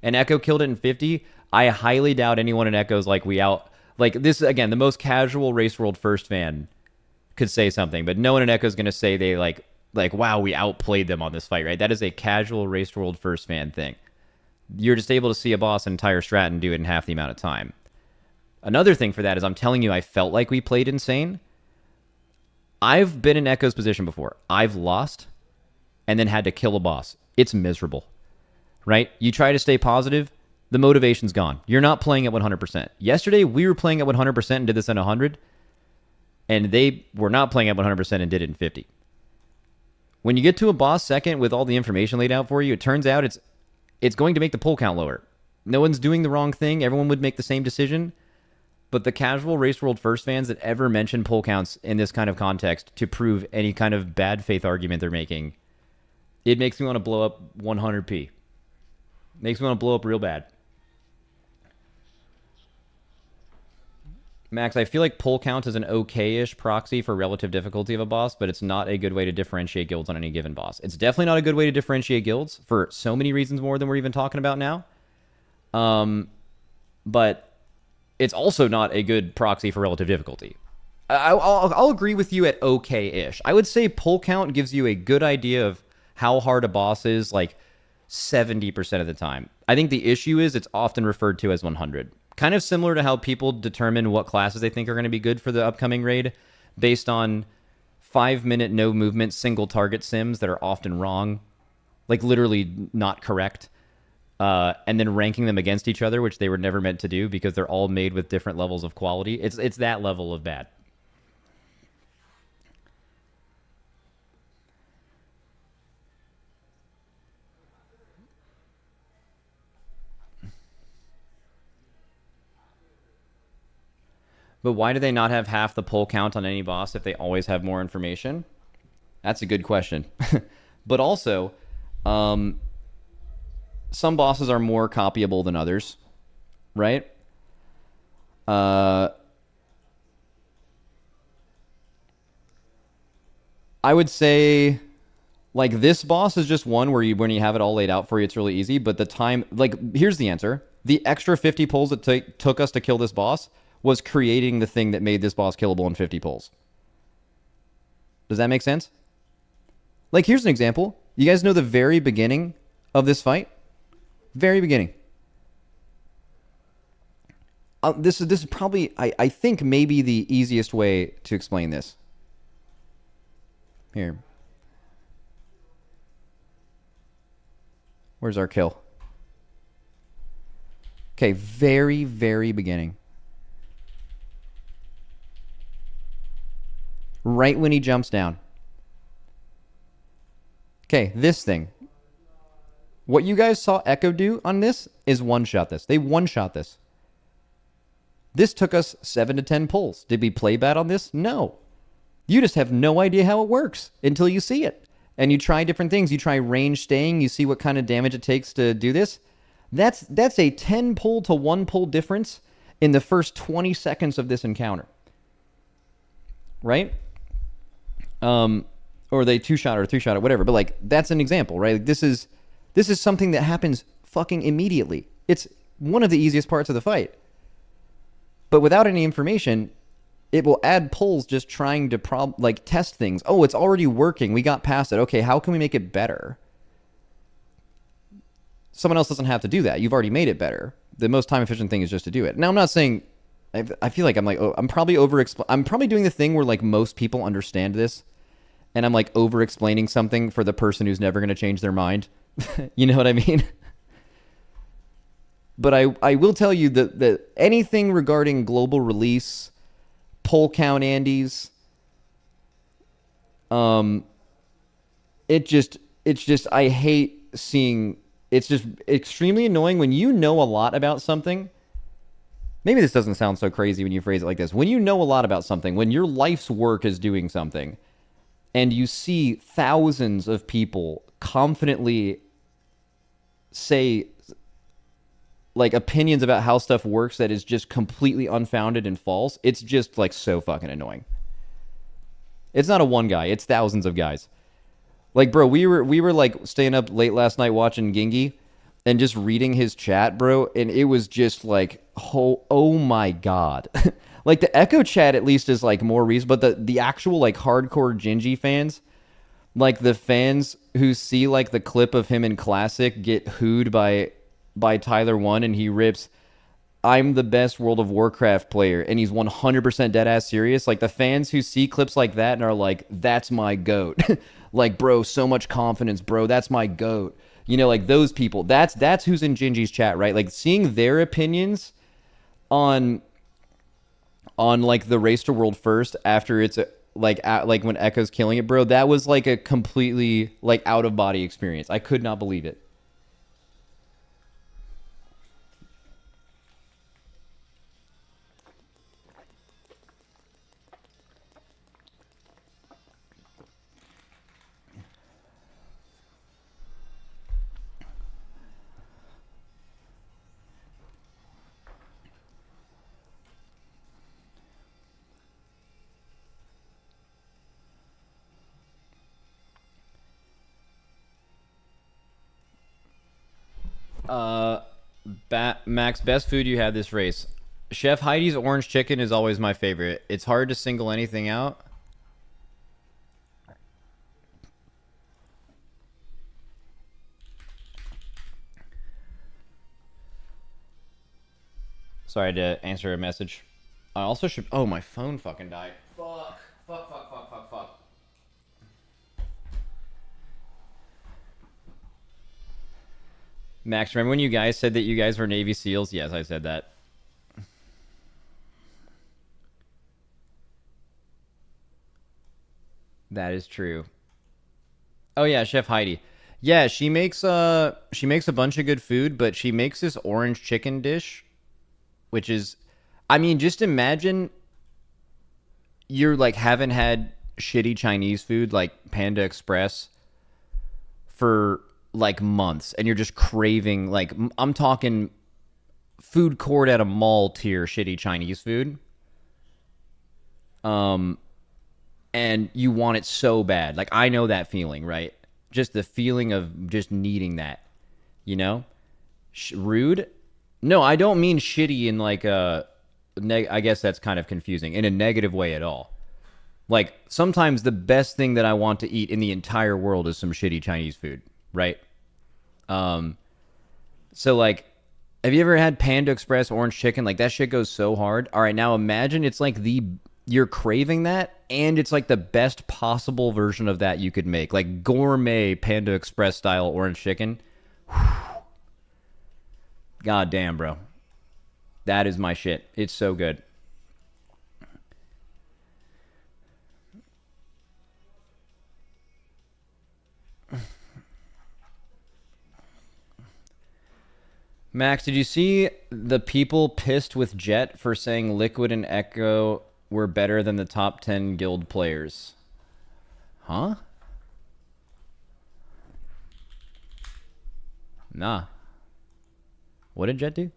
And Echo killed it in 50. I highly doubt anyone in Echo's like, this, again, the most casual Race World First fan could say something, but no one in Echo's going to say they like, wow, we outplayed them on this fight, right? That is a casual Race World First fan thing. You're just able to see a boss an entire strat and do it in half the amount of time. Another thing for that is I'm telling you, I felt like we played insane. I've been in Echo's position before. I've lost and then had to kill a boss. It's miserable, right? You try to stay positive, the motivation's gone. You're not playing at 100%. Yesterday, we were playing at 100% and did this at 100, and they were not playing at 100% and did it in 50. When you get to a boss second with all the information laid out for you, it turns out it's going to make the pull count lower. No one's doing the wrong thing. Everyone would make the same decision. But the casual Race World First fans that ever mention pull counts in this kind of context to prove any kind of bad faith argument they're making, it makes me want to blow up 100p. Makes me want to blow up real bad. Max, I feel like pull count is an okay-ish proxy for relative difficulty of a boss, but it's not a good way to differentiate guilds on any given boss. It's definitely not a good way to differentiate guilds for so many reasons more than we're even talking about now. But it's also not a good proxy for relative difficulty. I'll agree with you at okay-ish. I would say pull count gives you a good idea of how hard a boss is, like 70% of the time. I think the issue is it's often referred to as 100. Kind of similar to how people determine what classes they think are going to be good for the upcoming raid based on 5-minute no movement single target sims that are often wrong, like literally not correct. And then ranking them against each other, which they were never meant to do because they're all made with different levels of quality. It's that level of bad. But why do they not have half the pull count on any boss if they always have more information? That's a good question. But also, some bosses are more copyable than others, right? I would say, like, this boss is just one where when you have it all laid out for you, it's really easy. But the time, like, here's the answer. The extra 50 pulls it took us to kill this boss was creating the thing that made this boss killable in 50 pulls. Does that make sense? Like, here's an example. You guys know the very beginning of this fight? Very beginning. This is probably, I think, maybe the easiest way to explain this. Here. Where's our kill? Okay, very, very beginning. Right when he jumps down. Okay, this thing. What you guys saw Echo do on this is one-shot this. They one-shot this. This took us 7 to 10 pulls. Did we play bad on this? No. You just have no idea how it works until you see it. And you try different things. You try range staying. You see what kind of damage it takes to do this. That's a 10 pull to 1 pull difference in the first 20 seconds of this encounter. Right? Or they 2-shot or 3-shot or whatever. But like, that's an example, right? Like, this is something that happens fucking immediately. It's one of the easiest parts of the fight. But without any information, it will add pulls just trying to test things. Oh, it's already working. We got past it. Okay, how can we make it better? Someone else doesn't have to do that. You've already made it better. The most time efficient thing is just to do it. Now, I'm not saying, I feel like I'm probably I'm probably doing the thing where like most people understand this, and I'm like over explaining something for the person who's never going to change their mind. You know what I mean? But I will tell you that anything regarding global release, poll count Andes, it's just I hate seeing. It's just extremely annoying when you know a lot about something. Maybe this doesn't sound so crazy when you phrase it like this. When you know a lot about something, when your life's work is doing something, and you see thousands of people confidently say like opinions about how stuff works that is just completely unfounded and false, it's just like so fucking annoying. It's not a one guy, it's thousands of guys. Like, bro, we were like staying up late last night watching Gingy and just reading his chat, bro, and it was just like, oh my god. Like, the Echo chat at least is like more reasonable, but the actual like hardcore Gingy fans, like the fans who see like the clip of him in Classic get hooed by Tyler 1 and he rips, I'm the best World of Warcraft player, and he's 100% dead ass serious. Like, the fans who see clips like that and are like, that's my goat. Like, bro, so much confidence, bro, that's my goat. You know, like those people, that's who's in Gingy's chat, right? Like, seeing their opinions on like the race to world first after it's like when Echo's killing it, bro, that was like a completely like out of body experience. I could not believe it. Max, best food you had this race. Chef Heidi's orange chicken is always my favorite. It's hard to single anything out. Sorry to answer a message. I also should. Oh, my phone fucking died. Fuck. Max, remember when you guys said that you guys were Navy SEALs? Yes, I said that. That is true. Oh yeah, Chef Heidi. Yeah, she makes a bunch of good food, but she makes this orange chicken dish, which is, I mean, just imagine you're like haven't had shitty Chinese food like Panda Express for like months, and you're just craving, like, I'm talking food court at a mall tier shitty Chinese food. And you want it so bad. Like, I know that feeling, right? Just the feeling of just needing that, you know? Rude, No, I don't mean shitty in like a. I guess that's kind of confusing in a negative way at all. Like sometimes the best thing that I want to eat in the entire world is some shitty Chinese food, right? Um, so like, have you ever had Panda Express orange chicken? Like that shit goes so hard. All right, now imagine it's like you're craving that, and it's like the best possible version of that you could make, like gourmet Panda Express style orange chicken. God damn, bro. That is my shit. It's so good. Max, did you see the people pissed with Jet for saying Liquid and Echo were better than the top 10 guild players? Huh? Nah. What did Jet do?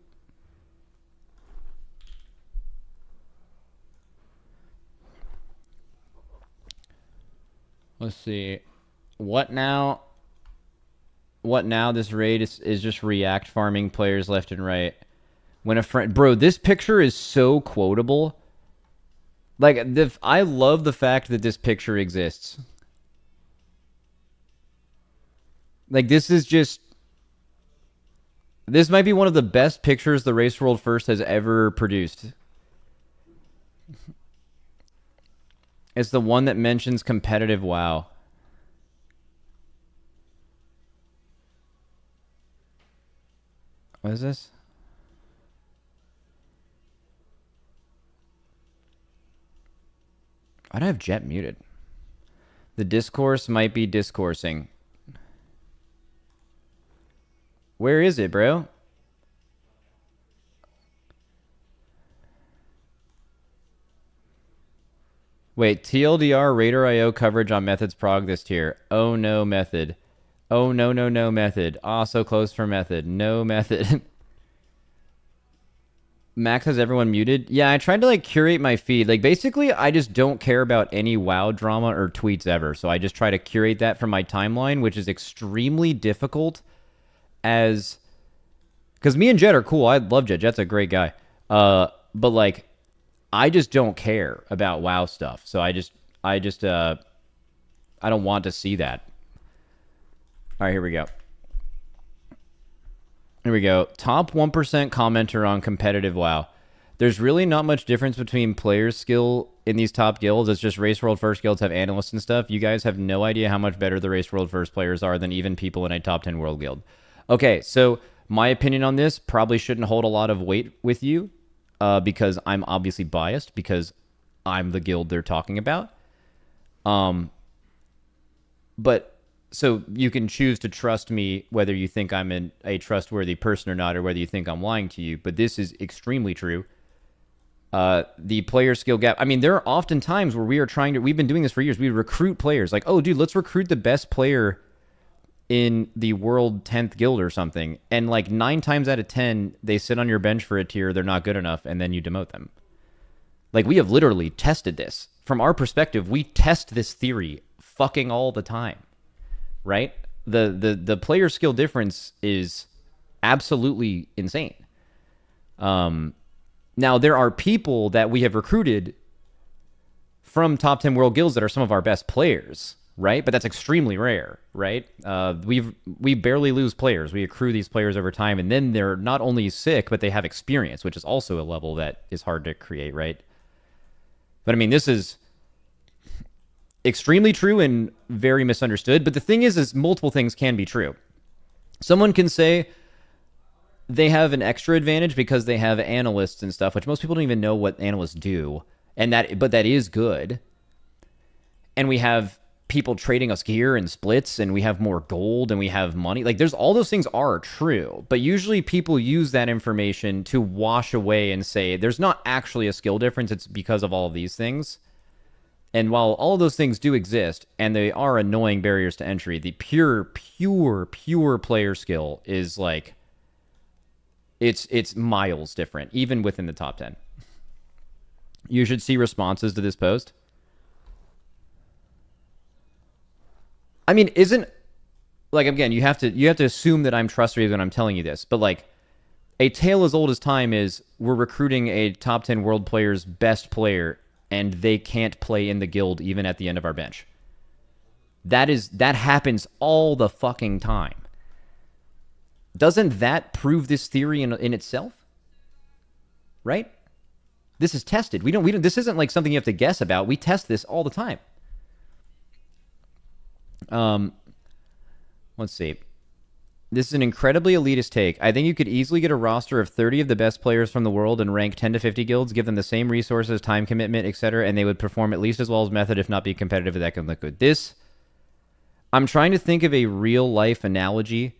Let's see. What now? What now? This raid is just react farming players left and right. When a friend, bro, this picture is so quotable. Like, I love the fact that this picture exists. Like, this is just, this might be one of the best pictures the Race World First has ever produced. It's the one that mentions competitive WoW. What is this? I'd have Jet muted. The discourse might be discoursing. Where is it, bro? Wait, TLDR Radar.io coverage on Method's prog this tier. Oh no, Method. Oh no, no, no, Method. Ah, so close for Method. No, Method. Max has everyone muted. Yeah, I tried to like curate my feed. Like basically, I just don't care about any WoW drama or tweets ever. So I just try to curate that from my timeline, which is extremely difficult as because me and Jet are cool. I love Jet. Jet's a great guy. But like I just don't care about WoW stuff. So I don't want to see that. All right, here we go. Here we go. Top 1% commenter on competitive WoW. There's really not much difference between players' skill in these top guilds. It's just Race World First guilds have analysts and stuff. You guys have no idea how much better the Race World First players are than even people in a top 10 world guild. Okay, so my opinion on this probably shouldn't hold a lot of weight with you because I'm obviously biased because I'm the guild they're talking about. But so you can choose to trust me whether you think I'm a trustworthy person or not, or whether you think I'm lying to you. But this is extremely true. The player skill gap. I mean, there are often times where we've been doing this for years. We recruit players like, oh, dude, let's recruit the best player in the world 10th guild or something. And like 9 times out of 10, they sit on your bench for a tier. They're not good enough. And then you demote them. Like we have literally tested this. From our perspective, we test this theory fucking all the time. Right? The player skill difference is absolutely insane. Now, there are people that we have recruited from top 10 world guilds that are some of our best players, right? But that's extremely rare, right? We barely lose players. We accrue these players over time, and then they're not only sick, but they have experience, which is also a level that is hard to create, right? But I mean, this is extremely true and very misunderstood. But the thing is multiple things can be true. Someone can say they have an extra advantage because they have analysts and stuff, which most people don't even know what analysts do. But that is good. And we have people trading us gear and splits, and we have more gold and we have money. Like there's all those things are true, but usually people use that information to wash away and say there's not actually a skill difference. It's because of all of these things. And while all of those things do exist, and they are annoying barriers to entry, the pure player skill is like, it's miles different, even within the top 10. You should see responses to this post. I mean, isn't, like, again, you have to assume that I'm trustworthy when I'm telling you this, but like, A tale as old as time is we're recruiting a top 10 world player's best player, and they can't play in the guild even at the end of our bench. That happens all the fucking time. Doesn't that prove this theory in itself? Right? This is tested. We don't this isn't like something you have to guess about. We test this all the time. Let's see. This is an incredibly elitist take. I think you could easily get a roster of 30 of the best players from the world and rank 10 to 50 guilds, give them the same resources, time commitment, etc., and they would perform at least as well as Method, if not be competitive with Echo and Liquid. I'm trying to think of a real-life analogy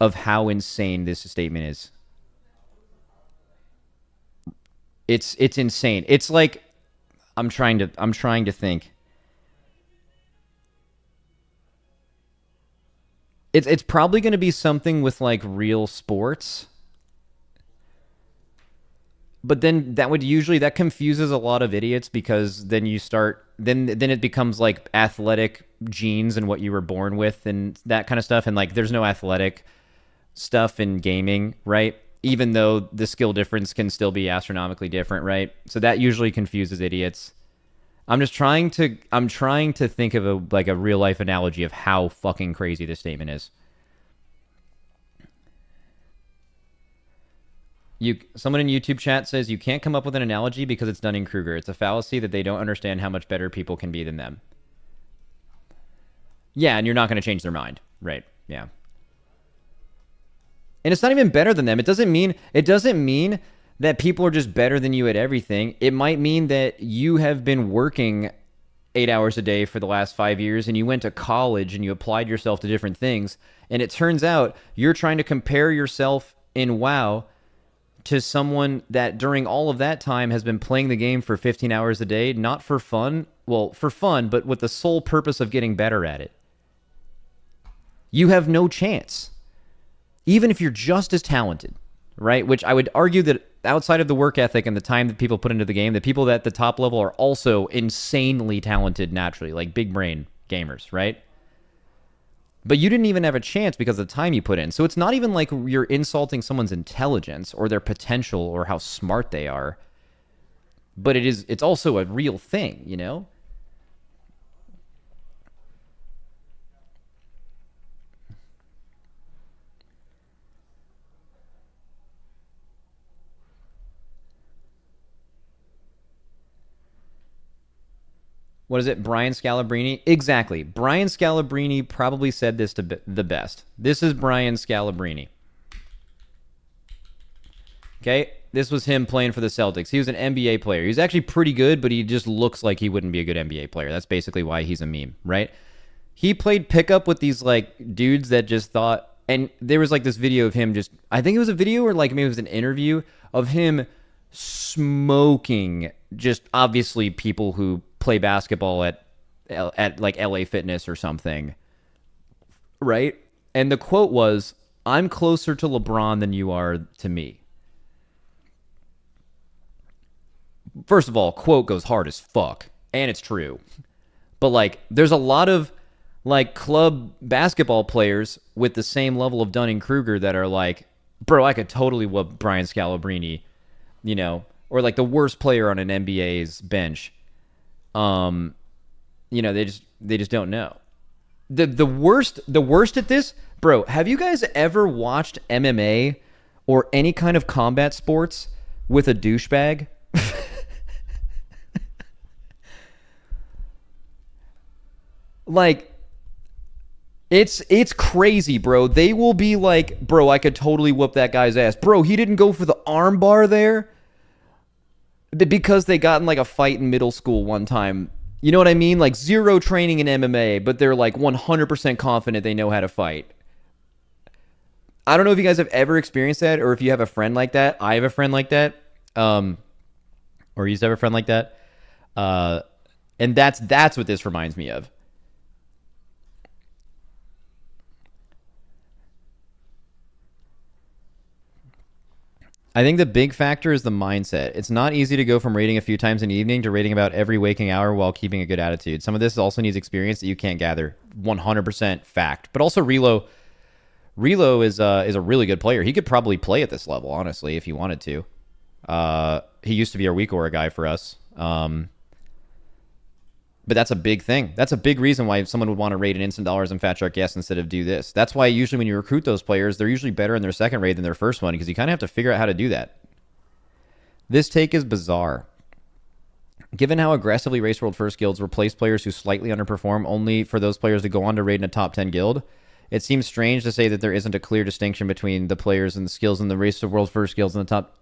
of how insane this statement is. It's insane. It's like I'm trying to think. It's probably going to be something with like real sports. But then that confuses a lot of idiots, because then then it becomes like athletic genes and what you were born with and that kind of stuff. And like there's no athletic stuff in gaming, right? Even though the skill difference can still be astronomically different, right? So that usually confuses idiots. I'm trying to think of a real life analogy of how fucking crazy this statement is. Someone in YouTube chat says you can't come up with an analogy because it's Dunning-Kruger. It's a fallacy that they don't understand how much better people can be than them. Yeah, and you're not going to change their mind, right? Yeah. And it's not even better than them. It doesn't mean that people are just better than you at everything. It might mean that you have been working 8 hours a day for the last 5 years, and you went to college and you applied yourself to different things. And it turns out you're trying to compare yourself in WoW to someone that during all of that time has been playing the game for 15 hours a day, not for fun. Well, for fun, but with the sole purpose of getting better at it. You have no chance. Even if you're just as talented, right? Which I would argue that outside of the work ethic and the time that people put into the game, the people at the top level are also insanely talented naturally, like big brain gamers, right? But you didn't even have a chance because of the time you put in. So it's not even like you're insulting someone's intelligence or their potential or how smart they are. But it's also a real thing, you know? What is it? Brian Scalabrini? Exactly. Brian Scalabrini probably said this to the best. This is Brian Scalabrini. Okay? This was him playing for the Celtics. He was an NBA player. He was actually pretty good, but he just looks like he wouldn't be a good NBA player. That's basically why he's a meme, right? He played pickup with these like dudes that just thought, and there was like this video of him just, I think it was a video or like maybe it was an interview of him smoking just obviously people who play basketball at like LA Fitness or something, right? And the quote was, "I'm closer to LeBron than you are to me." First of all, quote goes hard as fuck, and it's true. But like, there's a lot of like club basketball players with the same level of Dunning-Kruger that are like, bro, I could totally whoop Brian Scalabrini, you know, or like the worst player on an NBA's bench. You know, they just don't know. The worst at this, bro, have you guys ever watched MMA or any kind of combat sports with a douchebag? Like, it's crazy, bro. They will be like, bro, I could totally whoop that guy's ass. Bro, he didn't go for the arm bar there because they got in like a fight in middle school one time. You know what I mean? Like zero training in MMA, but they're like 100% confident they know how to fight. I don't know if you guys have ever experienced that or if you have a friend like that. I have a friend like that. Or you used to have a friend like that. And that's what this reminds me of. I think the big factor is the mindset. It's not easy to go from raiding a few times in the evening to raiding about every waking hour while keeping a good attitude. Some of this also needs experience that you can't gather. 100% fact. But also Relo is a really good player. He could probably play at this level, honestly, if he wanted to. He used to be our weak aura guy for us. But that's a big thing. That's a big reason why someone would want to raid an instant dollars and Fat Shark Yes instead of do this. That's why usually when you recruit those players, they're usually better in their second raid than their first one because you kind of have to figure out how to do that. This take is bizarre. Given how aggressively Race World First guilds replace players who slightly underperform only for those players to go on to raid in a top 10 guild, it seems strange to say that there isn't a clear distinction between the players and the skills in the Race World First guilds in the top.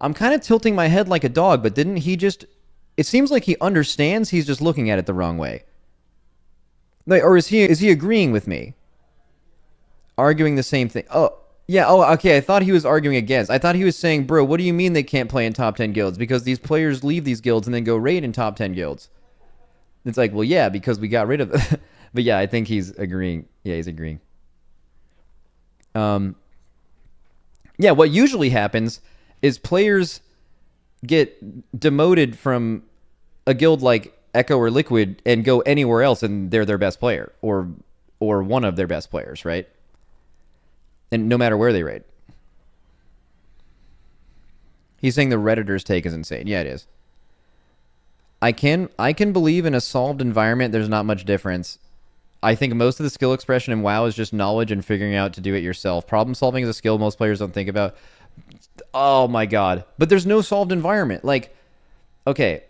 I'm kind of tilting my head like a dog, but didn't he just... It seems like he understands, he's just looking at it the wrong way. Like, or is he agreeing with me? Arguing the same thing. Oh, yeah, okay, I thought he was arguing against. I thought he was saying, bro, what do you mean they can't play in top 10 guilds? Because these players leave these guilds and then go raid in top 10 guilds. It's like, well, yeah, because we got rid of them. But yeah, I think he's agreeing. Yeah, he's agreeing. Yeah, what usually happens is players get demoted from a guild like Echo or Liquid and go anywhere else and they're their best player or one of their best players, right? And no matter where they raid. He's saying the Redditor's take is insane. Yeah, it is. I can believe in a solved environment there's not much difference. I think most of the skill expression in WoW is just knowledge and figuring out to do it yourself. Problem solving is a skill most players don't think about. Oh my god. But there's no solved environment. Like, okay.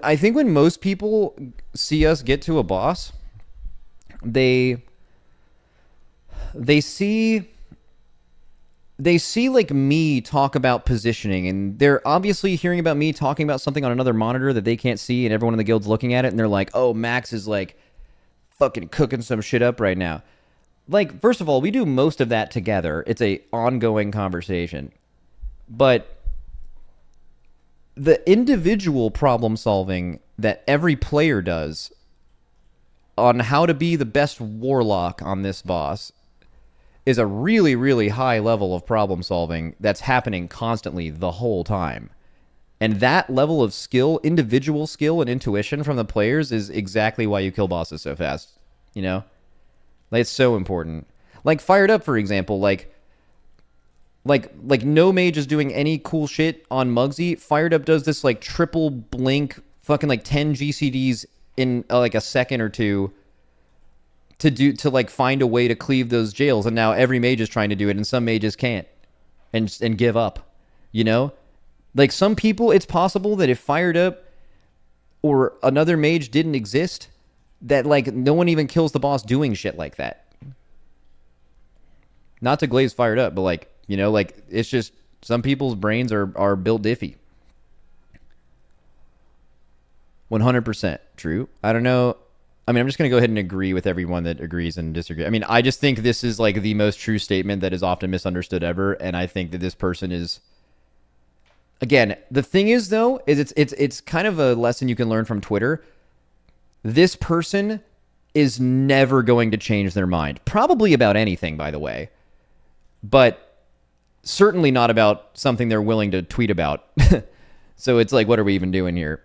I think when most people see us get to a boss, they see like me talk about positioning, and they're obviously hearing about me talking about something on another monitor that they can't see, and everyone in the guild's looking at it, and they're like, oh, Max is like fucking cooking some shit up right now. Like, first of all, we do most of that together. It's a ongoing conversation. But the individual problem solving that every player does on how to be the best warlock on this boss is a really, really high level of problem solving that's happening constantly the whole time. And that level of skill, individual skill and intuition from the players is exactly why you kill bosses so fast. You know? Like, it's so important. Like, Fired Up, for example, like no mage is doing any cool shit on Muggsy. Fired Up does this, like, triple blink, fucking, like, 10 GCDs in, like, a second or two to like, find a way to cleave those jails. And now every mage is trying to do it, and some mages can't and give up, you know? Like, some people, it's possible that if Fired Up or another mage didn't exist, that, like, no one even kills the boss doing shit like that. Not to glaze Fired Up, but, like, you know, like, it's just some people's brains are built diffy. 100% true. I don't know. I mean, I'm just going to go ahead and agree with everyone that agrees and disagree. I mean, I just think this is, like, the most true statement that is often misunderstood ever, and I think that this person is... Again, the thing is, though, is it's kind of a lesson you can learn from Twitter. This person is never going to change their mind. Probably about anything, by the way. But certainly not about something they're willing to tweet about. So it's like, what are we even doing here?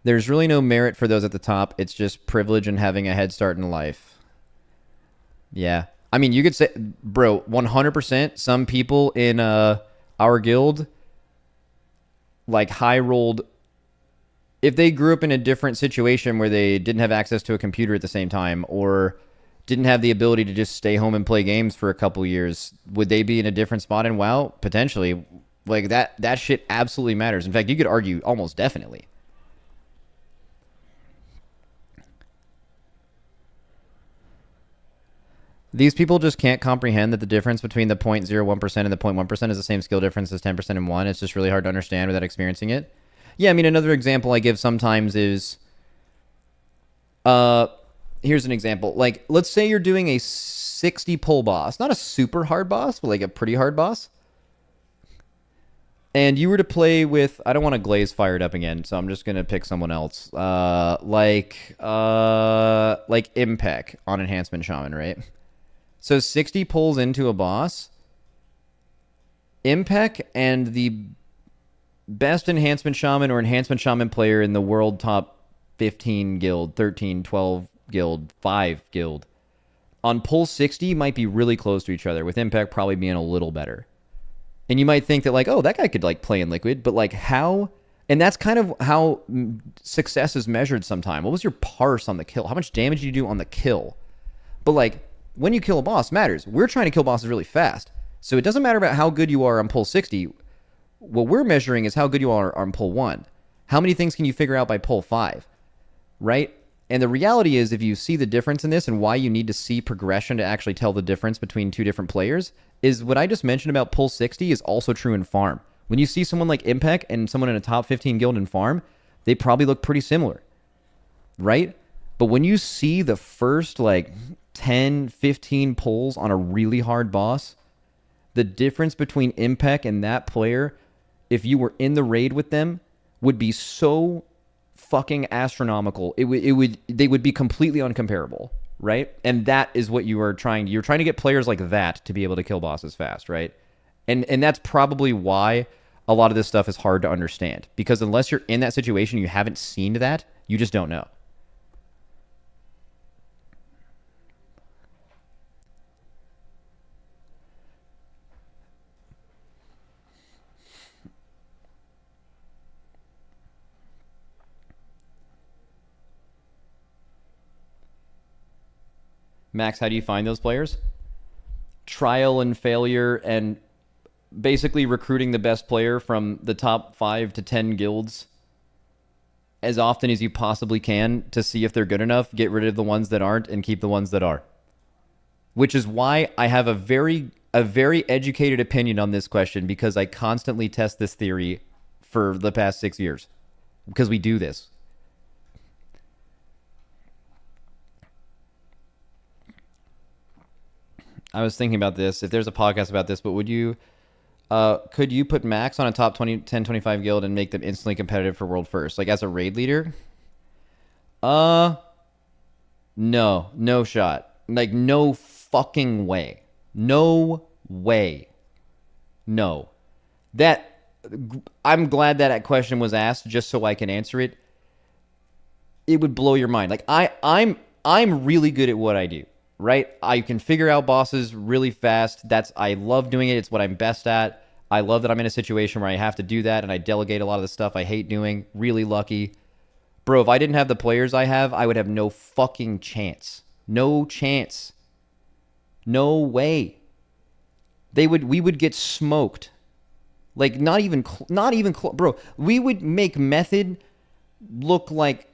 There's really no merit for those at the top. It's just privilege and having a head start in life. Yeah. I mean, you could say, bro, 100%, some people in our guild, like, high-rolled... If they grew up in a different situation where they didn't have access to a computer at the same time or didn't have the ability to just stay home and play games for a couple years, would they be in a different spot in WoW? Potentially. Like, that shit absolutely matters. In fact, you could argue almost definitely. These people just can't comprehend that the difference between the 0.01% and the 0.1% is the same skill difference as 10% in one. It's just really hard to understand without experiencing it. Yeah, I mean, another example I give sometimes is... here's an example. Like, let's say you're doing a 60 pull boss. Not a super hard boss, but like a pretty hard boss. And you were to play with... I don't want to glaze Fired Up again, so I'm just going to pick someone else. Like Impec on Enhancement Shaman, right? So 60 pulls into a boss. Impec and the best enhancement shaman or enhancement shaman player in the world top 15 guild, 13, 12 guild, 5 guild on pull 60 might be really close to each other, with Impact probably being a little better. And you might think that, like, oh, that guy could, like, play in Liquid, but, like, how? And that's kind of how success is measured sometime. What was your parse on the kill? How much damage did you do on the kill? But, like, when you kill a boss matters. We're trying to kill bosses really fast. So it doesn't matter about how good you are on pull 60. What we're measuring is how good you are on pull 1. How many things can you figure out by pull 5? Right? And the reality is, if you see the difference in this and why you need to see progression to actually tell the difference between two different players, is what I just mentioned about pull 60 is also true in farm. When you see someone like Impec and someone in a top 15 guild in farm, they probably look pretty similar, right? But when you see the first like 10, 15 pulls on a really hard boss, the difference between Impec and that player, if you were in the raid with them, would be so fucking astronomical. They would be completely uncomparable, right? And that is what you're trying to get players like that to be able to kill bosses fast, right? And that's probably why a lot of this stuff is hard to understand, because unless you're in that situation, you haven't seen that, you just don't know. Max, how do you find those players? Trial and failure, and basically recruiting the best player from the top 5 to 10 guilds as often as you possibly can to see if they're good enough, get rid of the ones that aren't, and keep the ones that are. Which is why I have a very educated opinion on this question, because I constantly test this theory for the past 6 years. Because we do this. I was thinking about this, if there's a podcast about this, but would you, could you put Max on a top 20, 10, 25 guild and make them instantly competitive for world first? Like as a raid leader? No shot. Like no fucking way. No way. No. I'm glad that question was asked just so I can answer it. It would blow your mind. Like I'm really good at what I do. Right? I can figure out bosses really fast. I love doing it. It's what I'm best at. I love that I'm in a situation where I have to do that, and I delegate a lot of the stuff I hate doing. Really lucky. Bro, if I didn't have the players I have, I would have no fucking chance. No chance. No way. We would get smoked. Like not even bro, we would make Method look like,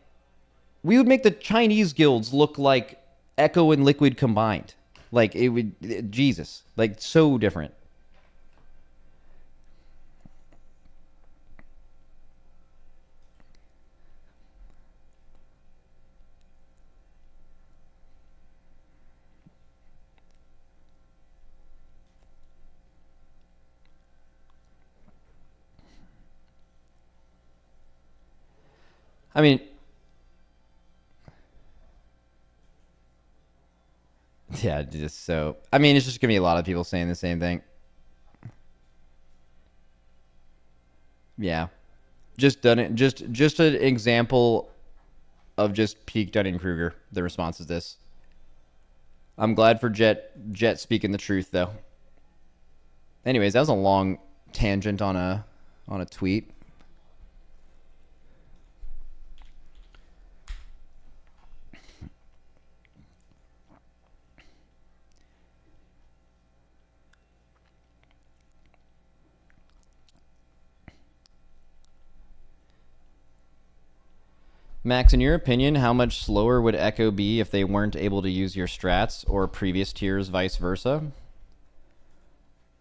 we would make the Chinese guilds look like Echo and Liquid combined. Like it would, Jesus, like so different. I mean, yeah, just so. I mean, it's just gonna be a lot of people saying the same thing. Yeah, just done it. Just an example of just peak Dunning-Kruger. The response is this. I'm glad for Jet speaking the truth though. Anyways, that was a long tangent on a tweet. Max, in your opinion, how much slower would Echo be if they weren't able to use your strats, or previous tiers vice versa?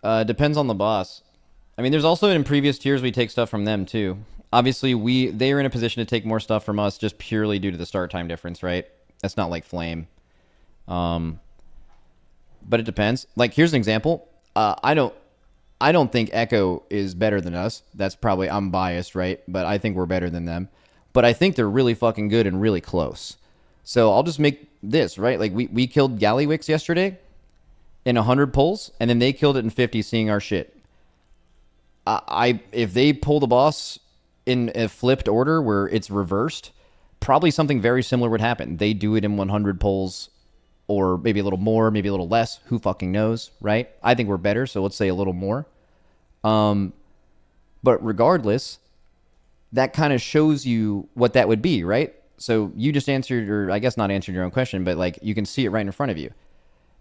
Depends on the boss. I mean, there's also in previous tiers we take stuff from them too. Obviously, they are in a position to take more stuff from us just purely due to the start time difference, right? That's not like Flame. But it depends. Like, here's an example. I don't think Echo is better than us. That's probably, I'm biased, right? But I think we're better than them. But I think they're really fucking good and really close. So I'll just make this, right? Like, we killed Gallywix yesterday in 100 pulls, and then they killed it in 50 seeing our shit. if they pull the boss in a flipped order where it's reversed, probably something very similar would happen. They do it in 100 pulls, or maybe a little more, maybe a little less. Who fucking knows, right? I think we're better, so let's say a little more. But regardless, that kind of shows you what that would be, right? So you just answered, or I guess not answered your own question, but like you can see it right in front of you.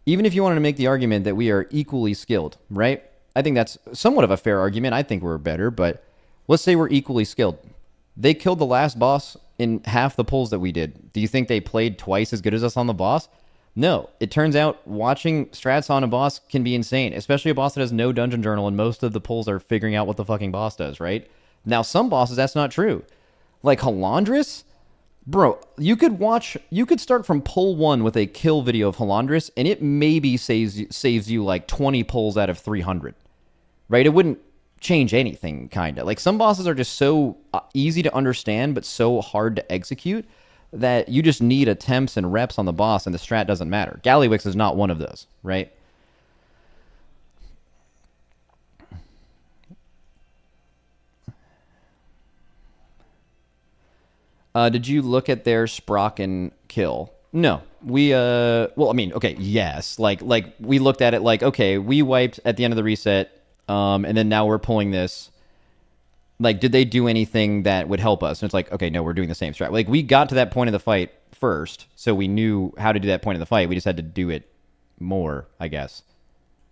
Even if you wanted to make the argument that we are equally skilled, right? I think that's somewhat of a fair argument. I think we're better, but let's say we're equally skilled. They killed the last boss in half the pulls that we did. Do you think they played twice as good as us on the boss? No. It turns out watching strats on a boss can be insane, especially a boss that has no dungeon journal and most of the pulls are figuring out what the fucking boss does, right? Now, some bosses, that's not true. Like Halandris, bro, you could start from pull 1 with a kill video of Halandris, and it maybe saves you like 20 pulls out of 300, right? It wouldn't change anything, kind of. Like, some bosses are just so easy to understand, but so hard to execute that you just need attempts and reps on the boss, and the strat doesn't matter. Gallywix is not one of those, right? Did you look at their Sprocken kill? No. We well, I mean, okay, yes. Like we looked at it like, okay, we wiped at the end of the reset, and then now we're pulling this. Like, did they do anything that would help us? And it's like, okay, no, we're doing the same strat. Like, we got to that point of the fight first, so we knew how to do that point of the fight. We just had to do it more, I guess.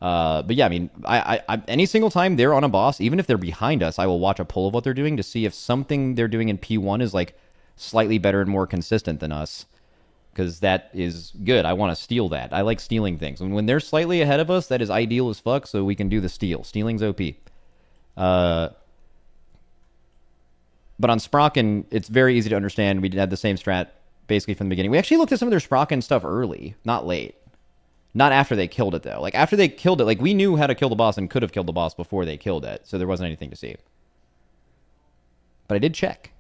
But yeah, I mean, I any single time they're on a boss, even if they're behind us, I will watch a pull of what they're doing to see if something they're doing in P1 is like slightly better and more consistent than us, because that is good. I want to steal that. I like stealing things. And when they're slightly ahead of us, that is ideal as fuck, so we can do the steal. Stealing's OP. But on Sprocken, it's very easy to understand. We had the same strat basically from the beginning. We actually looked at some of their Sprocken stuff early, not late. Not after they killed it, though. Like, after they killed it, like, we knew how to kill the boss and could have killed the boss before they killed it, so there wasn't anything to see. But I did check.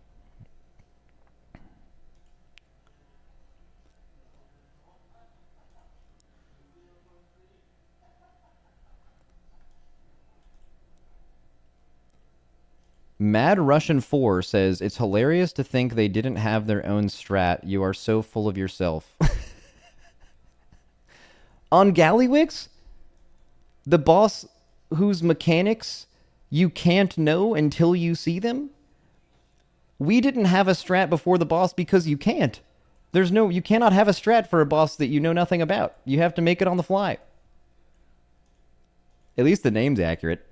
Mad Russian 4 says, it's hilarious to think they didn't have their own strat. You are so full of yourself. On Gallywix, the boss whose mechanics you can't know until you see them, we didn't have a strat before the boss because you can't. You cannot have a strat for a boss that you know nothing about. You have to make it on the fly. At least the name's accurate.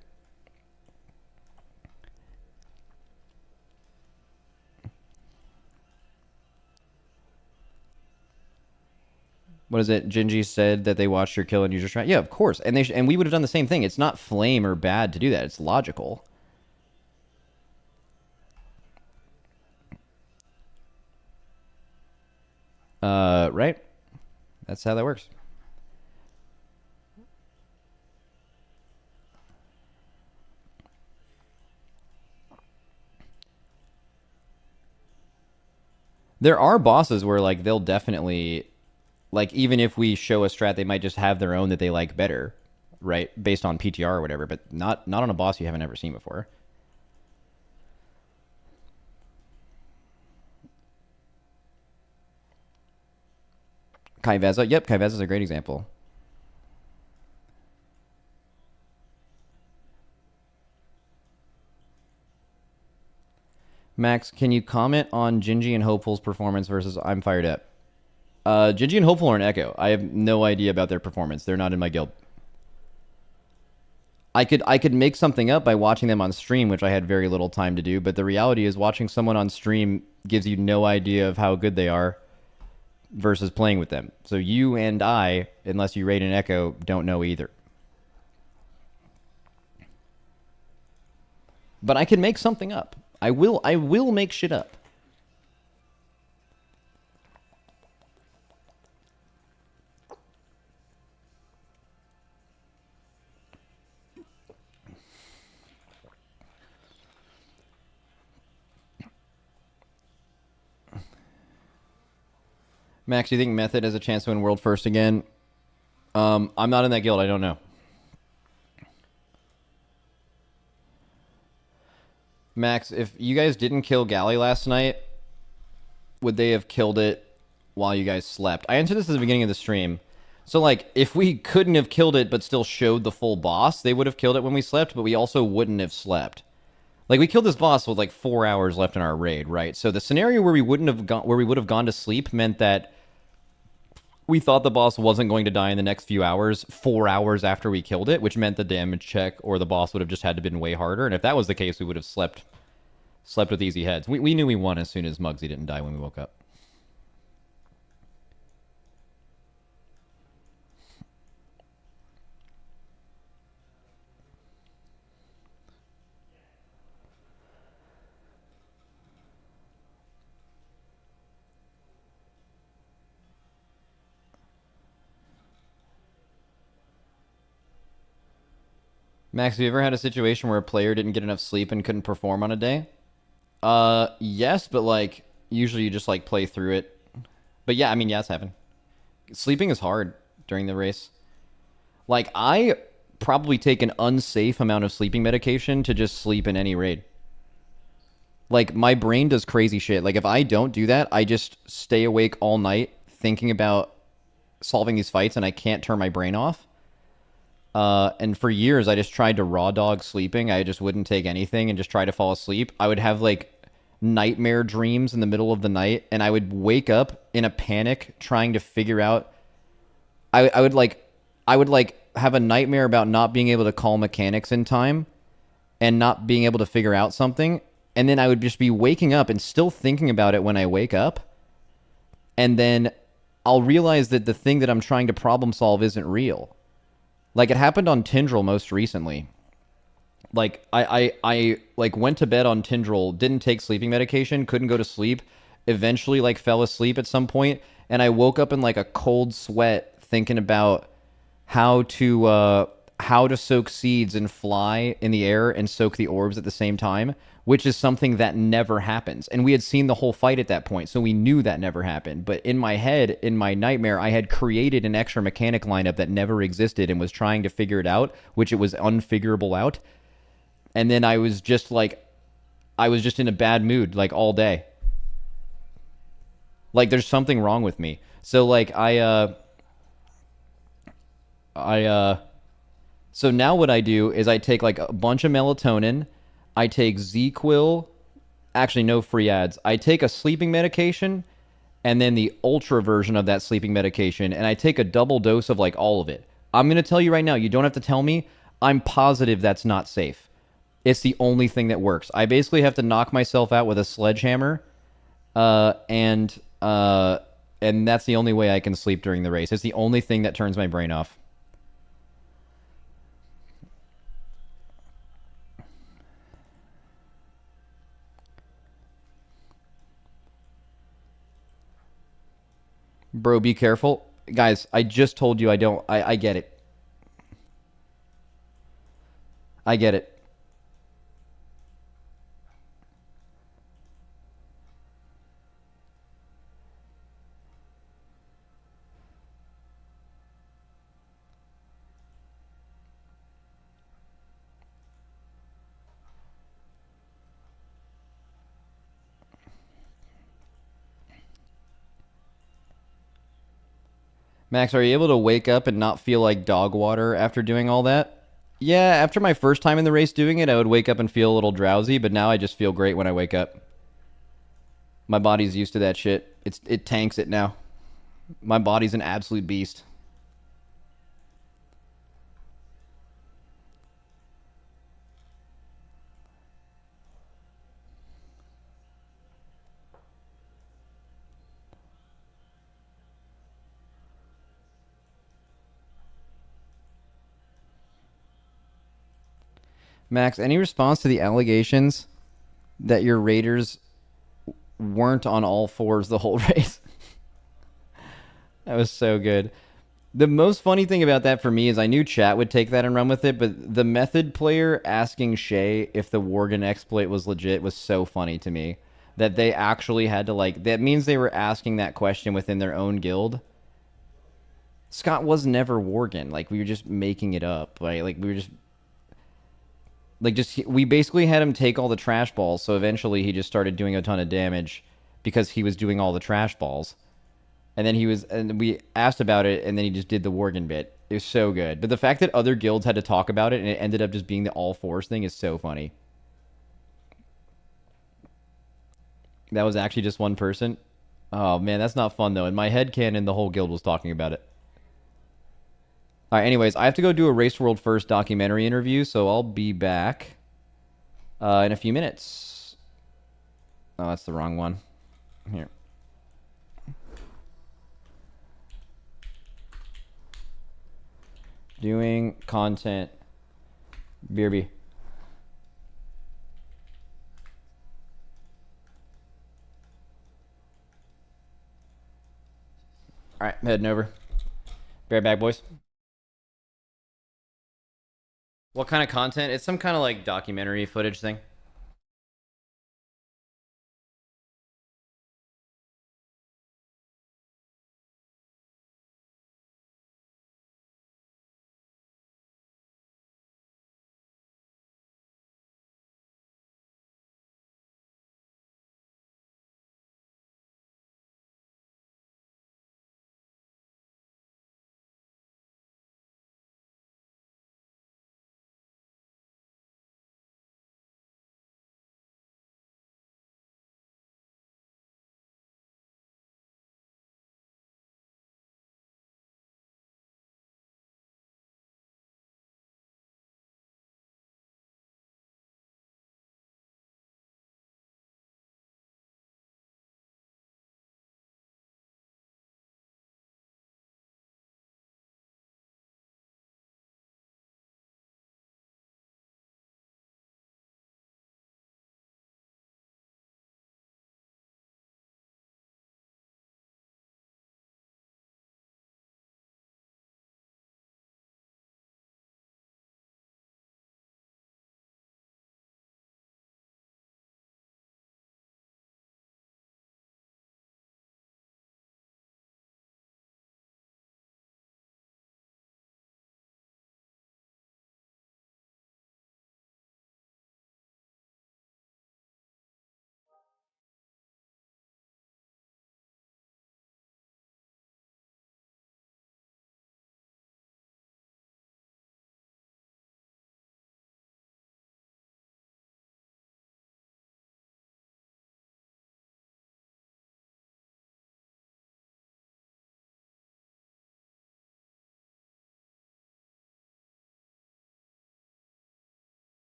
What is it? Gingy said that they watched your kill and use your strat. Yeah, of course. And and we would have done the same thing. It's not flame or bad to do that. It's logical. Right? That's how that works. There are bosses where, like, they'll definitely... Like, even if we show a strat, they might just have their own that they like better, right? Based on PTR or whatever, but not on a boss you haven't ever seen before. Kaiveza. Yep, Kaiveza's a great example. Max, can you comment on Gingy and Hopeful's performance versus I'm Fired Up? Gingy and Hopeful are an Echo. I have no idea about their performance. They're not in my guild. I could make something up by watching them on stream, which I had very little time to do, but the reality is watching someone on stream gives you no idea of how good they are versus playing with them. So you and I, unless you rate an Echo, don't know either. But I can make something up. I will make shit up. Max, do you think Method has a chance to win World First again? I'm not in that guild. I don't know. Max, if you guys didn't kill Galley last night, would they have killed it while you guys slept? I answered this at the beginning of the stream. So, like, if we couldn't have killed it but still showed the full boss, they would have killed it when we slept, but we also wouldn't have slept. Like, we killed this boss with, like, 4 hours left in our raid, right? So the scenario where we would have gone to sleep meant that we thought the boss wasn't going to die in the next few hours, 4 hours after we killed it, which meant the damage check or the boss would have just had to been way harder. And if that was the case, we would have slept with easy heads. We knew we won as soon as Muggsy didn't die when we woke up. Max, have you ever had a situation where a player didn't get enough sleep and couldn't perform on a day? Yes, but like usually you just like play through it. But yeah, I mean, yeah, it's happened. Sleeping is hard during the race. Like I probably take an unsafe amount of sleeping medication to just sleep in any raid. Like my brain does crazy shit. Like if I don't do that, I just stay awake all night thinking about solving these fights and I can't turn my brain off. And for years, I just tried to raw dog sleeping. I just wouldn't take anything and just try to fall asleep. I would have like nightmare dreams in the middle of the night, and I would wake up in a panic trying to figure out. I would have a nightmare about not being able to call mechanics in time, and not being able to figure out something, and then I would just be waking up and still thinking about it when I wake up, and then I'll realize that the thing that I'm trying to problem solve isn't real. Like it happened on Tindril most recently. Like I like went to bed on Tindril, didn't take sleeping medication, couldn't go to sleep, eventually like fell asleep at some point, and I woke up in like a cold sweat thinking about how to soak seeds and fly in the air and soak the orbs at the same time, which is something that never happens. And we had seen the whole fight at that point, so we knew that never happened. But in my head, in my nightmare, I had created an extra mechanic lineup that never existed and was trying to figure it out, which it was unfigurable out. And then I was just in a bad mood like all day. Like there's something wrong with me. So like so now what I do is I take like a bunch of melatonin, I take Z-Quil, actually no free ads. I take a sleeping medication and then the ultra version of that sleeping medication, and I take a double dose of like all of it. I'm going to tell you right now, you don't have to tell me, I'm positive that's not safe. It's the only thing that works. I basically have to knock myself out with a sledgehammer, and that's the only way I can sleep during the race. It's the only thing that turns my brain off. Bro, be careful. Guys, I just told you I don't... I get it. I get it. Max, are you able to wake up and not feel like dog water after doing all that? Yeah, after my first time in the race doing it, I would wake up and feel a little drowsy, but now I just feel great when I wake up. My body's used to that shit. It tanks it now. My body's an absolute beast. Max, any response to the allegations that your Raiders weren't on all fours the whole race? That was so good. The most funny thing about that for me is I knew chat would take that and run with it, but the method player asking Shay if the Worgen exploit was legit was so funny to me. That they actually had to like... That means they were asking that question within their own guild. Scott was never Worgen. Like, we were just making it up. Like we were just... Like, we basically had him take all the trash balls, so eventually he just started doing a ton of damage because he was doing all the trash balls. And then we asked about it, and then he just did the Worgen bit. It was so good. But the fact that other guilds had to talk about it and it ended up just being the all fours thing is so funny. That was actually just one person. Oh man, that's not fun though. In my head canon, the whole guild was talking about it. All right, anyways, I have to go do a Race World First documentary interview, so I'll be back in a few minutes. Oh, that's the wrong one. Here. Doing content. BRB. All right, I'm heading over. Be right back, boys. What kind of content? It's some kind of like documentary footage thing.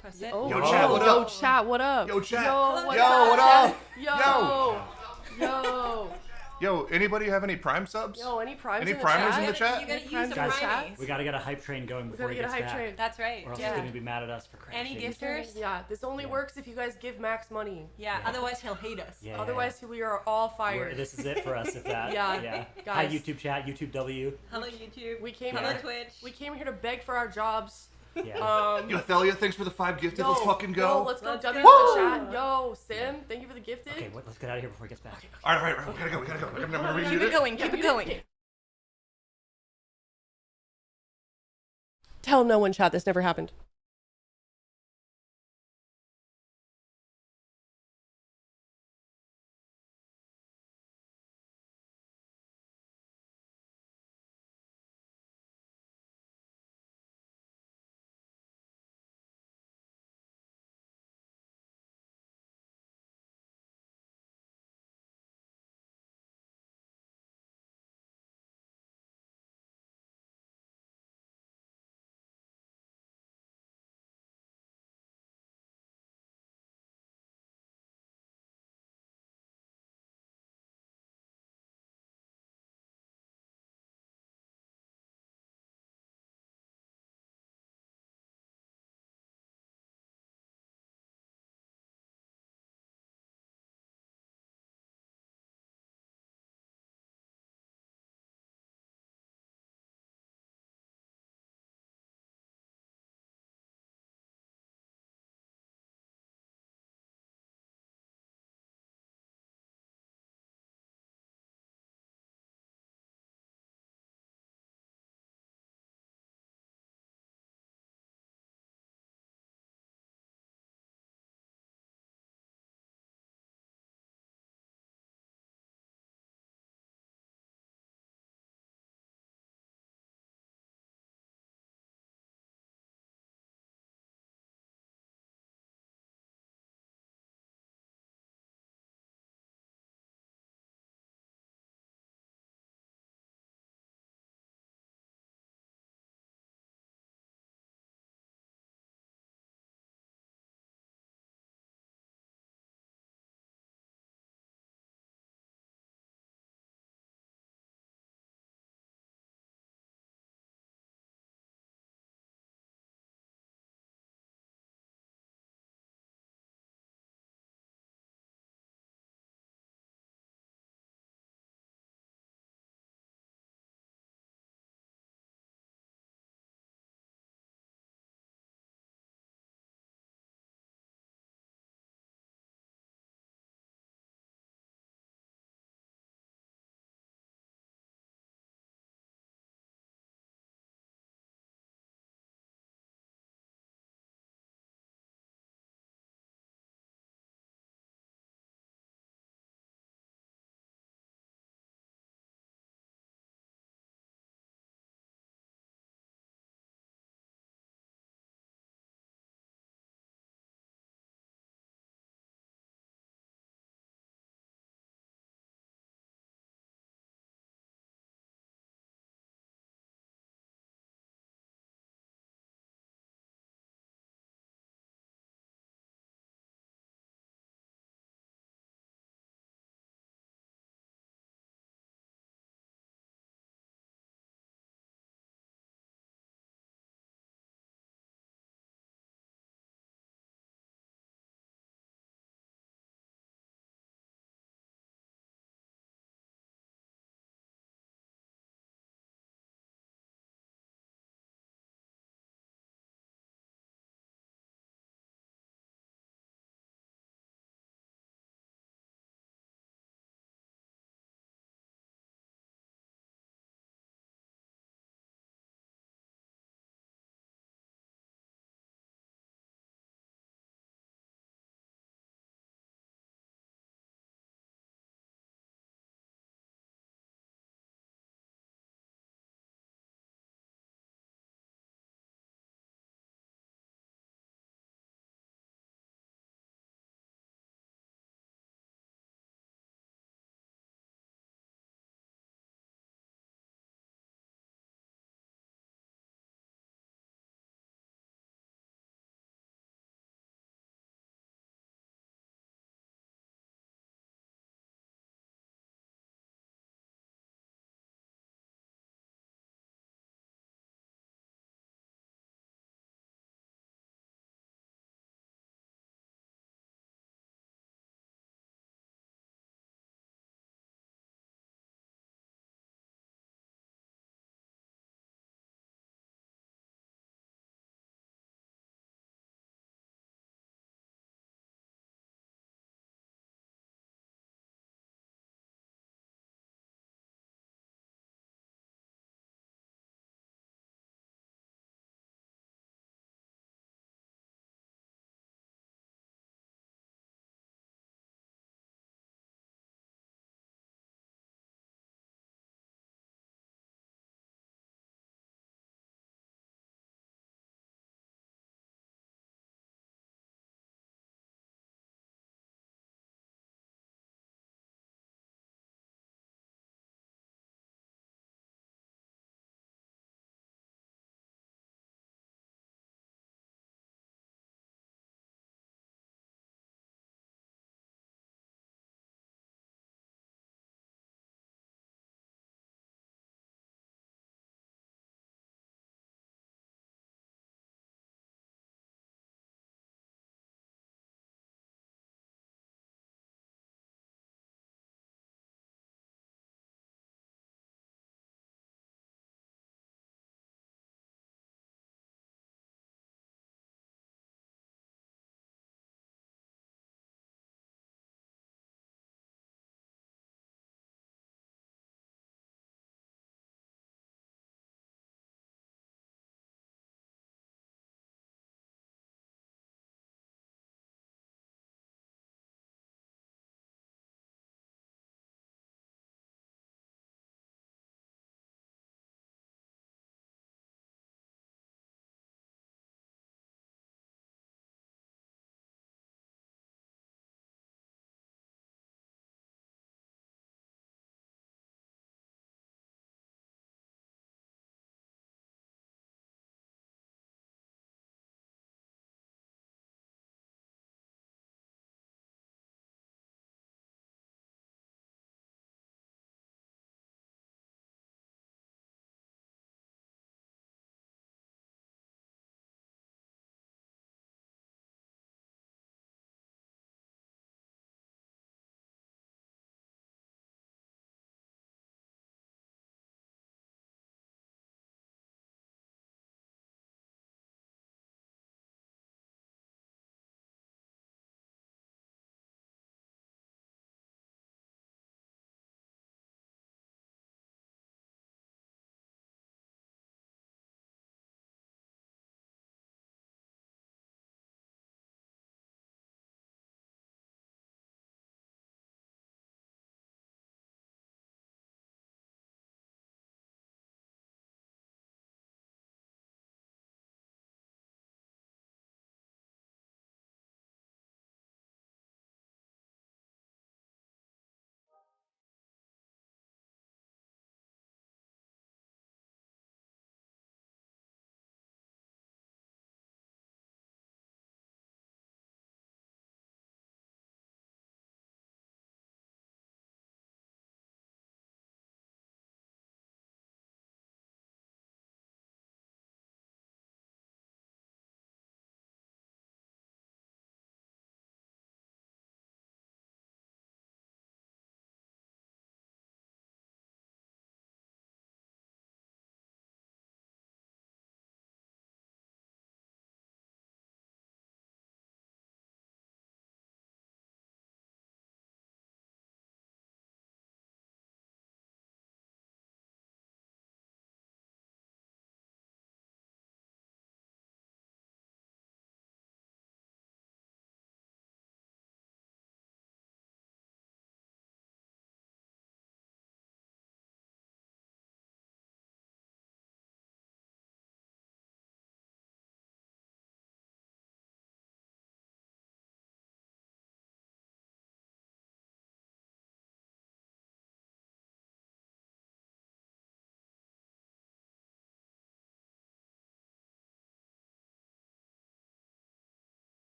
Press it. Oh, Yo, chat, what yo, up? chat, what up? Yo, chat. Yo, what's Yo, up, what chat? up? Yo, yo, Yo, anybody have any Prime subs? yo, any primes Any in the primers chat? in the chat? You gotta Any use the primes in the chat? primaries. We gotta get a hype train going We before gotta he get a gets hype back. train. That's right. Or else Yeah. he's gonna be mad at us for crashing. Any gifters? Yeah, this only Yeah. works if you guys give Max money. Yeah. Otherwise, he'll hate us. Yeah, Otherwise, we are all yeah. fired. This is it for us if that. Yeah, yeah. guys. Hi YouTube chat, YouTube W. Hello, YouTube. We came Hello, here. Twitch. We came here to beg for our jobs. Yeah. Yo, Thalia, thanks for the 5 gifted. Let's fucking Yo, go. let's go. Let's W go. in the chat. Yo, Sim, thank you for the gifted. Okay, let's get out of here before he gets back. All right, we gotta go. I'm gonna read Keep it going. Keep it going. Tell no one, chat. This never happened.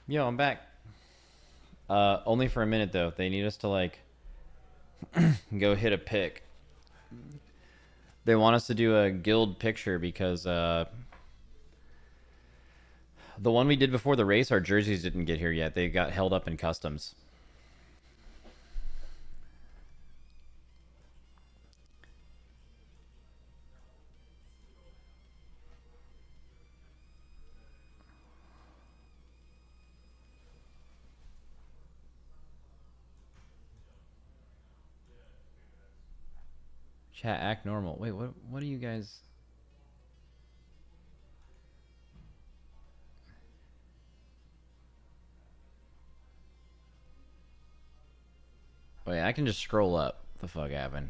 Yo, I'm back. Only for a minute though. They need us to like go hit a pick. They want us to do a guild picture because the one we did before the race, our jerseys didn't get here yet. They got held up in customs. Chat, act normal. Wait, what are you guys... Wait, I can just scroll up. What the fuck happened?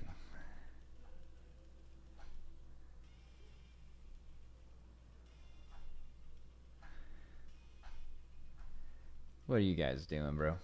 What are you guys doing, bro?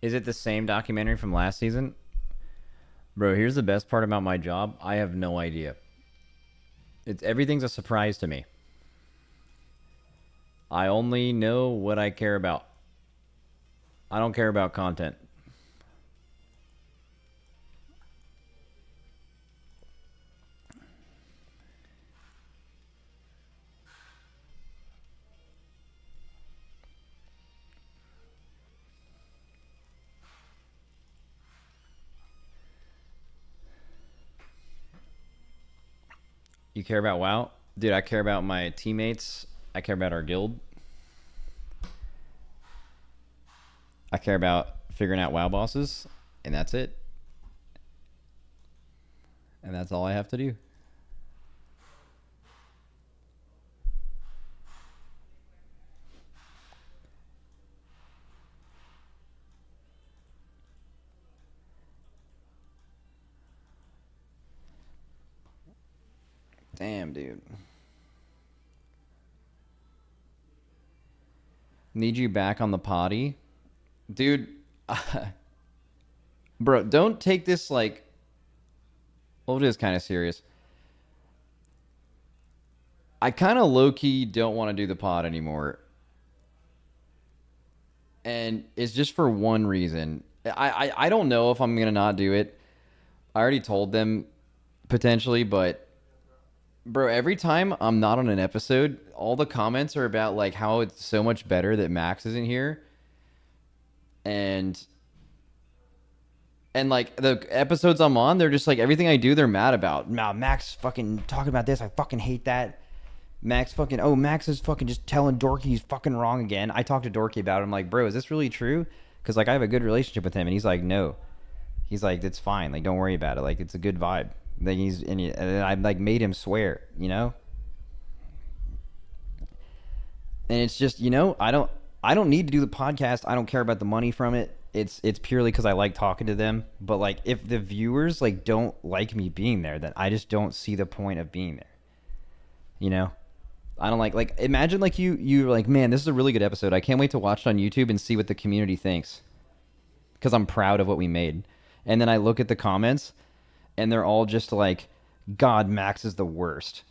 Is it the same documentary from last season? Bro, here's the best part about my job. I have no idea. Everything's a surprise to me. I only know what I care about. I don't care about content. You care about WoW? Dude, I care about my teammates. I care about our guild. I care about figuring out WoW bosses. And that's it. And that's all I have to do. Damn, dude. Need you back on the potty? Dude, bro, don't take this like... Well, it is kind of serious. I kind of low-key don't want to do the pod anymore. And it's just for one reason. I don't know if I'm going to not do it. I already told them potentially, but... Bro, every time I'm not on an episode, all the comments are about like how it's so much better that Max isn't here. And like the episodes I'm on, they're just like everything I do, they're mad about. Now Max fucking talking about this, I fucking hate that. Max is fucking just telling Dorky he's fucking wrong again. I talked to Dorky about it. I'm like, bro, is this really true? Because like I have a good relationship with him, and he's like, no. He's like, it's fine. Like, don't worry about it. Like, it's a good vibe. Like and I like made him swear, you know. And it's just, you know, I don't need to do the podcast. I don't care about the money from it. It's purely because I like talking to them. But like, if the viewers like don't like me being there, then I just don't see the point of being there. You know, I don't like imagine like you're like, man, this is a really good episode. I can't wait to watch it on YouTube and see what the community thinks because I'm proud of what we made. And then I look at the comments. And they're all just like, God, Max is the worst.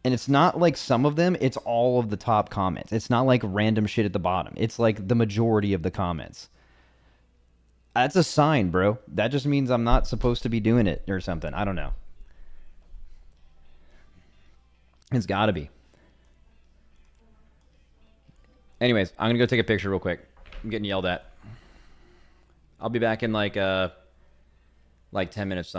And it's not like some of them, it's all of the top comments. It's not like random shit at the bottom. It's like the majority of the comments. That's a sign, bro. That just means I'm not supposed to be doing it or something. I don't know. It's gotta be. Anyways, I'm gonna go take a picture real quick. I'm getting yelled at. I'll be back in like 10 minutes.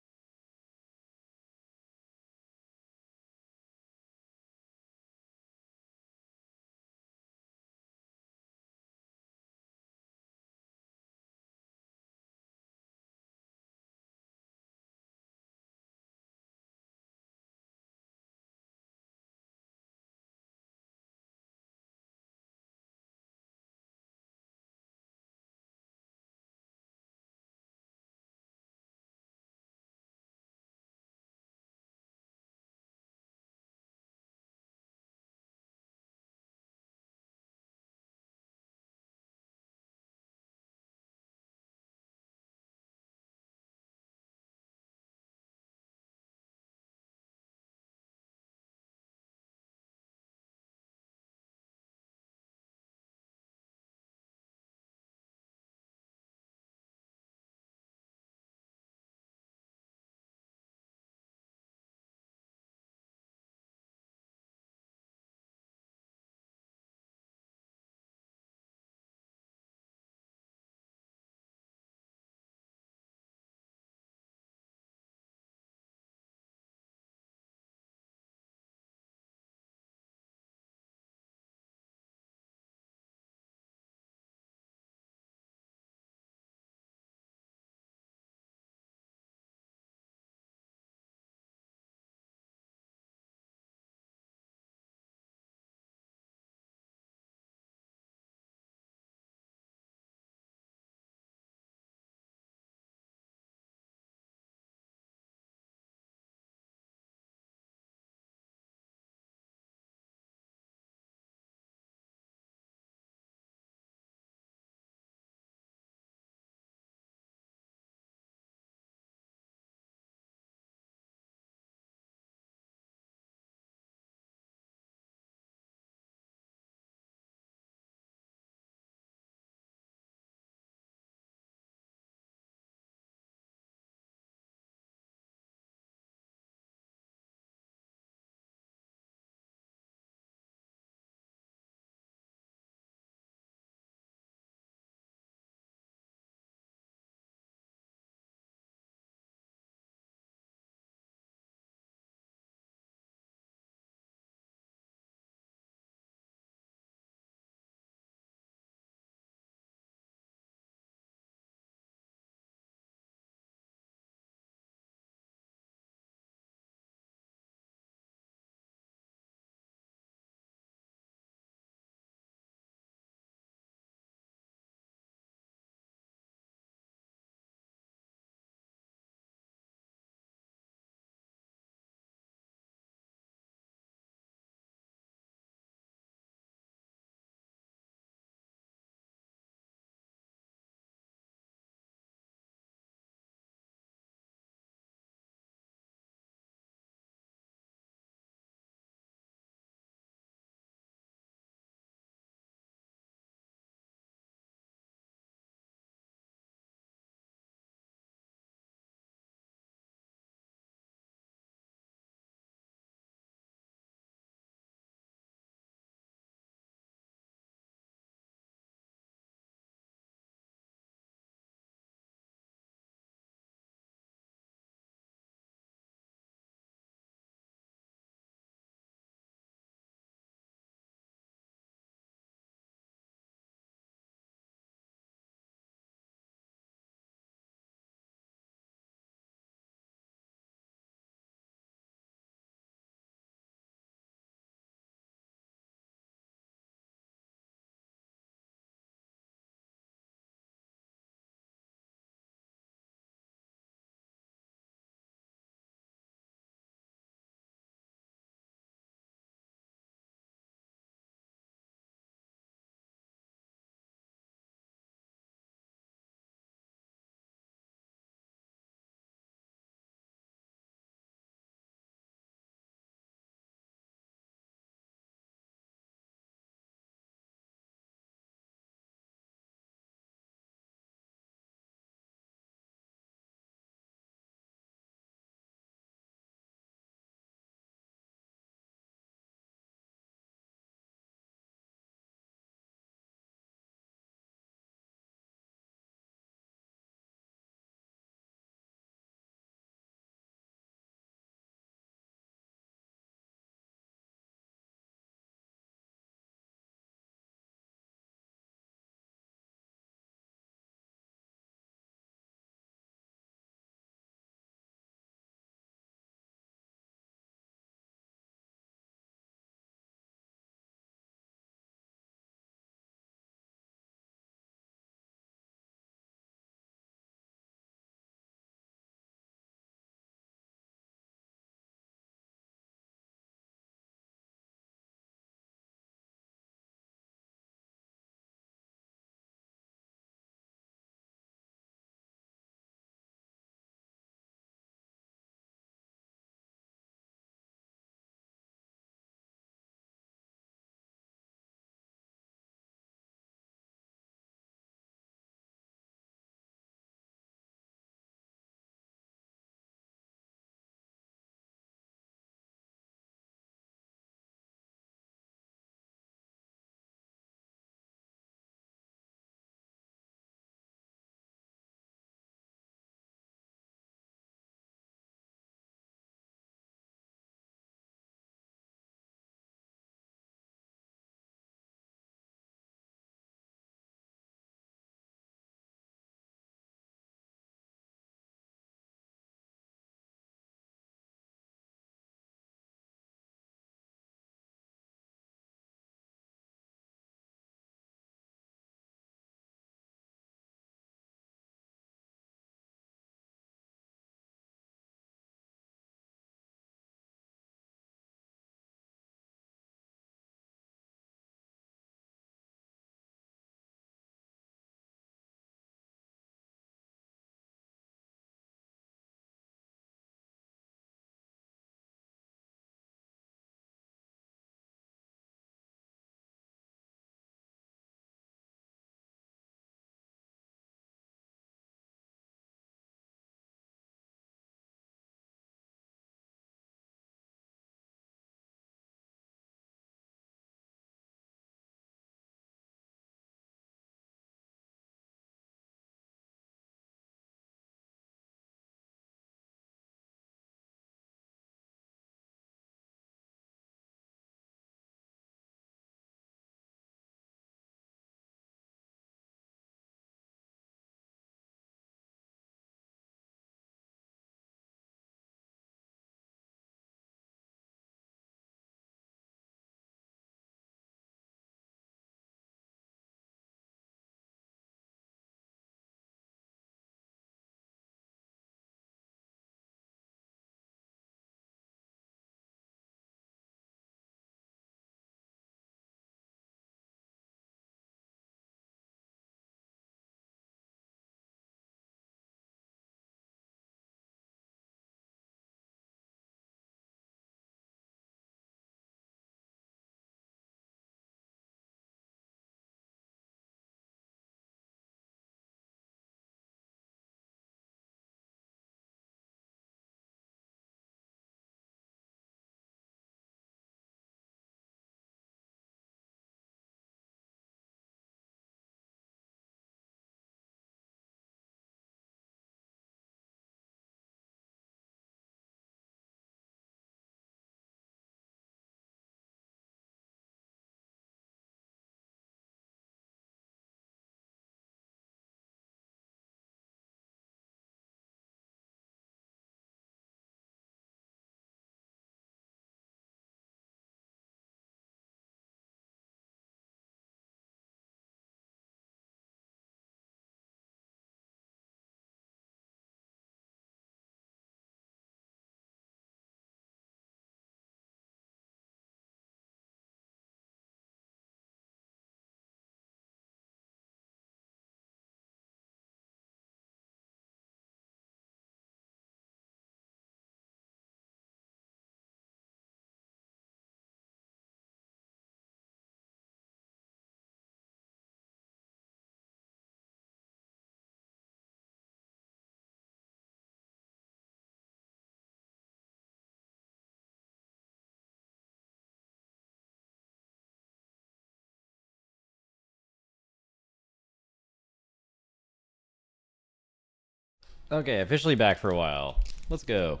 Okay, officially back for a while. Let's go.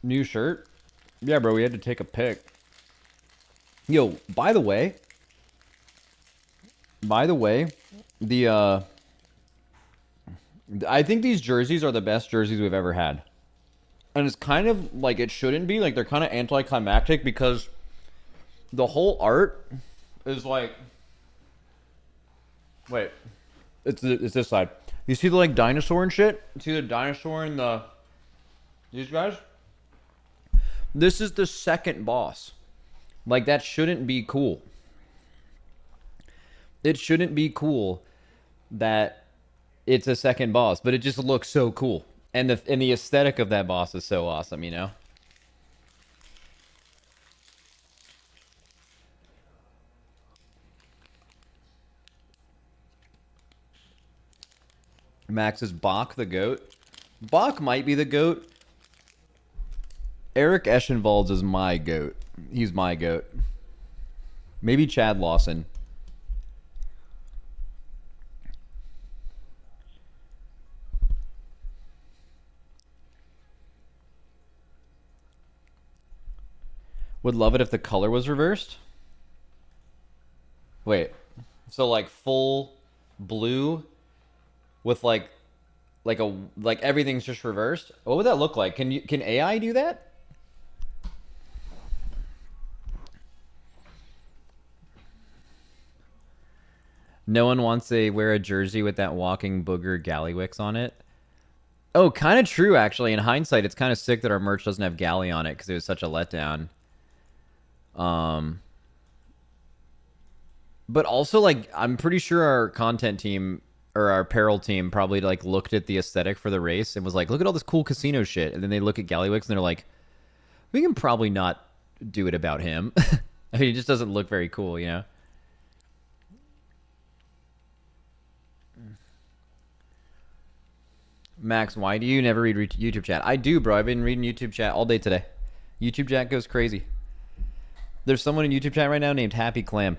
New shirt? Yeah, bro, we had to take a pic. Yo, by the way, the I think these jerseys are the best jerseys we've ever had. And it's kind of like it shouldn't be. Like they're kind of anticlimactic because the whole art is like wait. It's this side. You see the like dinosaur and shit? You see the dinosaur and these guys? This is the second boss. Like that shouldn't be cool. It shouldn't be cool that it's a second boss, but it just looks so cool. And the aesthetic of that boss is so awesome, you know? Max is Bach the GOAT. Bach might be the GOAT. Eric Eschenwalds is my GOAT. He's my GOAT. Maybe Chad Lawson. Would love it if the color was reversed. Wait. So like full blue with like everything's just reversed? What would that look like? Can AI do that? No one wants to wear a jersey with that walking booger Gallywix on it. Oh, kind of true, actually. In hindsight, it's kind of sick that our merch doesn't have Galley on it because it was such a letdown. But also, like, I'm pretty sure our content team or our apparel team probably like looked at the aesthetic for the race and was like, look at all this cool casino shit. And then they look at Gallywix and they're like, we can probably not do it about him. I mean, it just doesn't look very cool, you know? Max, why do you never read YouTube chat? I do, bro. I've been reading YouTube chat all day today. YouTube chat goes crazy. There's someone in YouTube chat right now named Happy Clam.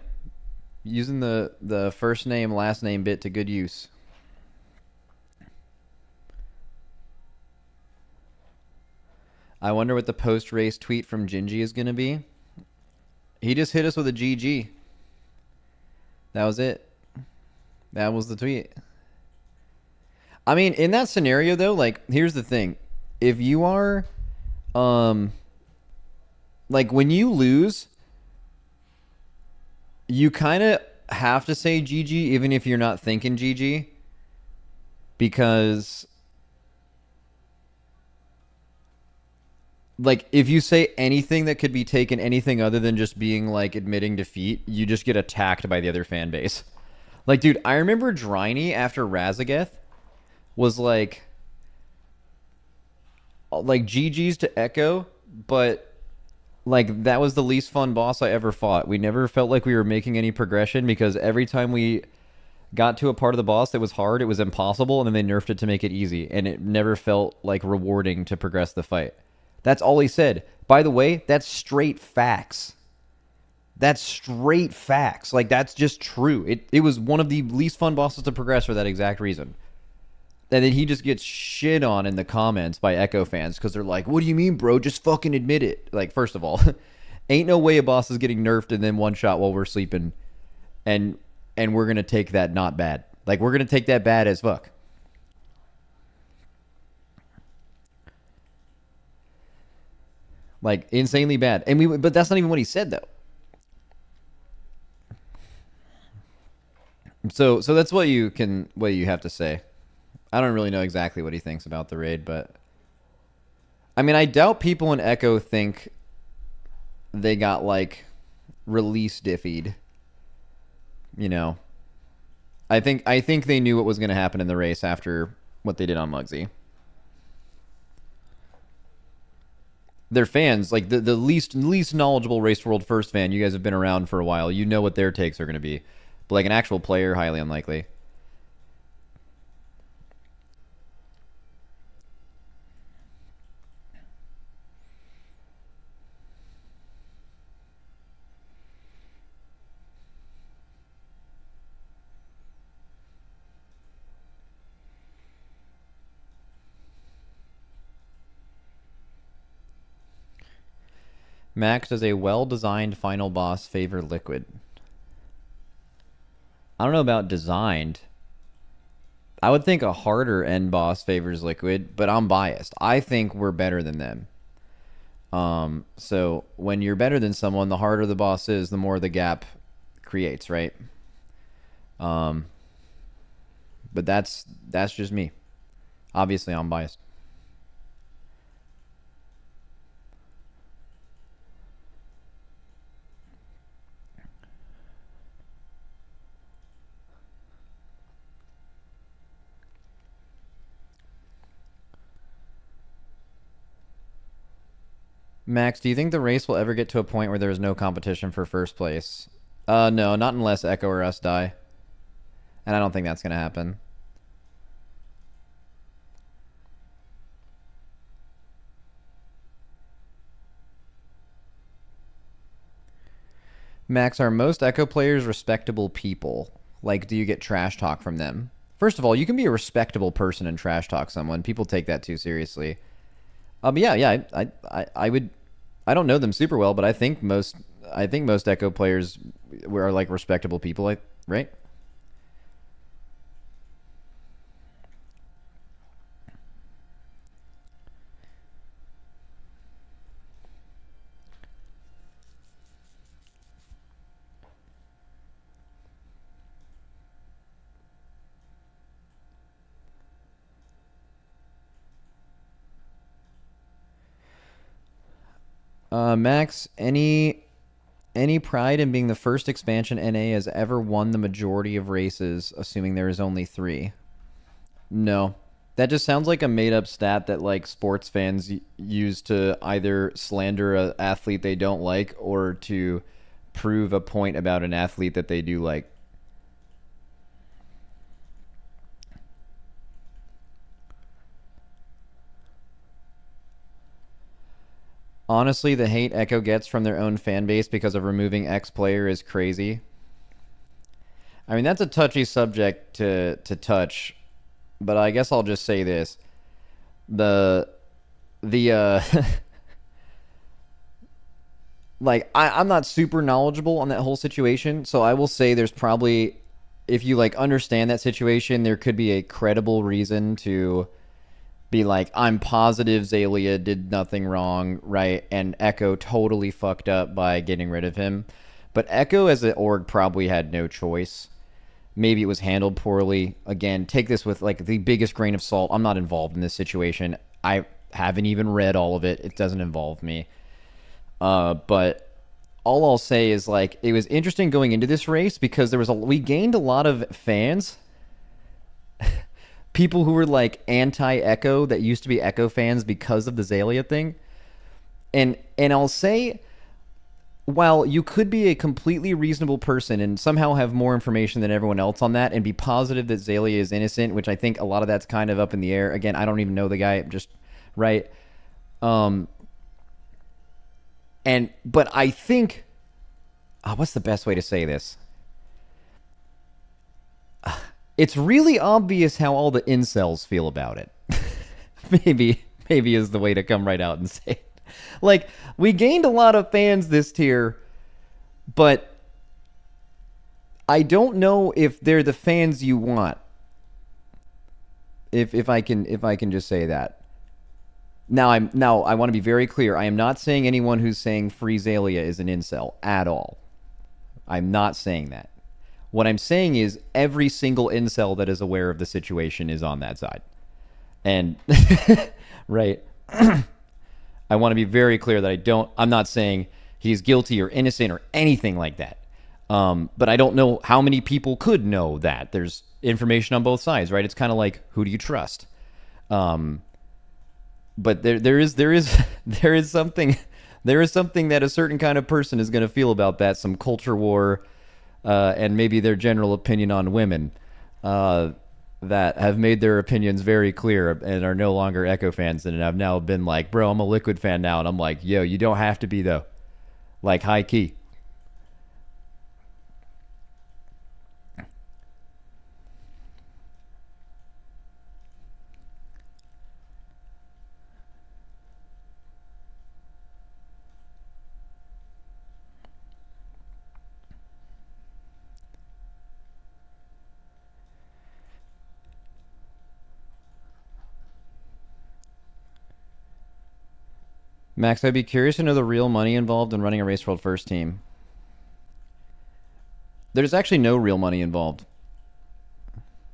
Using the first name, last name bit to good use. I wonder what the post-race tweet from Gingy is going to be. He just hit us with a GG. That was it. That was the tweet. I mean, in that scenario, though, like, here's the thing. If you are, like, when you lose, you kind of have to say GG, even if you're not thinking GG. Because, like, if you say anything that could be taken anything other than just being, like, admitting defeat, you just get attacked by the other fan base. Like, dude, I remember Dryny after Razageth was like GG's to Echo, but like that was the least fun boss I ever fought. We never felt like we were making any progression because every time we got to a part of the boss that was hard, it was impossible, and then they nerfed it to make it easy, and it never felt like rewarding to progress the fight. That's all he said. By the way, that's straight facts. That's straight facts. Like, that's just true. It was one of the least fun bosses to progress for that exact reason. And then he just gets shit on in the comments by Echo fans because they're like, what do you mean, bro? Just fucking admit it. Like, first of all, ain't no way a boss is getting nerfed and then one shot while we're sleeping. And we're going to take that not bad. Like, we're going to take that bad as fuck. Like, insanely bad. But that's not even what he said, though. So that's what you have to say. I don't really know exactly what he thinks about the raid, but I mean, I doubt people in Echo think they got like release diffied. You know, I think they knew what was going to happen in the race after what they did on Muggsy. They're fans, like the least knowledgeable Race World First fan. You guys have been around for a while. You know what their takes are going to be. But like an actual player, highly unlikely. Max, does a well-designed final boss favor Liquid? I don't know about designed. I would think a harder end boss favors Liquid, but I'm biased. I think we're better than them. So when you're better than someone, the harder the boss is, the more the gap creates, right? But that's just me. Obviously, I'm biased. Max, do you think the race will ever get to a point where there is no competition for first place? No, not unless Echo or us die. And I don't think that's going to happen. Max, are most Echo players respectable people? Like, do you get trash talk from them? First of all, you can be a respectable person and trash talk someone. People take that too seriously. Yeah, I would. I don't know them super well, but I think most Echo players are like respectable people, right? Max, any pride in being the first expansion NA has ever won the majority of races, assuming there is only 3? No. That just sounds like a made-up stat that like sports fans use to either slander an athlete they don't like or to prove a point about an athlete that they do like. Honestly, the hate Echo gets from their own fan base because of removing X player is crazy. I mean, that's a touchy subject to touch, but I guess I'll just say this. The like I'm not super knowledgeable on that whole situation, so I will say there's probably, if you like understand that situation, there could be a credible reason to be like, I'm positive Zalia did nothing wrong, right? And Echo totally fucked up by getting rid of him. But Echo as an org probably had no choice. Maybe it was handled poorly. Again, take this with like the biggest grain of salt. I'm not involved in this situation. I haven't even read all of it. It doesn't involve me. But all I'll say is like, it was interesting going into this race because we gained a lot of fans. People who were like anti-Echo that used to be Echo fans because of the Zalia thing. And I'll say, while you could be a completely reasonable person and somehow have more information than everyone else on that and be positive that Zalia is innocent, which I think a lot of that's kind of up in the air. Again, I don't even know the guy, just right. But I think, what's the best way to say this? It's really obvious how all the incels feel about it. maybe is the way to come right out and say it. Like, we gained a lot of fans this tier, but I don't know if they're the fans you want. If I can just say that. Now I want to be very clear. I am not saying anyone who's saying free Zalia is an incel at all. I'm not saying that. What I'm saying is every single incel that is aware of the situation is on that side. And right. I want to be very clear that I'm not saying he's guilty or innocent or anything like that. But I don't know how many people could know that. There's information on both sides, right? It's kind of like, who do you trust? But there is something that a certain kind of person is going to feel about that, some culture war, and maybe their general opinion on women, that have made their opinions very clear and are no longer Echo fans and have now been like, bro, I'm a Liquid fan now. And I'm like, yo, you don't have to be though. Like, high key. Max, I'd be curious to know the real money involved in running a Race World First team. There's actually no real money involved.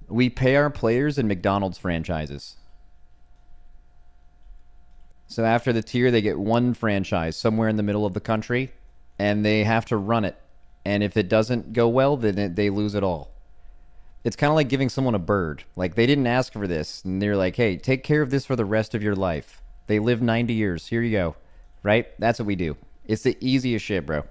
We pay our players in McDonald's franchises. So after the tier, they get one franchise somewhere in the middle of the country, and they have to run it. And if it doesn't go well, then they lose it all. It's kind of like giving someone a bird. Like, they didn't ask for this, and they're like, hey, take care of this for the rest of your life. They live 90 years. Here you go. Right? That's what we do. It's the easiest shit, bro.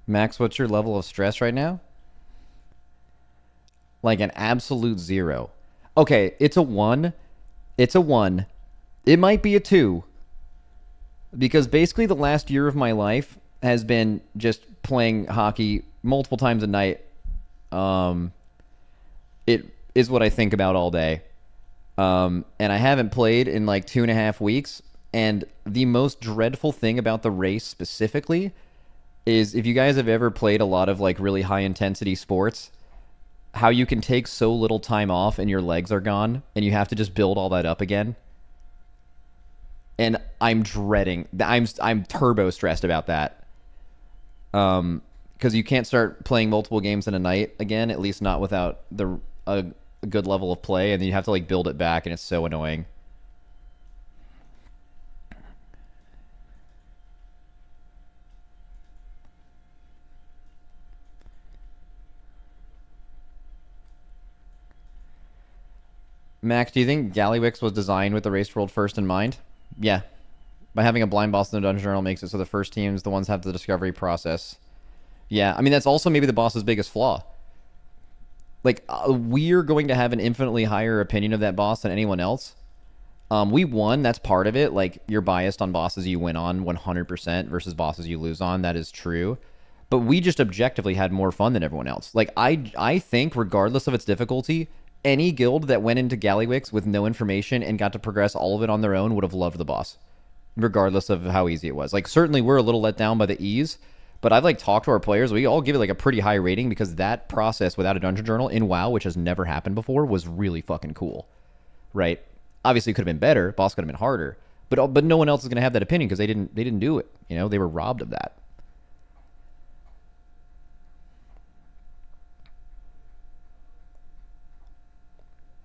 Max, what's your level of stress right now? Like an absolute 0. Okay, it's a 1. It's a 1. It might be a 2. Because basically the last year of my life has been just playing hockey multiple times a night. It is what I think about all day. And I haven't played in like 2.5 weeks. And the most dreadful thing about the race specifically is, if you guys have ever played a lot of like really high intensity sports, how you can take so little time off and your legs are gone and you have to just build all that up again. And I'm dreading, I'm turbo stressed about that. Because you can't start playing multiple games in a night again, at least not without a good level of play, and then you have to like build it back, and it's so annoying. Max, do you think Gallywix was designed with the Race World First in mind? Yeah. By having a blind boss in the Dungeon Journal makes it so the first teams, the ones have the discovery process. Yeah, I mean, that's also maybe the boss's biggest flaw. Like, we're going to have an infinitely higher opinion of that boss than anyone else. We won, that's part of it. Like, you're biased on bosses you win on 100% versus bosses you lose on. That is true. But we just objectively had more fun than everyone else. Like, I think, regardless of its difficulty, any guild that went into Gallywix with no information and got to progress all of it on their own would have loved the boss, regardless of how easy it was. Like, certainly we're a little let down by the ease, but I've like talked to our players. We all give it like a pretty high rating because that process without a dungeon journal in WoW, which has never happened before, was really fucking cool, right? Obviously, it could have been better. Boss could have been harder, but no one else is going to have that opinion because they didn't do it. You know, they were robbed of that.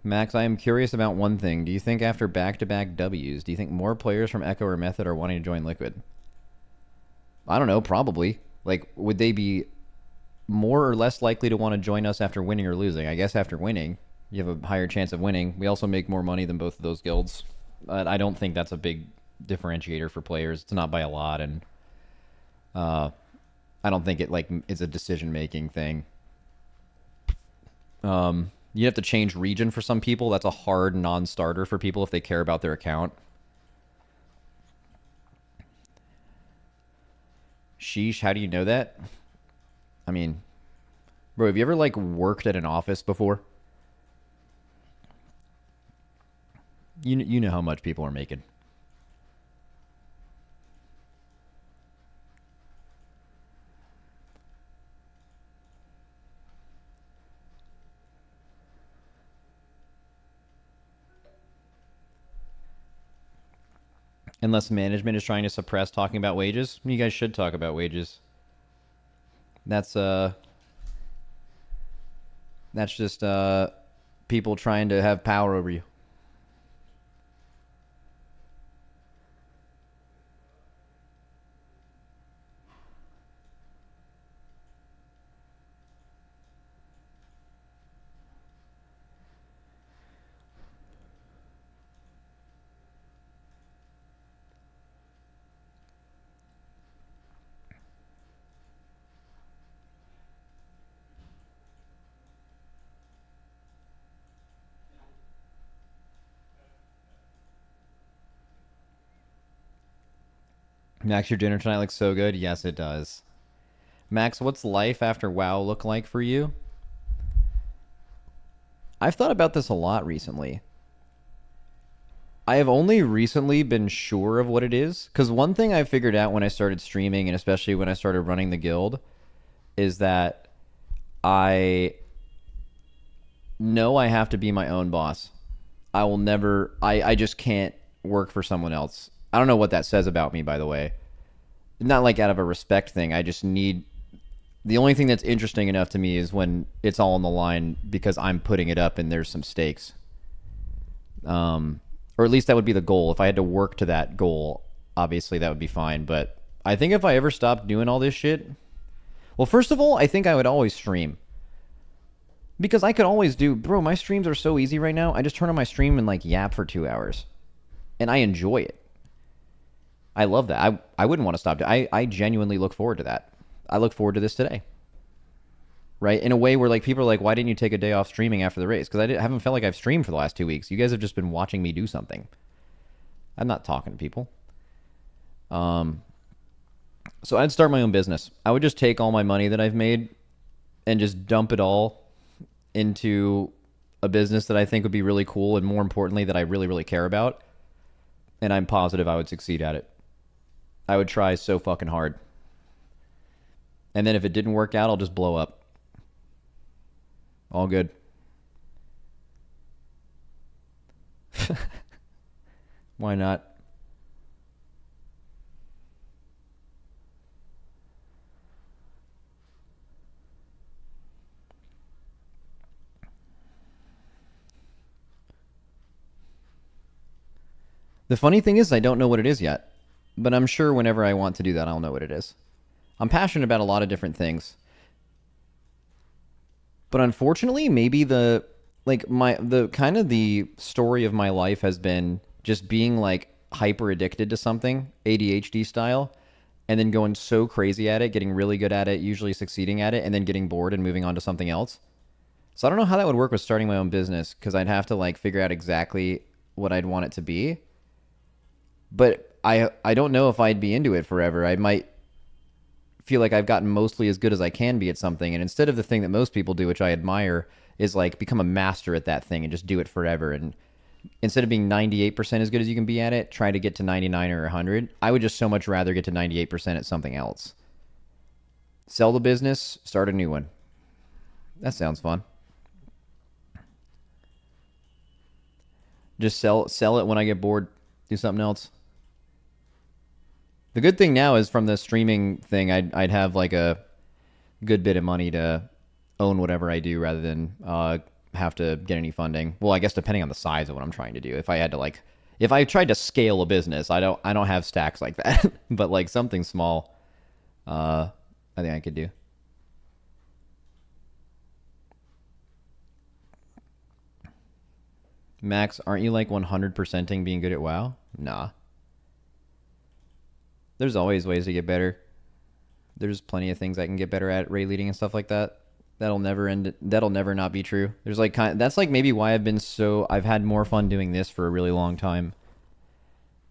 Max, I am curious about one thing. Do you think after back-to-back W's, do you think more players from Echo or Method are wanting to join Liquid? I don't know, probably. Like, would they be more or less likely to want to join us after winning or losing? I guess after winning, you have a higher chance of winning. We also make more money than both of those guilds. But I don't think that's a big differentiator for players. It's not by a lot, and I don't think it like is a decision-making thing. You have to change region for some people. That's a hard non-starter for people if they care about their account. Sheesh, how do you know that? I mean, bro, have you ever like worked at an office before? You know how much people are making. Unless management is trying to suppress talking about wages. You guys should talk about wages. That's just people trying to have power over you. Max, your dinner tonight looks so good. Yes, it does. Max, what's life after WoW look like for you? I've thought about this a lot recently. I have only recently been sure of what it is, because one thing I figured out when I started streaming, and especially when I started running the guild, is that I know I have to be my own boss. I will never, I just can't work for someone else. I don't know what that says about me, by the way. Not like out of a respect thing. I just need, the only thing that's interesting enough to me is when it's all on the line because I'm putting it up and there's some stakes. Or at least that would be the goal. If I had to work to that goal, obviously that would be fine. But I think if I ever stopped doing all this shit, well, first of all, I think I would always stream. Because I could always do, bro, my streams are so easy right now. I just turn on my stream and like yap for 2 hours. And I enjoy it. I love that. I wouldn't want to stop. I genuinely look forward to that. I look forward to this today. Right? In a way where like people are like, why didn't you take a day off streaming after the race? Because I haven't felt like I've streamed for the last 2 weeks. You guys have just been watching me do something. I'm not talking to people. So I'd start my own business. I would just take all my money that I've made and just dump it all into a business that I think would be really cool, and more importantly, that I really, really care about. And I'm positive I would succeed at it. I would try so fucking hard. And then if it didn't work out, I'll just blow up. All good. Why not? The funny thing is I don't know what it is yet, but I'm sure whenever I want to do that, I'll know what it is. I'm passionate about a lot of different things. But unfortunately, maybe the kind of the story of my life has been just being like hyper addicted to something, ADHD style, and then going so crazy at it, getting really good at it, usually succeeding at it, and then getting bored and moving on to something else. So I don't know how that would work with starting my own business, because I'd have to like figure out exactly what I'd want it to be. But I don't know if I'd be into it forever. I might feel like I've gotten mostly as good as I can be at something, and instead of the thing that most people do, which I admire, is like become a master at that thing and just do it forever. And instead of being 98% as good as you can be at it, try to get to 99 or 100. I would just so much rather get to 98% at something else. Sell the business, start a new one. That sounds fun. Just sell it when I get bored. Do something else. The good thing now is from the streaming thing, I'd have like a good bit of money to own whatever I do rather than have to get any funding. Well, I guess depending on the size of what I'm trying to do. If I had to like, if I tried to scale a business, I don't have stacks like that. But like something small, I think I could do. Max, aren't you like 100%ing being good at WoW? Nah. There's always ways to get better. There's plenty of things I can get better at, raid leading and stuff like that. That'll never end. That'll never not be true. There's like that's like maybe why I've had more fun doing this for a really long time.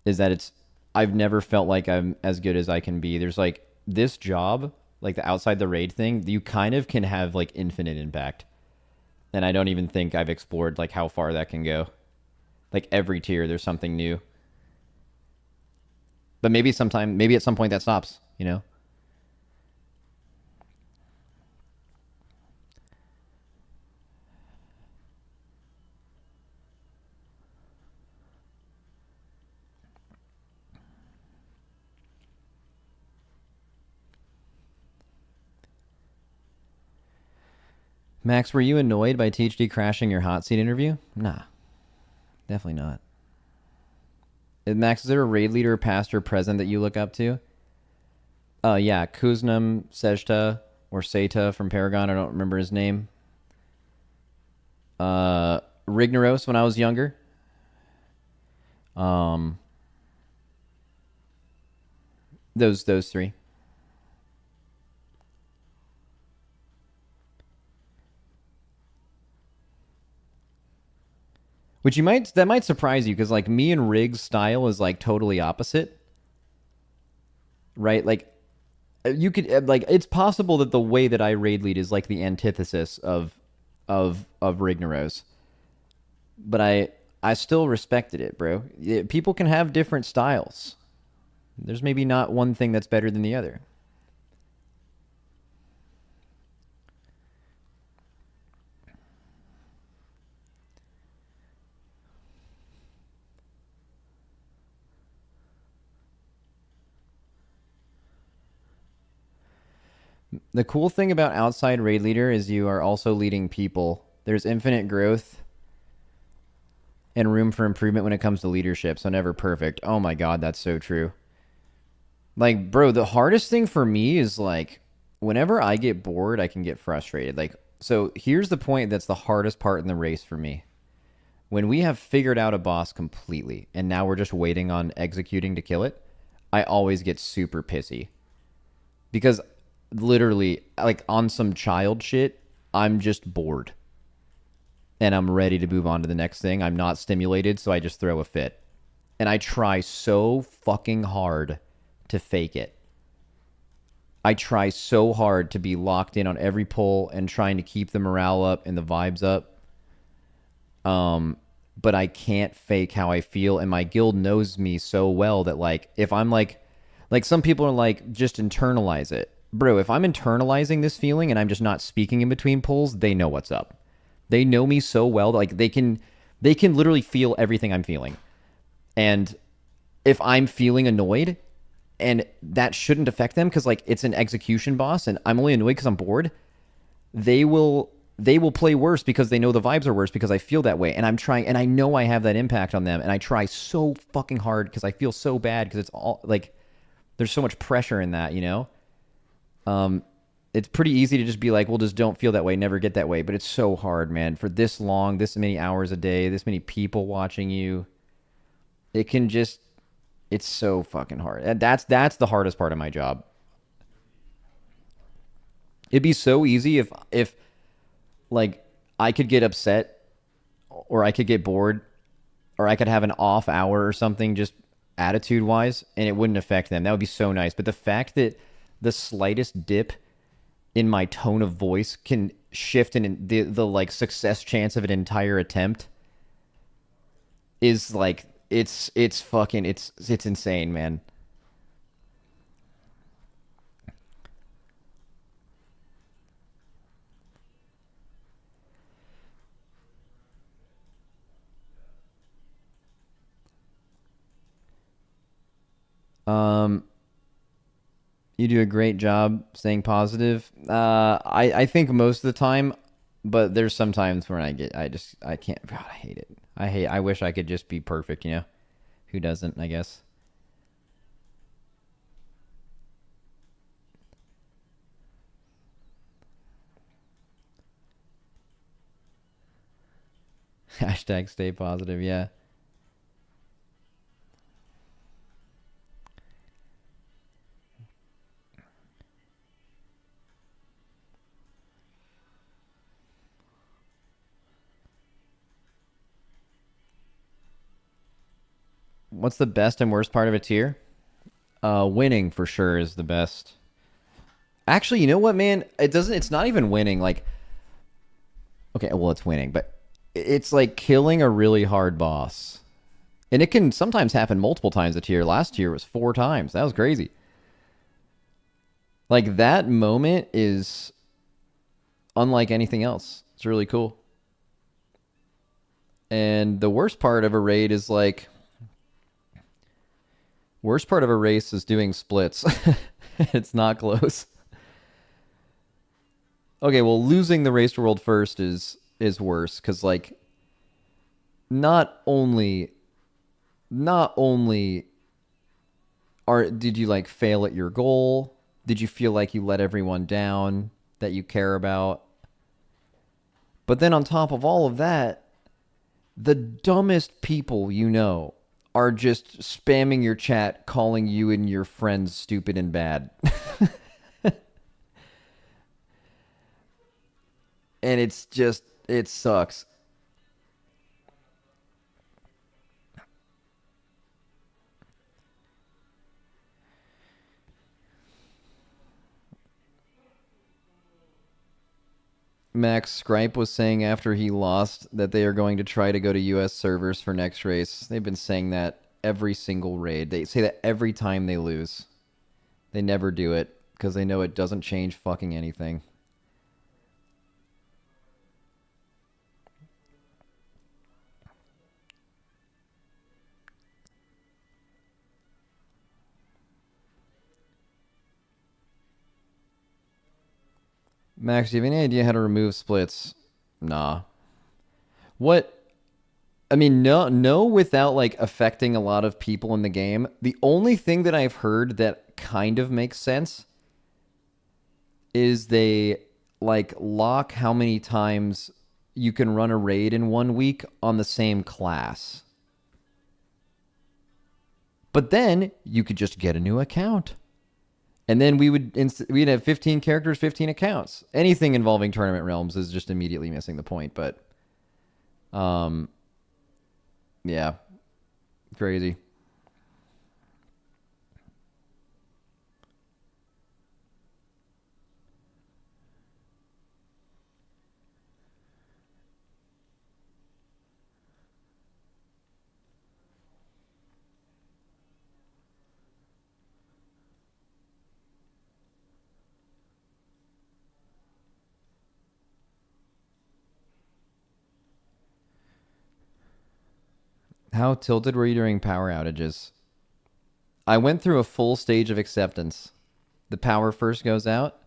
Is that I've never felt like I'm as good as I can be. There's like this job, like the outside the raid thing, you kind of can have like infinite impact. And I don't even think I've explored like how far that can go. Like every tier, there's something new. But maybe at some point that stops, you know? Max, were you annoyed by THD crashing your hot seat interview? Nah. Definitely not. Max, is there a raid leader, pastor, present that you look up to? Yeah, Kuznam Sejta or Seta from Paragon. I don't remember his name. Rignaros when I was younger. Those three. Which that might surprise you, because like me and Rig's style is like totally opposite. Right? Like you could like it's possible that the way that I raid lead is like the antithesis of Rignaros. but I still respected it, bro. People can have different styles. There's maybe not one thing that's better than the other. The cool thing about outside raid leader is you are also leading people. There's infinite growth and room for improvement when it comes to leadership, so never perfect. Oh my god, that's so true. Like, bro, the hardest thing for me is like whenever I get bored, I can get frustrated. Like, so here's the point that's the hardest part in the race for me. When we have figured out a boss completely and now we're just waiting on executing to kill it, I always get super pissy. Because literally, like on some child shit, I'm just bored. And I'm ready to move on to the next thing. I'm not stimulated, so I just throw a fit. And I try so fucking hard to fake it. I try so hard to be locked in on every pull and trying to keep the morale up and the vibes up. But I can't fake how I feel, and my guild knows me so well that like if I'm like some people are like just internalize it. Bro, if I'm internalizing this feeling and I'm just not speaking in between pulls, they know what's up. They know me so well that like they can literally feel everything I'm feeling. And if I'm feeling annoyed, and that shouldn't affect them because like it's an execution boss and I'm only annoyed because I'm bored, they will play worse because they know the vibes are worse because I feel that way. And I'm trying, and I know I have that impact on them, and I try so fucking hard because I feel so bad because it's all like there's so much pressure in that, you know? It's pretty easy to just be like, well, just don't feel that way, never get that way. But it's so hard, man. For this long, this many hours a day, this many people watching you, it can just, it's so fucking hard. And that's the hardest part of my job. It'd be so easy if like I could get upset or I could get bored or I could have an off hour or something just attitude wise and it wouldn't affect them. That would be so nice. But the fact that the slightest dip in my tone of voice can shift in the like success chance of an entire attempt is like it's fucking it's insane, man. You do a great job staying positive. I think most of the time, but there's some times when I can't. God, I hate it. I wish I could just be perfect. You know, who doesn't? I guess. Hashtag stay positive. Yeah. What's the best and worst part of a tier? Winning for sure is the best. Actually, you know what, man? It's not even winning. Like, okay, well, it's winning, but it's like killing a really hard boss. And it can sometimes happen multiple times a tier. Last tier was 4 times. That was crazy. Like, that moment is unlike anything else. It's really cool. And the worst part of a raid is like, worst part of a race is doing splits. It's not close. Okay, well, losing the race to world first is worse because like not only did you like fail at your goal, did you feel like you let everyone down that you care about, but then on top of all of that, the dumbest people you know are just spamming your chat, calling you and your friends stupid and bad. And it's just, it sucks. Max Scripe was saying after he lost that they are going to try to go to US servers for next race. They've been saying that every single raid. They say that every time they lose. They never do it because they know it doesn't change fucking anything. Max, do you have any idea how to remove splits? Nah. What? I mean, no, without like affecting a lot of people in the game. The only thing that I've heard that kind of makes sense is they like lock how many times you can run a raid in 1 week on the same class. But then you could just get a new account. And then we'd have 15 characters, 15 accounts. Anything involving Tournament Realms is just immediately missing the point. But, yeah, crazy. How tilted were you during power outages? I went through a full stage of acceptance. The power first goes out.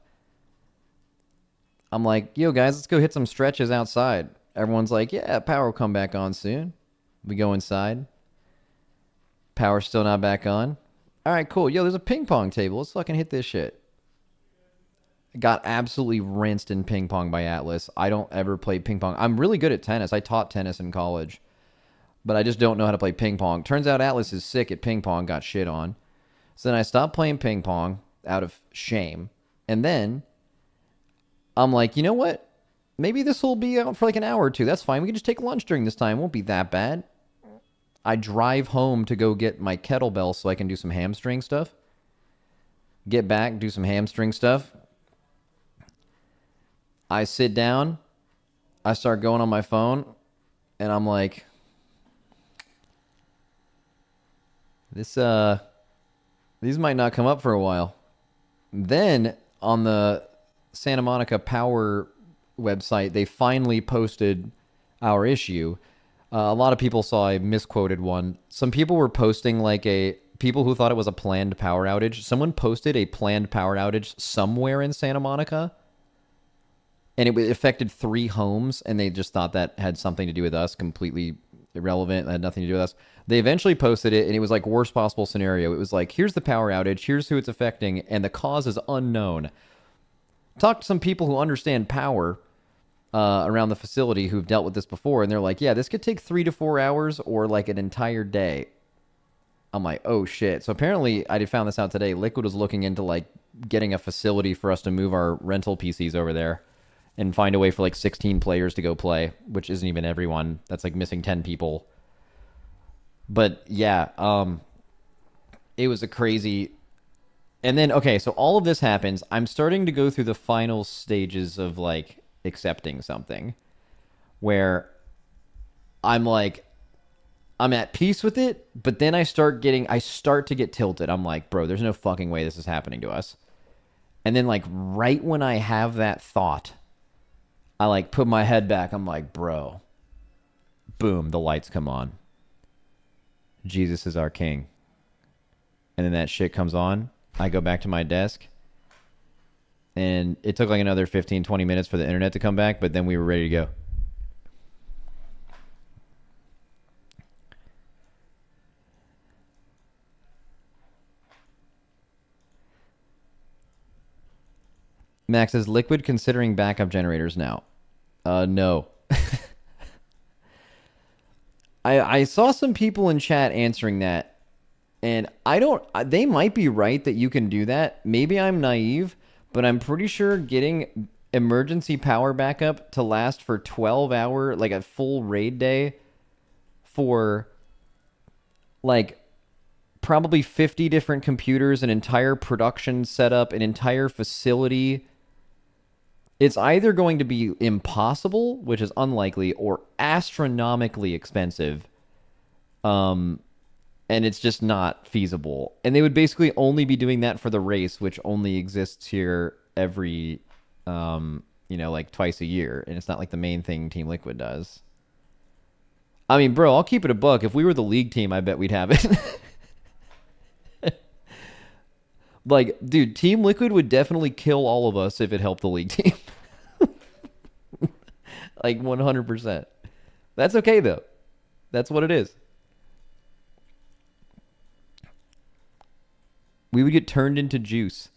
I'm like, yo, guys, let's go hit some stretches outside. Everyone's like, yeah, power will come back on soon. We go inside. Power's still not back on. All right, cool. Yo, there's a ping pong table. Let's fucking hit this shit. Got absolutely rinsed in ping pong by Atlas. I don't ever play ping pong. I'm really good at tennis. I taught tennis in college. But I just don't know how to play ping pong. Turns out Atlas is sick at ping pong, got shit on. So then I stopped playing ping pong out of shame. And then I'm like, you know what? Maybe this will be out for like an hour or two. That's fine. We can just take lunch during this time. It won't be that bad. I drive home to go get my kettlebell so I can do some hamstring stuff. Get back, do some hamstring stuff. I sit down. I start going on my phone. And I'm like, these might not come up for a while. Then on the Santa Monica Power website, they finally posted our issue. A lot of people saw a misquoted one. Some people were posting people who thought it was a planned power outage. Someone posted a planned power outage somewhere in Santa Monica, and it affected 3 homes, and they just thought that had something to do with us, completely irrelevant. That had nothing to do with us. They eventually posted it, and it was like worst possible scenario. It was like, here's the power outage, here's who it's affecting, and the cause is unknown. Talked to some people who understand power around the facility who've dealt with this before, and they're like, yeah, this could take 3 to 4 hours or like an entire day. I'm like, oh shit. So apparently, I found this out today. Liquid was looking into like getting a facility for us to move our rental PCs over there and find a way for like 16 players to go play, which isn't even everyone. That's like missing 10 people. But yeah, it was a crazy... And then, okay, so all of this happens. I'm starting to go through the final stages of like accepting something where I'm at peace with it, but then I start to get tilted. I'm like, bro, there's no fucking way this is happening to us. And then like right when I have that thought, I like put my head back. I'm like, bro, boom, the lights come on. Jesus is our king. And then that shit comes on. I go back to my desk. And it took like another 15, 20 minutes for the internet to come back, but then we were ready to go. Max, is Liquid considering backup generators now? No. I saw some people in chat answering that, and they might be right that you can do that. Maybe I'm naive, but I'm pretty sure getting emergency power backup to last for 12 hour, like a full raid day for like probably 50 different computers, an entire production setup, an entire facility It's either going to be impossible, which is unlikely, or astronomically expensive. And it's just not feasible. And they would basically only be doing that for the race, which only exists here every, like twice a year. And it's not like the main thing Team Liquid does. I mean, bro, I'll keep it a buck. If we were the league team, I bet we'd have it. Like, dude, Team Liquid would definitely kill all of us if it helped the league team. Like, 100%. That's okay, though. That's what it is. We would get turned into juice.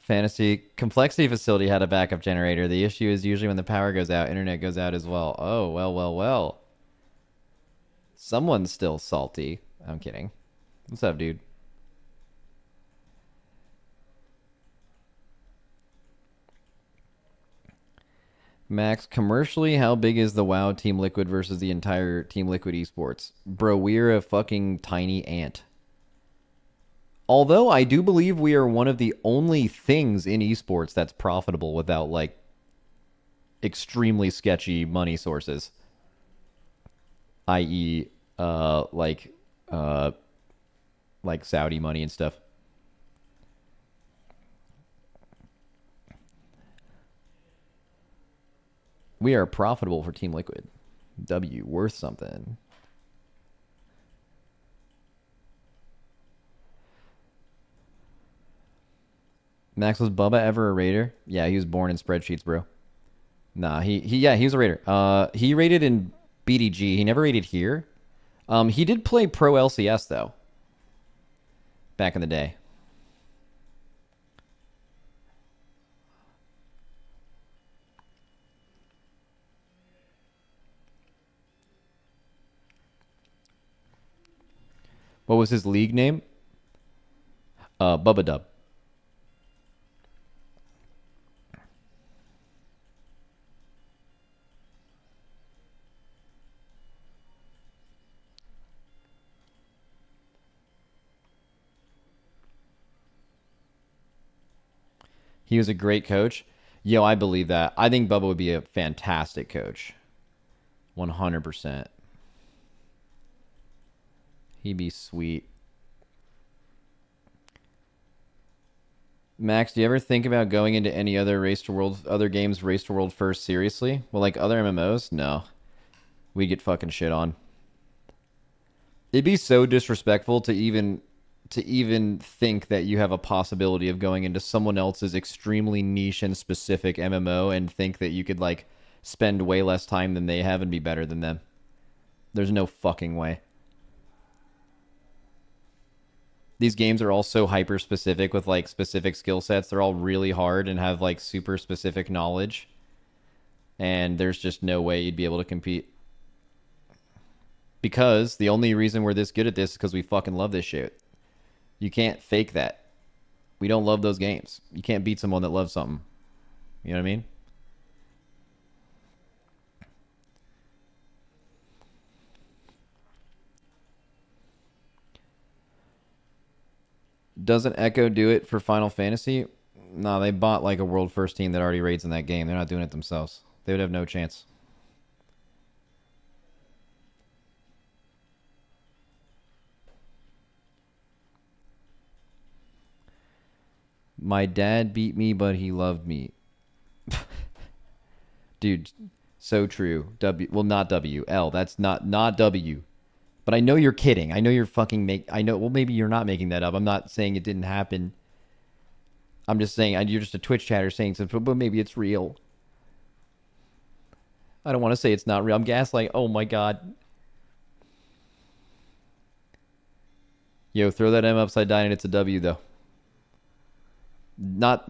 Fantasy Complexity Facility had a backup generator. The issue is usually when the power goes out, internet goes out as well. Oh, well. Someone's still salty. I'm kidding. What's up, dude? Max, commercially, how big is the WoW Team Liquid versus the entire Team Liquid Esports? Bro, we're a fucking tiny ant. Although I do believe we are one of the only things in esports that's profitable without like extremely sketchy money sources, i.e., like Saudi money and stuff. We are profitable for Team Liquid. W worth something. Max, was Bubba ever a raider? Yeah, he was born in spreadsheets, bro. Nah, he was a raider. He raided in BDG. He never raided here. He did play pro LCS though. Back in the day. What was his league name? Bubba Dub. He was a great coach. Yo, I believe that. I think Bubba would be a fantastic coach. 100%. He'd be sweet. Max, do you ever think about going into any other other games Race to World first seriously? Well, like other MMOs? No. We get fucking shit on. It'd be so disrespectful to even think that you have a possibility of going into someone else's extremely niche and specific MMO and think that you could like spend way less time than they have and be better than them. There's no fucking way. These games are all so hyper specific with like specific skill sets. They're all really hard and have like super specific knowledge. And there's just no way you'd be able to compete. Because the only reason we're this good at this is because we fucking love this shit. You can't fake that. We don't love those games. You can't beat someone that loves something. You know what I mean? Doesn't Echo do it for Final Fantasy? No, they bought like a world first team that already raids in that game. They're not doing it themselves. They would have no chance. My dad beat me, but he loved me. Dude, so true. Well, not W. L. That's not W. But I know you're kidding. I know you're fucking I know. Well, maybe you're not making that up. I'm not saying it didn't happen. I'm just saying you're just a Twitch chatter saying something, but maybe it's real. I don't want to say it's not real. I'm gaslighting. Oh my god. Yo, throw that M upside down and it's a W though. Not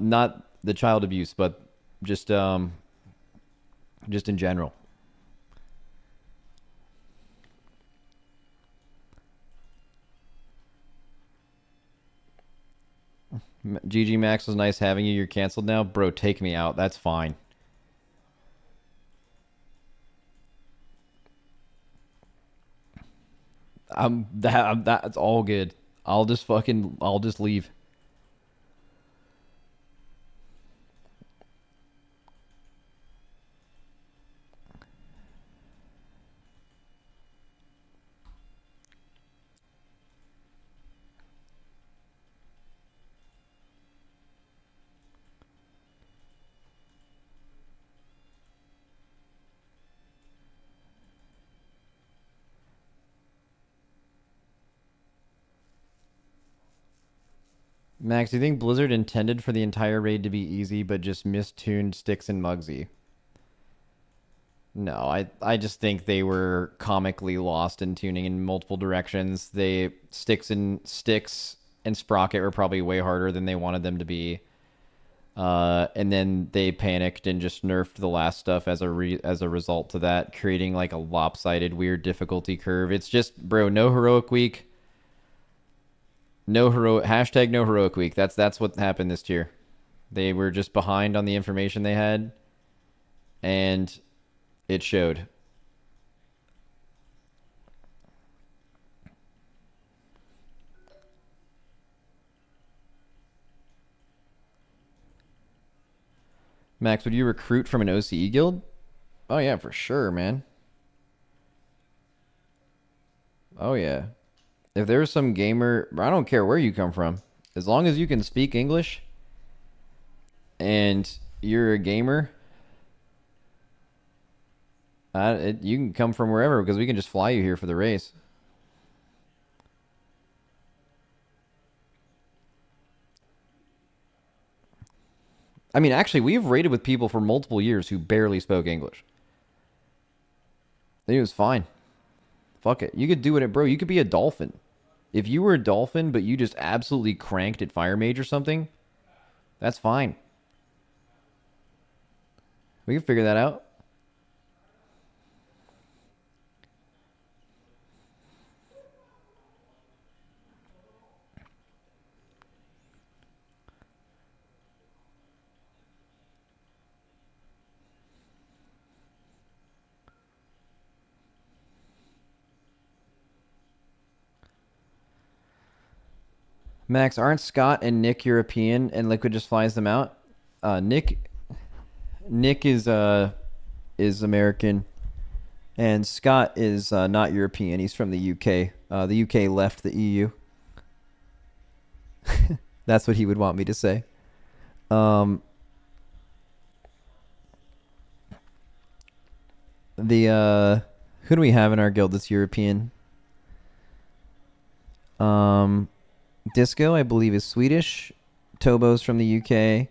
the child abuse, but just in general. GG Max, was nice having you. You're canceled now. Bro, take me out. That's fine. That's all good. I'll just leave. Max, do you think Blizzard intended for the entire raid to be easy, but just mistuned Styx and Muggsy? No, I just think they were comically lost in tuning in multiple directions. Styx and Sprocket were probably way harder than they wanted them to be. And then they panicked and just nerfed the last stuff as a result to that, creating like a lopsided weird difficulty curve. It's just, bro, no heroic week. No heroic week. That's what happened this tier. They were just behind on the information they had, and it showed. Max, would you recruit from an OCE guild? Oh yeah, for sure, man. Oh yeah. If there's some gamer, I don't care where you come from, as long as you can speak English and you're a gamer, you can come from wherever because we can just fly you here for the race. I mean, actually, we've raided with people for multiple years who barely spoke English. It was fine. Fuck it. You could do it, bro. You could be a dolphin. If you were a dolphin, but you just absolutely cranked at Fire Mage or something, that's fine. We can figure that out. Max, aren't Scott and Nick European and Liquid just flies them out? Nick is American, and Scott is not European. He's from the UK. The UK left the EU. That's what he would want me to say. Who do we have in our guild that's European? Disco, I believe, is Swedish. Tobo's from the UK.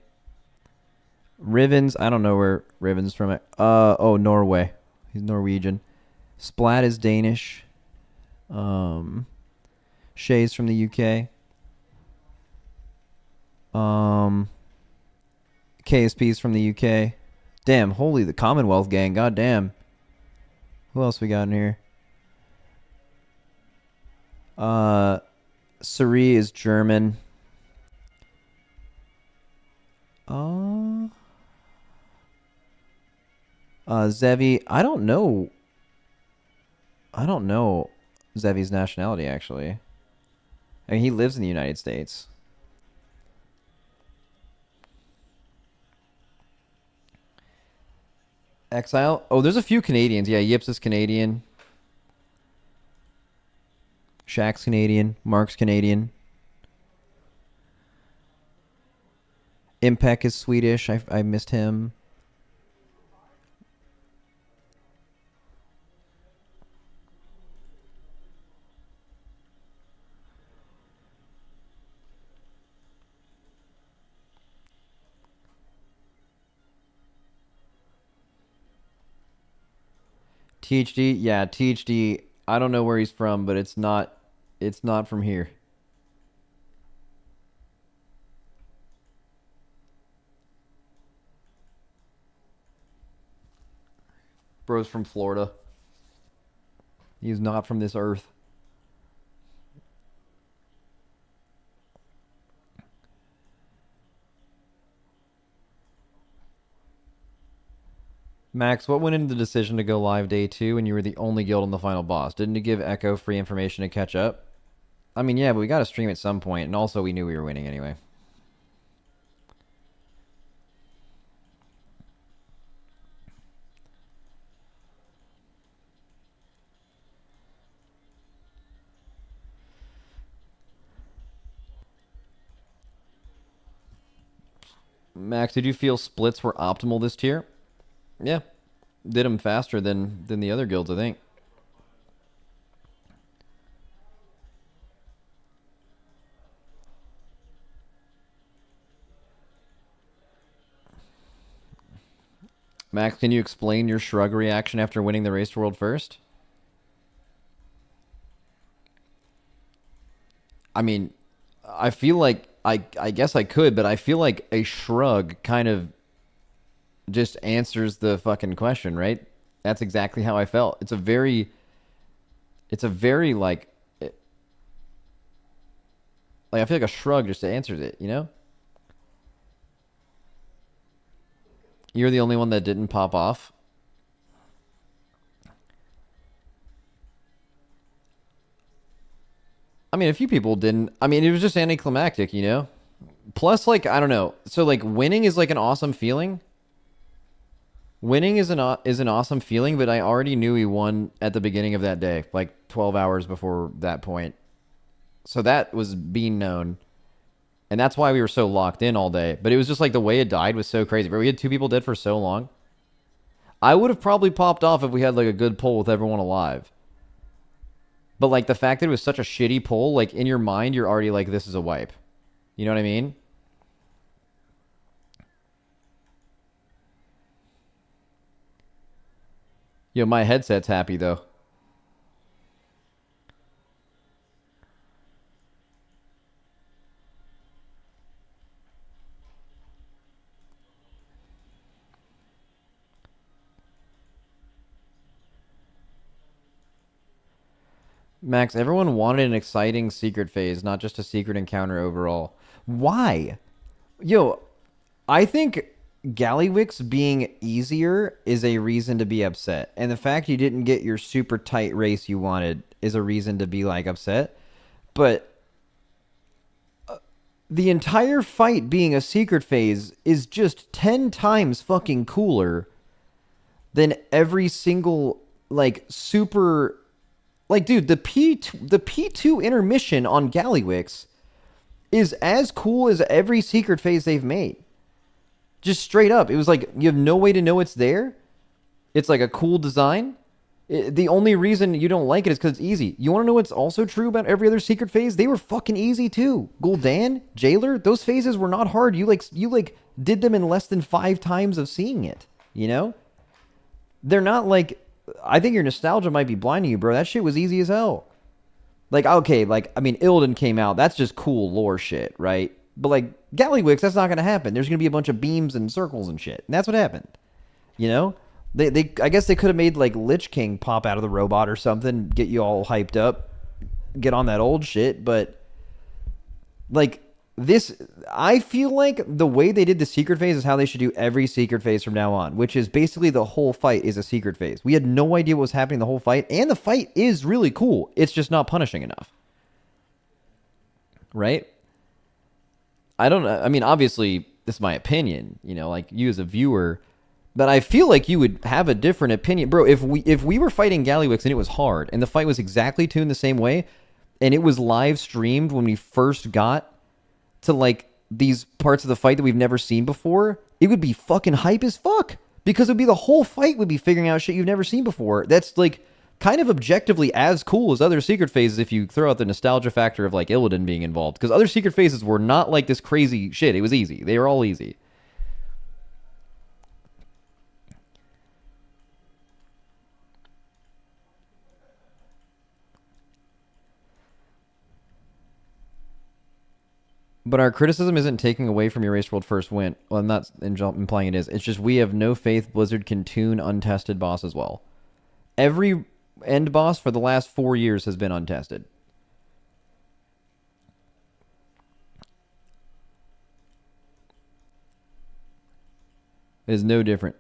Rivens, I don't know where Rivens from. Norway. He's Norwegian. Splat is Danish. Shay's from the UK. KSP's from the UK. Damn, holy, the Commonwealth gang. God damn. Who else we got in here? Suri is German. Zevi, I don't know Zevi's nationality, actually. I mean, he lives in the United States. Exile? Oh, there's a few Canadians. Yeah, Yips is Canadian. Shaq's Canadian. Mark's Canadian. Impec is Swedish. I missed him. THD, yeah, THD. I don't know where he's from, but it's not from here. Bro's from Florida. He's not from this earth. Max, what went into the decision to go live day 2 and you were the only guild on the final boss? Didn't it give Echo free information to catch up? I mean, yeah, but we got to stream at some point, and also we knew we were winning anyway. Max, did you feel splits were optimal this tier? Yeah. Did them faster than the other guilds, I think. Max, can you explain your shrug reaction after winning the race to world first? I mean, I feel like I guess I could, but I feel like a shrug kind of just answers the fucking question, right? That's exactly how I felt. It's a very like I feel like a shrug just answers it, you know? You're the only one that didn't pop off. I mean, a few people didn't. I mean, it was just anticlimactic, you know? Plus, like, I don't know. So, like, winning is, like, an awesome feeling. Winning is an awesome feeling, but I already knew he won at the beginning of that day, like 12 hours before that point. So that was being known. And that's why we were so locked in all day. But it was just like the way it died was so crazy. But we had 2 people dead for so long. I would have probably popped off if we had like a good pull with everyone alive. But like the fact that it was such a shitty pull, like in your mind, you're already like, this is a wipe. You know what I mean? Yo, my headset's happy though. Max, everyone wanted an exciting secret phase, not just a secret encounter overall. Why? Yo, I think Gallywix being easier is a reason to be upset. And the fact you didn't get your super tight race you wanted is a reason to be, like, upset. But the entire fight being a secret phase is just 10 times fucking cooler than every single, like, super... Like, dude, the P2 intermission on Gallywix is as cool as every secret phase they've made. Just straight up. It was like, you have no way to know it's there. It's like a cool design. The only reason you don't like it is because it's easy. You want to know what's also true about every other secret phase? They were fucking easy too. Gul'dan, Jailer, those phases were not hard. You did them in less than 5 times of seeing it. You know? They're not like... I think your nostalgia might be blinding you, bro. That shit was easy as hell. Like, okay, like, I mean, Illidan came out. That's just cool lore shit, right? But, like, Gallywix, that's not going to happen. There's going to be a bunch of beams and circles and shit. And that's what happened. You know? I guess they could have made, like, Lich King pop out of the robot or something, get you all hyped up, get on that old shit. But, like, I feel like the way they did the secret phase is how they should do every secret phase from now on, which is basically the whole fight is a secret phase. We had no idea what was happening the whole fight, and the fight is really cool. It's just not punishing enough. Right? I don't know. I mean, obviously, this is my opinion, you know, like you as a viewer, but I feel like you would have a different opinion. Bro, if we were fighting Gallywix and it was hard, and the fight was exactly tuned the same way, and it was live streamed when we first got to like these parts of the fight that we've never seen before, it would be fucking hype as fuck. Because it would be the whole fight would be figuring out shit you've never seen before. That's like kind of objectively as cool as other secret phases if you throw out the nostalgia factor of like Illidan being involved. Because other secret phases were not like this crazy shit. It was easy. They were all easy. But our criticism isn't taking away from your Race World first win. Well, I'm not implying it is. It's just we have no faith Blizzard can tune untested bosses well. Every end boss for the last 4 years has been untested. It is no different.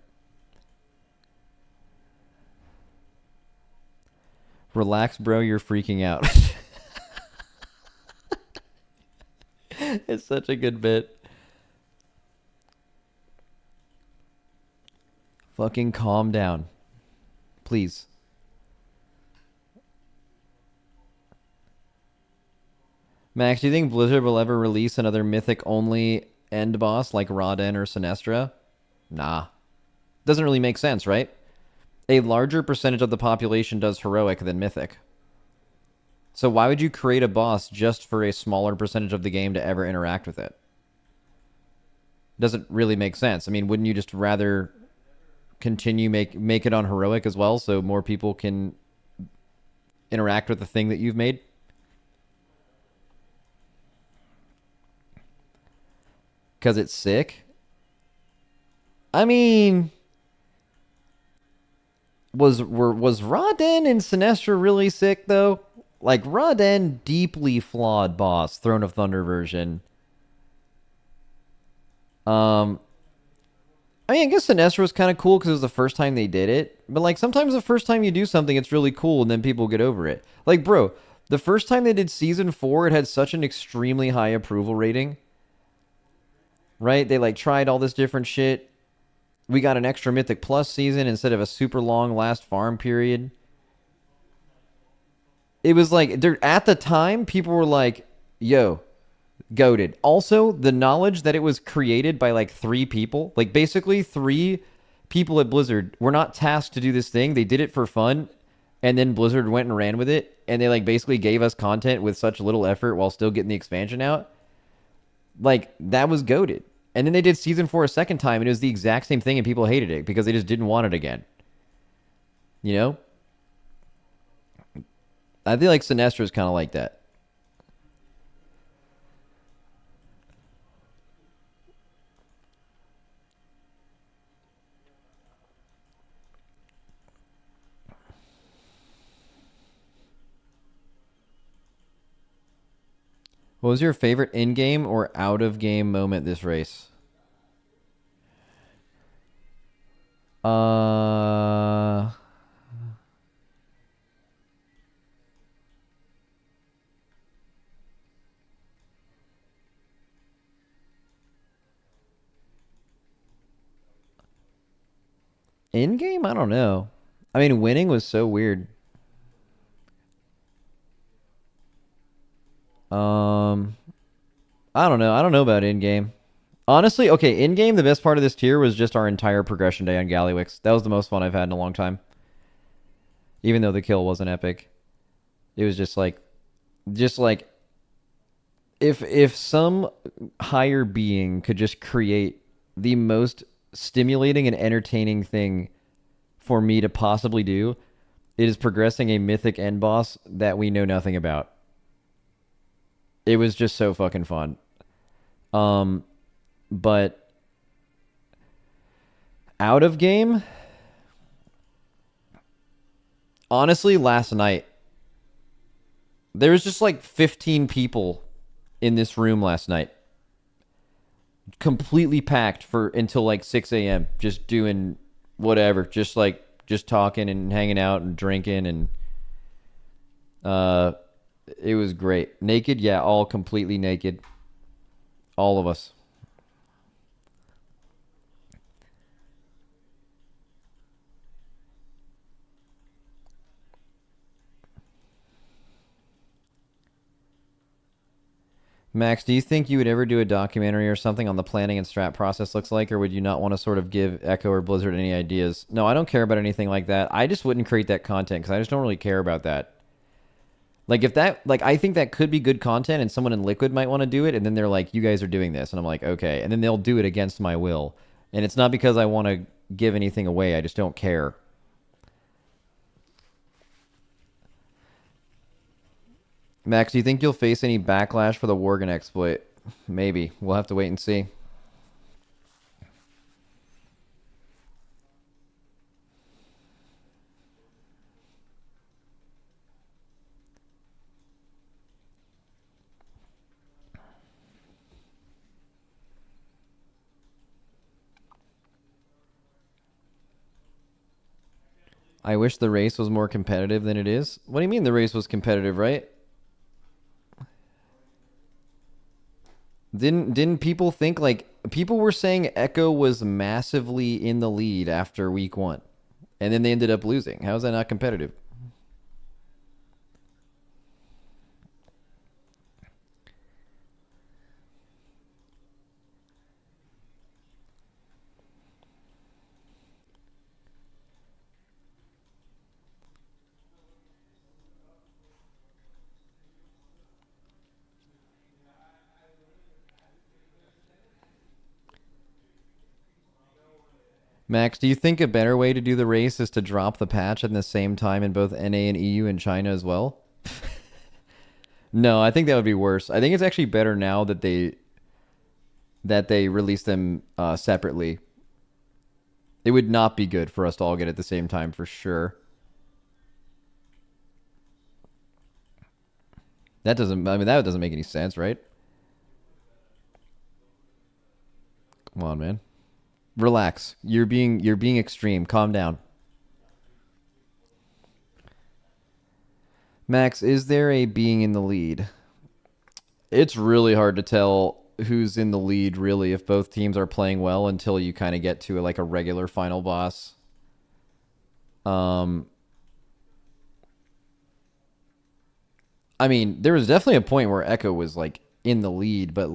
Relax, bro. You're freaking out. It's such a good bit. Fucking calm down. Please. Max, do you think Blizzard will ever release another mythic-only end boss like Raden or Sinestra? Nah. Doesn't really make sense, right? A larger percentage of the population does heroic than mythic. So why would you create a boss just for a smaller percentage of the game to ever interact with it? Doesn't really make sense. I mean, wouldn't you just rather continue make it on heroic as well so more people can interact with the thing that you've made? Because it's sick? I mean, was Raden and Sinestra really sick though? Like Raden, deeply flawed boss, Throne of Thunder version. I mean, I guess Sinestra was kind of cool because it was the first time they did it. But like sometimes the first time you do something, it's really cool, and then people get over it. Like, bro, the first time they did season 4, it had such an extremely high approval rating. Right? They like tried all this different shit. We got an extra Mythic Plus season instead of a super long last farm period. It was like, at the time, people were like, yo, goated. Also, the knowledge that it was created by like 3 people, like basically 3 people at Blizzard were not tasked to do this thing. They did it for fun, and then Blizzard went and ran with it, and they like basically gave us content with such little effort while still getting the expansion out. Like, that was goated. And then they did season 4 a second time, and it was the exact same thing, and people hated it because they just didn't want it again. You know? I feel like Sinestra is kind of like that. What was your favorite in-game or out-of-game moment this race? In-game? I don't know. I mean, winning was so weird. I don't know. I don't know about in-game. Honestly, okay, in-game, the best part of this tier was just our entire progression day on Gallywix. That was the most fun I've had in a long time. Even though the kill wasn't epic. It was just like if some higher being could just create the most stimulating and entertaining thing for me to possibly do, it is progressing a mythic end boss that we know nothing about. It was just so fucking fun. But out of game, honestly, last night there was just like 15 people in this room last night, completely packed for until like 6 a.m. just doing whatever, just talking and hanging out and drinking, and it was great. Naked, yeah, all completely naked, all of us. Max, do you think you would ever do a documentary or something on the planning and strat process looks like, or would you not want to sort of give Echo or Blizzard any ideas? No, I don't care about anything like that. I just wouldn't create that content because I just don't really care about that. Like, if that, like, I think that could be good content and someone in Liquid might want to do it, and then they're like, you guys are doing this. And I'm like, okay. And then they'll do it against my will. And it's not because I want to give anything away. I just don't care. Max, do you think you'll face any backlash for the Worgen exploit? Maybe. We'll have to wait and see. I wish the race was more competitive than it is. What do you mean the race was competitive, right? Didn't people think like people were saying Echo was massively in the lead after week 1, and then they ended up losing? How is that not competitive? Max, do you think a better way to do the race is to drop the patch at the same time in both NA and EU and China as well? No, I think that would be worse. I think it's actually better now that they release them separately. It would not be good for us to all get at the same time for sure. That doesn't make any sense, right? Come on, man. Relax. You're being extreme. Calm down. Max, is there a being in the lead? It's really hard to tell who's in the lead, really, if both teams are playing well until you kind of get to like a regular final boss. I mean, there was definitely a point where Echo was like in the lead, but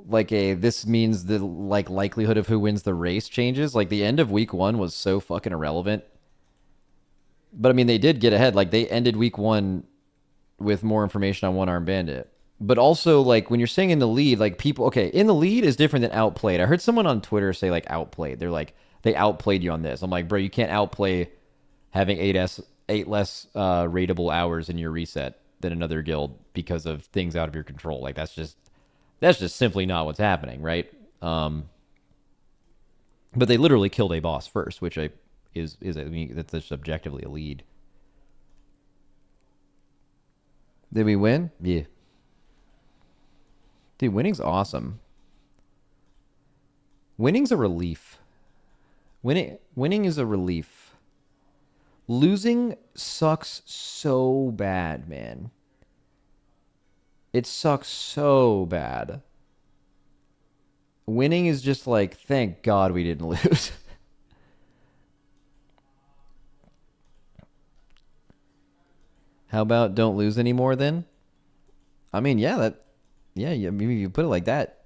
this means the like likelihood of who wins the race changes. Like the end of week 1 was so fucking irrelevant. But I mean, they did get ahead. Like they ended week 1 with more information on One Arm Bandit. But also, like when you're saying in the lead, like people, okay, in the lead is different than outplayed. I heard someone on Twitter say like outplayed. They're like they outplayed you on this. I'm like, bro, you can't outplay having eight less rateable hours in your reset than another guild because of things out of your control. Like that's just simply not what's happening, right? But they literally killed a boss first, which I mean, that's just objectively a lead. Did we win? Yeah. Dude, winning's awesome. Winning's a relief. Winning is a relief. Losing sucks so bad, man. It sucks so bad. Winning is just like, thank God we didn't lose. How about don't lose anymore then? I mean, yeah, maybe you put it like that.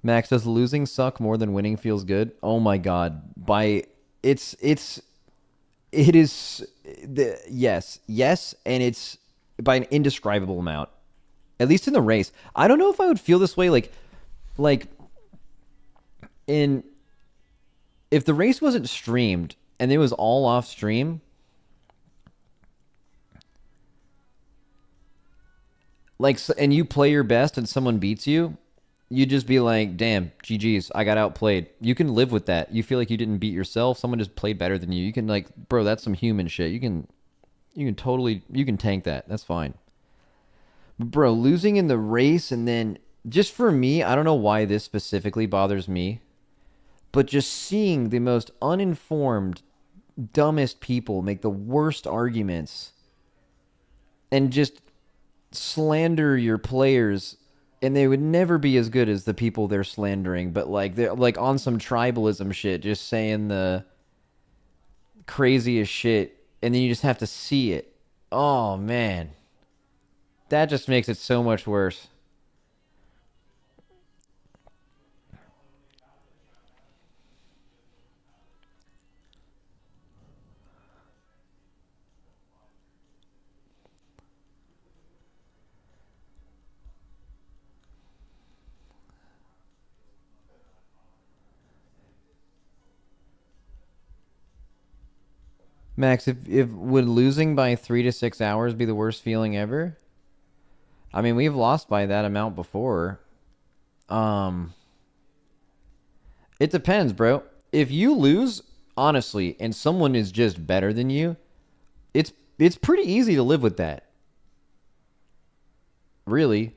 Max, does losing suck more than winning feels good? Oh my God. Yes, and it's by an indescribable amount. At least in the race. I don't know if I would feel this way if the race wasn't streamed and it was all off stream, and you play your best and someone beats you, you'd just be like, damn, GG's, I got outplayed. You can live with that. You feel like you didn't beat yourself. Someone just played better than you. You can bro, that's some human shit. You can tank that. That's fine. But bro, losing in the race and then just for me, I don't know why this specifically bothers me, but just seeing the most uninformed, dumbest people make the worst arguments and just slander your players, and they would never be as good as the people they're slandering, but they're on some tribalism shit, just saying the craziest shit, and then you just have to see it. Oh man, that just makes it so much worse. Max, if would losing by 3 to 6 hours be the worst feeling ever? I mean, we've lost by that amount before. It depends, bro. If you lose, honestly, and someone is just better than you, it's pretty easy to live with that. Really.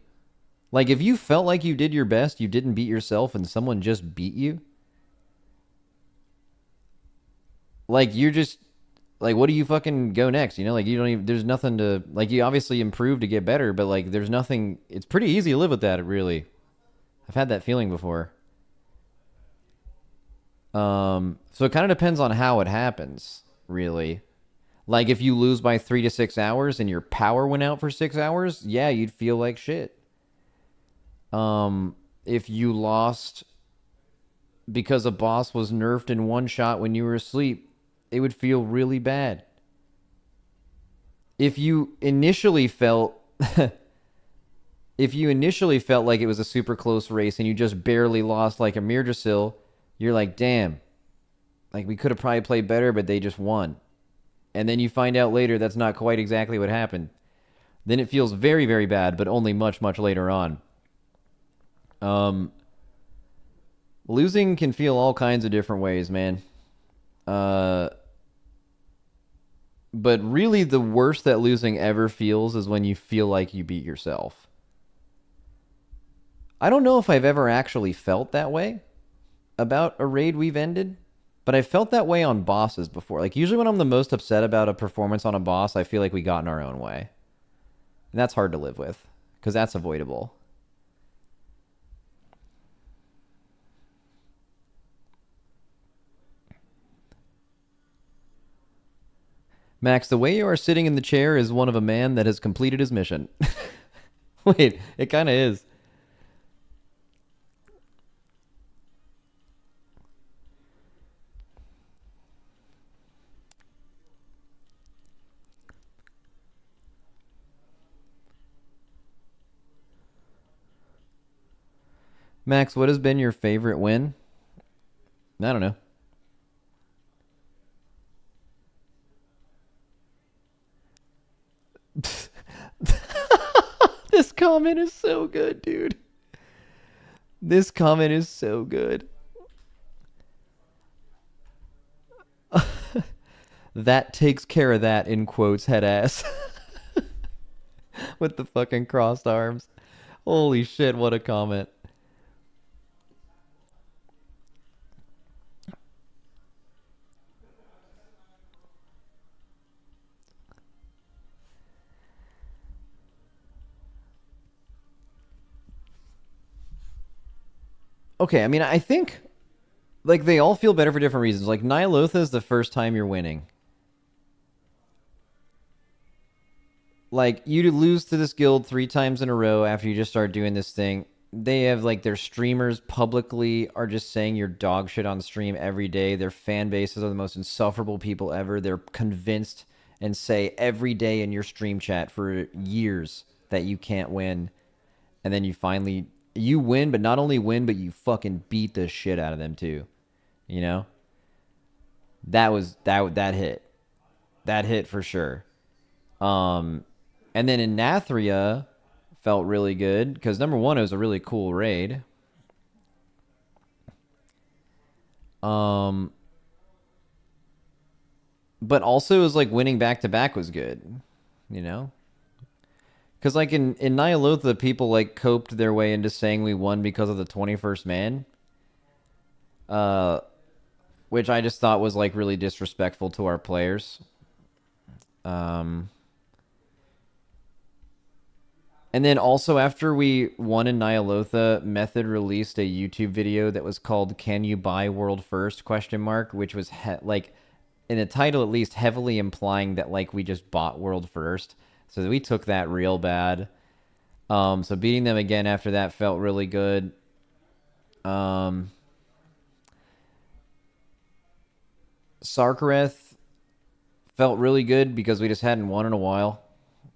Like, if you felt like you did your best, you didn't beat yourself, and someone just beat you, like you're just like, what do you fucking go next? You know, like you don't even. There's nothing to like. You obviously improve to get better, but like there's nothing. It's pretty easy to live with that. Really, I've had that feeling before. So it kind of depends on how it happens, really. Like if you lose by 3 to 6 hours and your power went out for 6 hours, yeah, you'd feel like shit. If you lost because a boss was nerfed in one shot when you were asleep, it would feel really bad. If you initially felt if you initially felt like it was a super close race and you just barely lost like a Mirdrasil, you're like, damn, like we could have probably played better, but they just won. And then you find out later that's not quite exactly what happened. Then it feels very, very bad, but only much, much later on. Losing can feel all kinds of different ways, man. But really the worst that losing ever feels is when you feel like you beat yourself. I don't know if I've ever actually felt that way about a raid we've ended, but I felt that way on bosses before. Like usually when I'm the most upset about a performance on a boss, I feel like we got in our own way. And that's hard to live with because that's avoidable. Max, the way you are sitting in the chair is one of a man that has completed his mission. Wait, it kind of is. Max, what has been your favorite win? I don't know. This comment is so good, dude. This comment is so good. That takes care of that, in quotes, head ass. With the fucking crossed arms. Holy shit, what a comment. Okay, I mean, I think like they all feel better for different reasons. Like Nyalotha is the first time you're winning. Like you lose to this guild 3 times in a row after you just start doing this thing. They have like their streamers publicly are just saying you're dog shit on stream every day. Their fan bases are the most insufferable people ever. They're convinced and say every day in your stream chat for years that you can't win. And then you win, but not only win, but you fucking beat the shit out of them too. You know? That hit. That hit for sure. And then in Nathria felt really good because number one, it was a really cool raid. But also it was like winning back to back was good, you know? Because like in Nyalotha, people like coped their way into saying we won because of the 21st man. Which I just thought was like really disrespectful to our players. And then also after we won in Nyalotha, Method released a YouTube video that was called "Can You Buy World First?" ? Which was like in the title at least heavily implying that like we just bought World First. So we took that real bad. So beating them again after that felt really good. Sarkareth felt really good because we just hadn't won in a while.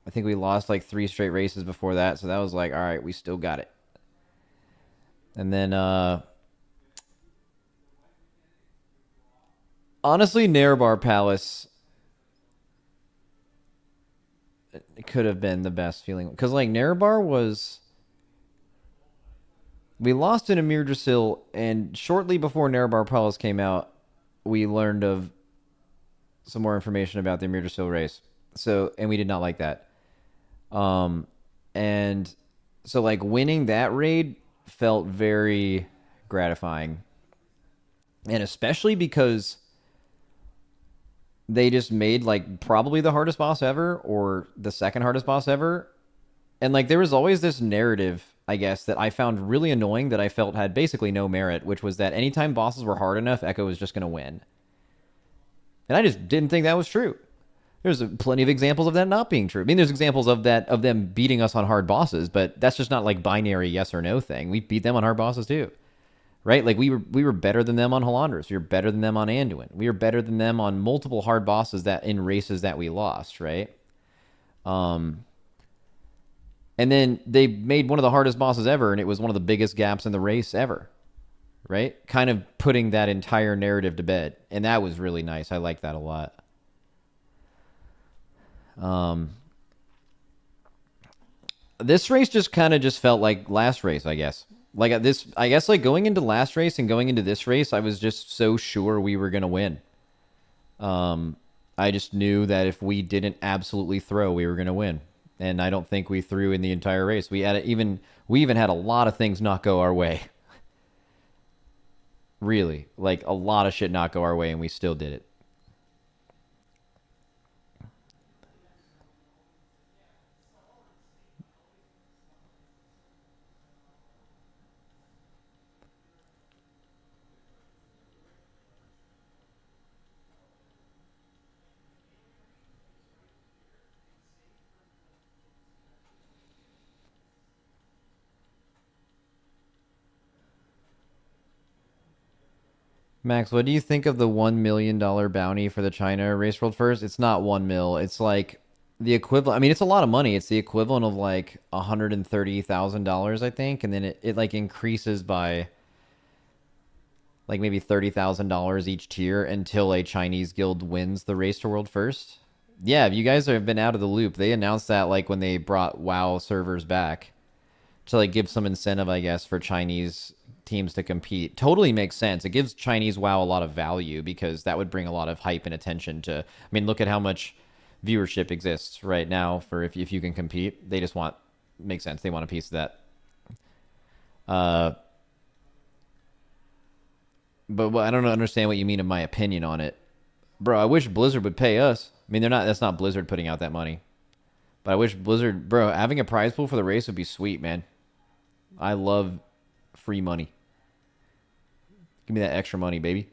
I think we lost like 3 straight races before that, so that was like, all right, we still got it. And then honestly, Nerebar Palace, it could have been the best feeling because like Nerebar was, we lost in Amir Drasil, and shortly before Nerebar Palace came out, we learned of some more information about the Amir Drasil race. So, and we did not like that. And so like winning that raid felt very gratifying, and especially because they just made like probably the hardest boss ever or the second hardest boss ever. And like there was always this narrative, I guess, that I found really annoying that I felt had basically no merit, which was that anytime bosses were hard enough, Echo was just going to win. And I just didn't think that was true. There's plenty of examples of that not being true. I mean, there's examples of that of them beating us on hard bosses, but that's just not like binary yes or no thing. We beat them on hard bosses too, right? Like we were better than them on Halandras. We were better than them on Anduin. We were better than them on multiple hard bosses that in races that we lost, right? And then they made one of the hardest bosses ever, and it was one of the biggest gaps in the race ever, right? Kind of putting that entire narrative to bed, and that was really nice. I like that a lot. This race just kind of just felt like last race, I guess. Like this, I guess like going into last race and going into this race, I was just so sure we were going to win. I just knew that if we didn't absolutely throw, we were going to win. And I don't think we threw in the entire race. We even had a lot of things not go our way. Really, like a lot of shit not go our way, and we still did it. Max, what do you think of the $1 million bounty for the China Race World First? It's not 1 mil. It's like the equivalent. I mean, it's a lot of money. It's the equivalent of like $130,000, I think. And then it like increases by like maybe $30,000 each tier until a Chinese guild wins the Race to World First. Yeah, if you guys have been out of the loop, they announced that like when they brought WoW servers back to like give some incentive, I guess, for Chinese teams to compete. Totally makes sense. It gives Chinese WoW a lot of value because that would bring a lot of hype and attention to. I mean, look at how much viewership exists right now for if you can compete. They just want makes sense. They want a piece of that. But I don't understand what you mean of my opinion on it, bro. I wish Blizzard would pay us. I mean, they're not. That's not Blizzard putting out that money. But I wish Blizzard, bro, having a prize pool for the race would be sweet, man. I love free money. Give me that extra money, baby.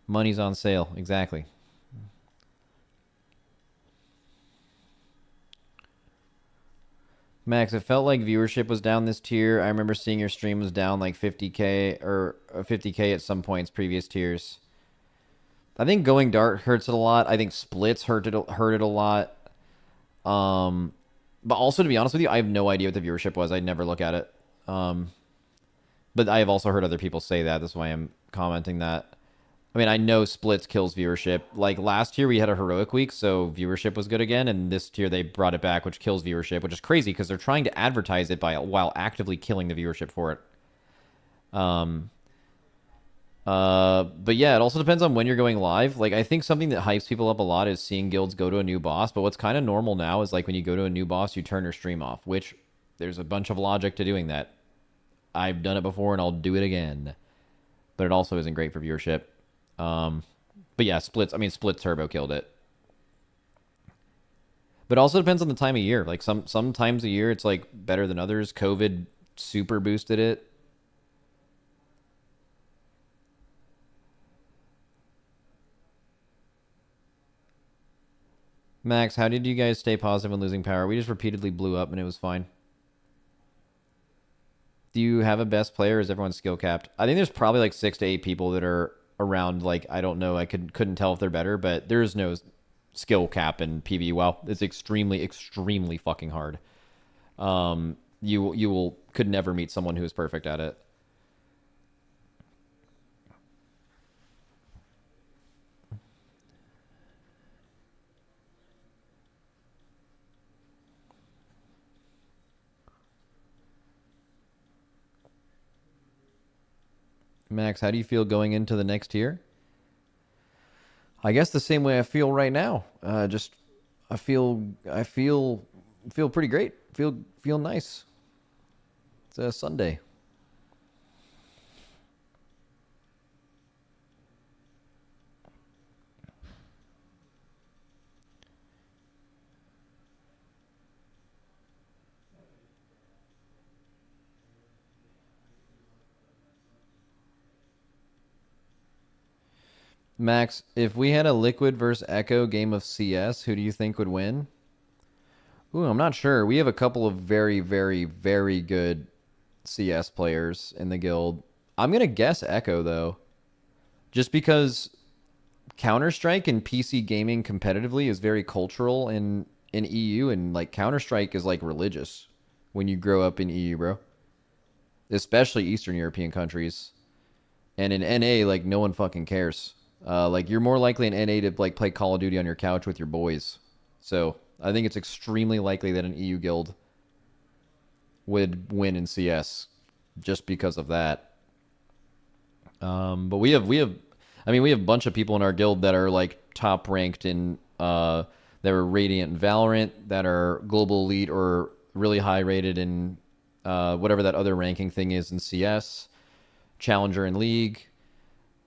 Money's on sale, exactly. Max, it felt like viewership was down this tier. I remember seeing your stream was down like 50K or 50K at some points previous tiers. I think going dark hurts it a lot. I think splits hurt it a lot. But also, to be honest with you, I have no idea what the viewership was. I'd never look at it. But I have also heard other people say that. That's why I'm commenting that. I mean, I know splits kills viewership. Like last year, we had a heroic week, so viewership was good again. And this year, they brought it back, which kills viewership, which is crazy because they're trying to advertise it while actively killing the viewership for it. But yeah, it also depends on when you're going live. Like, I think something that hypes people up a lot is seeing guilds go to a new boss. But what's kind of normal now is like when you go to a new boss, you turn your stream off, which there's a bunch of logic to doing that. I've done it before and I'll do it again. But it also isn't great for viewership. But yeah, splits. I mean, Split Turbo killed it. But it also depends on the time of year. Like some times a year, it's like better than others. COVID super boosted it. Max, how did you guys stay positive when losing power? We just repeatedly blew up and it was fine. Do you have a best player or is everyone skill capped? I think there's probably like 6 to 8 people that are around. Like, I don't know. I couldn't tell if they're better, but there's no skill cap in PvE. Well, it's extremely, extremely fucking hard. You could never meet someone who is perfect at it. Max, how do you feel going into the next tier? I guess the same way I feel right now. I feel pretty great. feel nice. It's a Sunday. Max, if we had a Liquid versus Echo game of CS, who do you think would win? Ooh, I'm not sure. We have a couple of very, very, very good CS players in the guild. I'm going to guess Echo, though. Just because Counter-Strike and PC gaming competitively is very cultural in EU, and like Counter-Strike is like religious when you grow up in EU, bro. Especially Eastern European countries. And in NA, like no one fucking cares. Like you're more likely in NA to like play Call of Duty on your couch with your boys. So I think it's extremely likely that an EU guild would win in CS just because of that. But we have a bunch of people in our guild that are like top ranked in that are Radiant and Valorant, that are global elite or really high rated in whatever that other ranking thing is in CS, Challenger in League.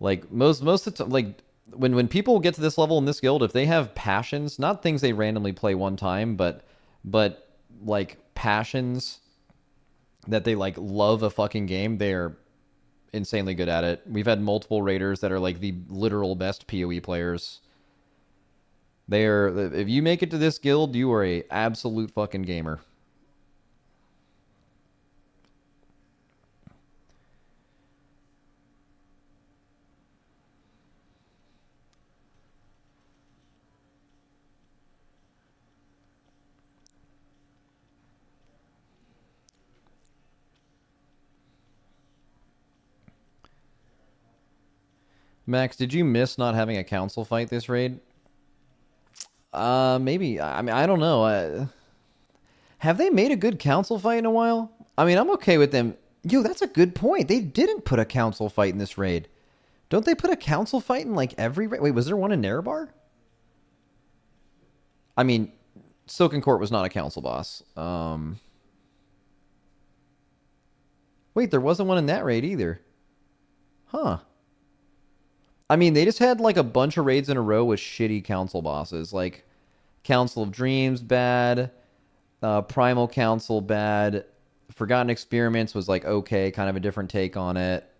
Like most of the time, like when people get to this level in this guild, if they have passions, not things they randomly play one time, but like passions that they like love a fucking game, they're insanely good at it. We've had multiple raiders that are like the literal best PoE players. They are, if you make it to this guild, you are a absolute fucking gamer. Max, did you miss not having a council fight this raid? Maybe. I mean, I don't know. Have they made a good council fight in a while? I mean, I'm okay with them. Yo, that's a good point. They didn't put a council fight in this raid. Don't they put a council fight in like every raid? Wait, was there one in Nerebar? I mean, Silken Court was not a council boss. Wait, there wasn't one in that raid either. Huh. I mean, they just had like a bunch of raids in a row with shitty council bosses. Like Council of Dreams, bad. Primal Council, bad. Forgotten Experiments was like okay, kind of a different take on it.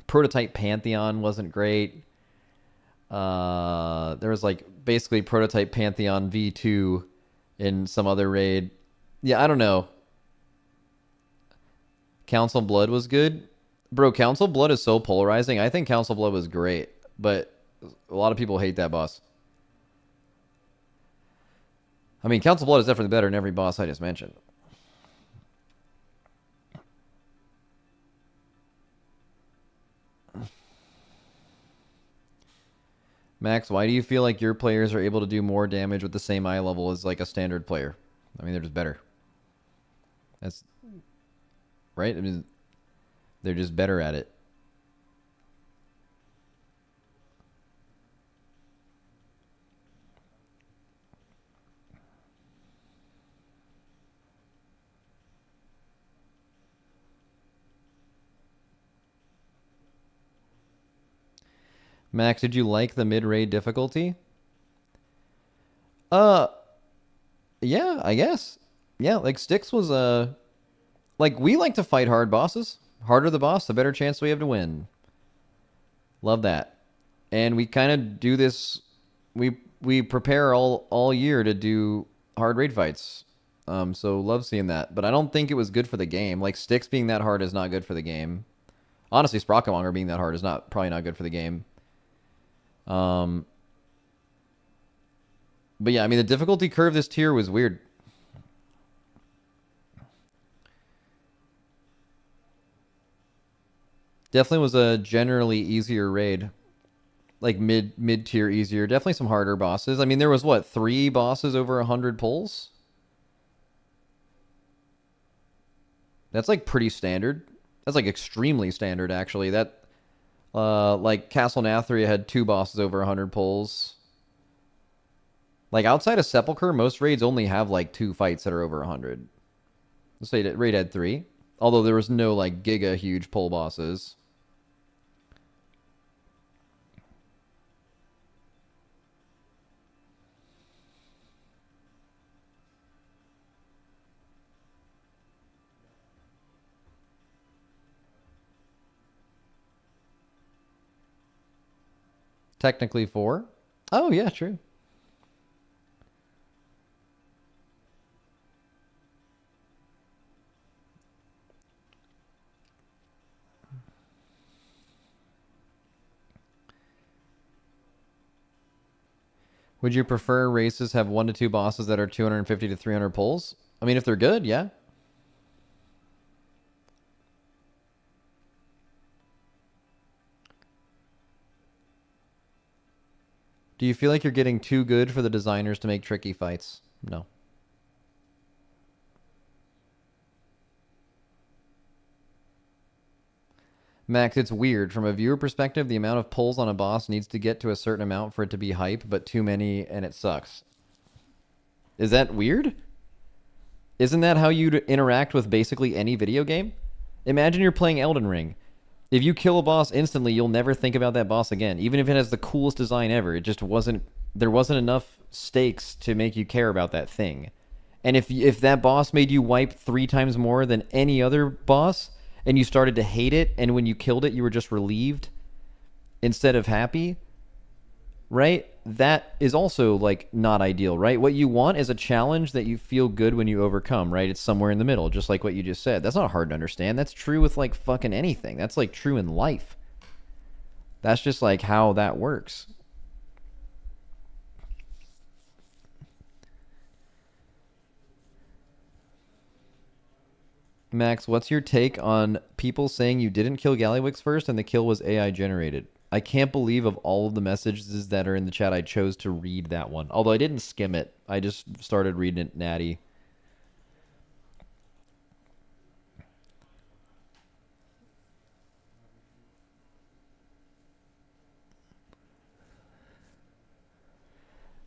Prototype Pantheon wasn't great. There was like basically Prototype Pantheon V2 in some other raid. Yeah, I don't know. Council Blood was good. Bro, Council Blood is so polarizing. I think Council Blood was great, but a lot of people hate that boss. I mean, Council Blood is definitely better than every boss I just mentioned. Max, why do you feel like your players are able to do more damage with the same eye level as like a standard player? I mean, they're just better. That's right. I mean, they're just better at it. Max, did you like the mid-raid difficulty? Yeah, I guess. Yeah, like Styx was like we like to fight hard bosses. Harder the boss, the better chance we have to win. Love that. And we kind of do this. We prepare all year to do hard raid fights. So love seeing that. But I don't think it was good for the game. Like Styx being that hard is not good for the game. Honestly, Sprockamonger being that hard is probably not good for the game. But yeah, I mean the difficulty curve this tier was weird. Definitely was a generally easier raid. Like mid tier easier. Definitely some harder bosses. I mean, there was what, 3 bosses over 100 pulls? That's like pretty standard. That's like extremely standard actually. That like Castle Nathria had 2 bosses over 100 pulls. Like outside of Sepulcher, most raids only have like 2 fights that are over 100. Let's say that raid had 3. Although there was no like giga huge pull bosses. Technically 4. Oh yeah, true. Would you prefer races have 1 to 2 bosses that are 250 to 300 pulls? I mean, if they're good, yeah. Do you feel like you're getting too good for the designers to make tricky fights? No. Max, it's weird. From a viewer perspective, the amount of pulls on a boss needs to get to a certain amount for it to be hype, but too many and it sucks. Is that weird? Isn't that how you'd interact with basically any video game? Imagine you're playing Elden Ring. If you kill a boss instantly, you'll never think about that boss again. Even if it has the coolest design ever, it just wasn't... There wasn't enough stakes to make you care about that thing. And if that boss made you wipe 3 times more than any other boss, and you started to hate it, and when you killed it, you were just relieved instead of happy, right? That is also, like, not ideal, right? What you want is a challenge that you feel good when you overcome, right? It's somewhere in the middle, just like what you just said. That's not hard to understand. That's true with, like, fucking anything. That's, like, true in life. That's just, like, how that works. Max, what's your take on people saying you didn't kill Gallywix first and the kill was AI generated? I can't believe of all of the messages that are in the chat, I chose to read that one. Although I didn't skim it. I just started reading it natty.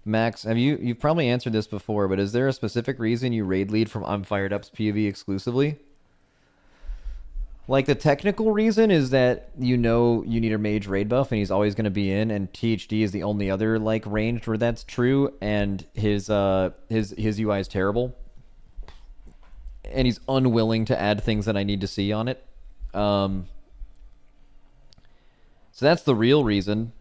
Max, you've probably answered this before, but is there a specific reason you raid lead from I'm Fired Up's POV exclusively? Like, the technical reason is that you know you need a mage raid buff and he's always going to be in, and THD is the only other, like, range where that's true, and his UI is terrible. And he's unwilling to add things that I need to see on it. So that's the real reason.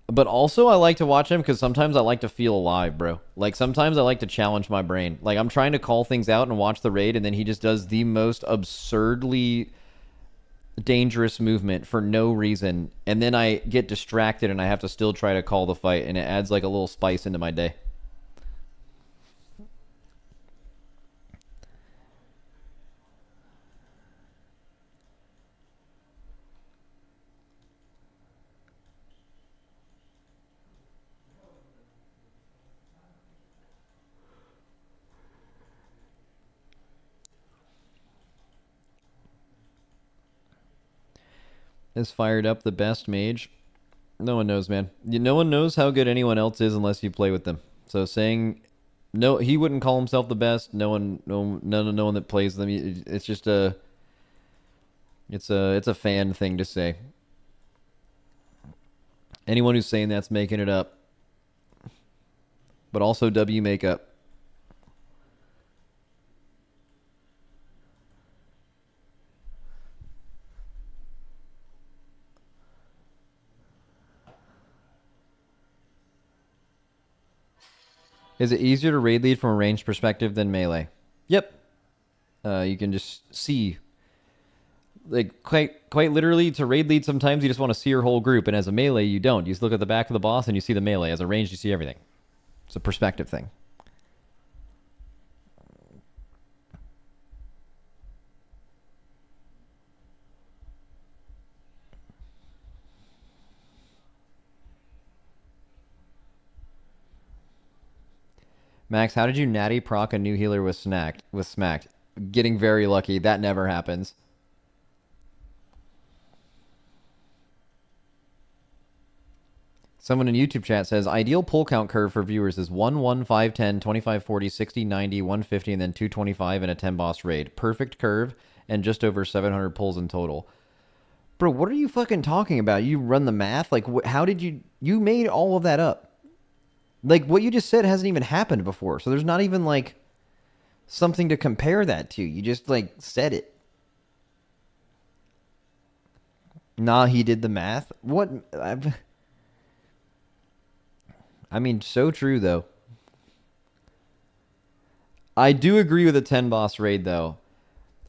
But also, I like to watch him because sometimes I like to feel alive, bro. Like, sometimes I like to challenge my brain. Like, I'm trying to call things out and watch the raid, and then he just does the most absurdly dangerous movement for no reason. And then I get distracted, and I have to still try to call the fight, and it adds, like, a little spice into my day. Is Fired Up the best mage? No one knows, man. No one knows how good anyone else is unless you play with them. So saying no, he wouldn't call himself the best. No one that plays them. It's just it's a fan thing to say. Anyone who's saying that's making it up. But also W makeup. Is it easier to raid lead from a ranged perspective than melee? Yep. You can just see. Like, quite literally, to raid lead, sometimes you just want to see your whole group, and as a melee, you don't. You just look at the back of the boss, and you see the melee. As a ranged, you see everything. It's a perspective thing. Max, how did you natty proc a new healer with smacked? Getting very lucky. That never happens. Someone in YouTube chat says ideal pull count curve for viewers is 1, 1, 5, 10, 25, 40, 60, 90, 150, and then 225 in a 10 boss raid. Perfect curve and just over 700 pulls in total. Bro, what are you fucking talking about? You run the math? Like, how did you made all of that up? Like, what you just said hasn't even happened before. So there's not even, like, something to compare that to. You just, like, said it. Nah, he did the math. What? I mean, so true, though. I do agree with a 10 boss raid, though.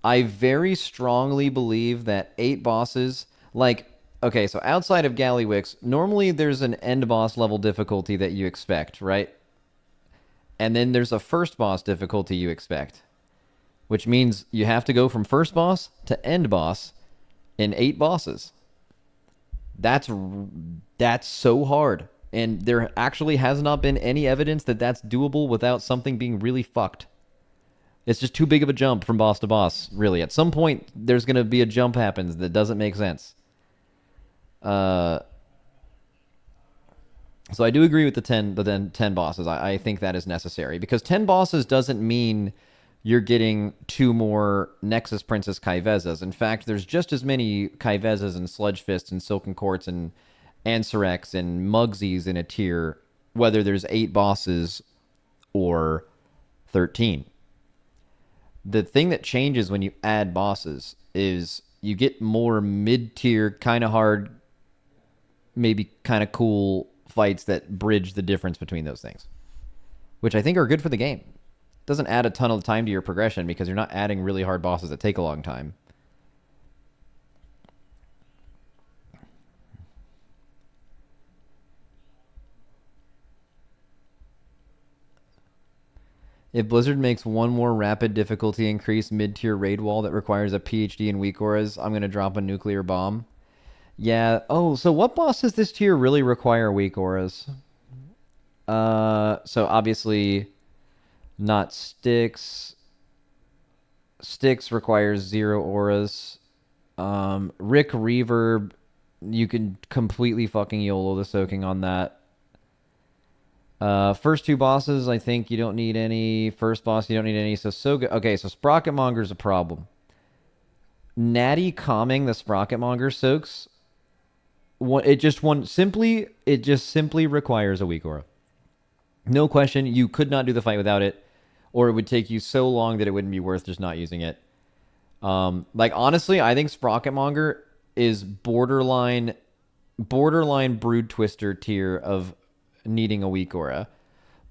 I very strongly believe that 8 bosses, like, okay, so outside of Gallywix, normally there's an end boss level difficulty that you expect, right? And then there's a first boss difficulty you expect, which means you have to go from first boss to end boss in 8 bosses. That's so hard. And there actually has not been any evidence that that's doable without something being really fucked. It's just too big of a jump from boss to boss, really. At some point, there's going to be a jump happens that doesn't make sense. So I do agree with the 10 bosses. I think that is necessary. Because 10 bosses doesn't mean you're getting 2 more Nexus Princess Kaivezas. In fact, there's just as many Kaivezas and Sludge Fists and Silken Courts and Anserex and Mugsies in a tier, whether there's 8 bosses or 13. The thing that changes when you add bosses is you get more mid-tier, kind of hard, maybe kind of cool fights that bridge the difference between those things, which I think are good for the game. It doesn't add a ton of time to your progression because you're not adding really hard bosses that take a long time. If Blizzard makes one more rapid difficulty increase mid-tier raid wall that requires a PhD in weak auras, I'm going to drop a nuclear bomb. Yeah. Oh, so what bosses this tier really require weak auras? So obviously not Styx. Styx requires 0 auras. Rick Reverb, you can completely fucking YOLO the soaking on that. First 2 bosses, I think you don't need any. First boss, you don't need any. So good. Okay, so Sprocketmonger's a problem. Natty calming the Sprocketmonger soaks. It just simply requires a weak aura. No question. You could not do the fight without it, or it would take you so long that it wouldn't be worth just not using it. Like honestly, I think Sprocketmonger is borderline Brood Twister tier of needing a weak aura,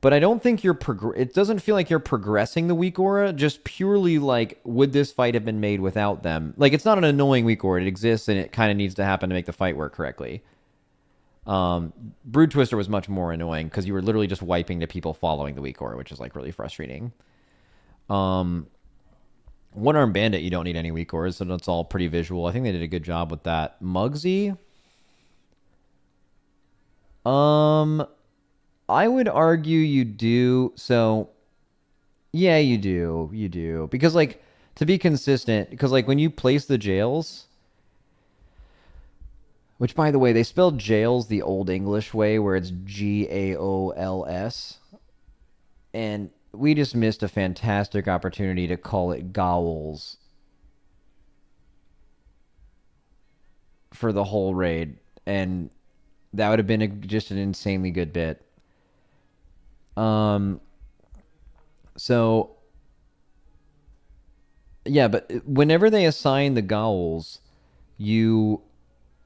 but I don't think it doesn't feel like you're progressing the weak aura, just purely like, would this fight have been made without them? Like, it's not an annoying weak aura. It exists and it kind of needs to happen to make the fight work correctly. Brood Twister was much more annoying because you were literally just wiping to people following the weak aura, which is like really frustrating. One Arm Bandit, you don't need any weak auras, so that's all pretty visual. I think they did a good job with that. Mugsy, I would argue you do. So, yeah, you do. You do. Because, like, to be consistent, because, like, when you place the jails, which, by the way, they spelled jails the old English way, where it's Gaols, and we just missed a fantastic opportunity to call it Gowls for the whole raid, and that would have been just an insanely good bit. So yeah, but whenever they assign the Gowls, you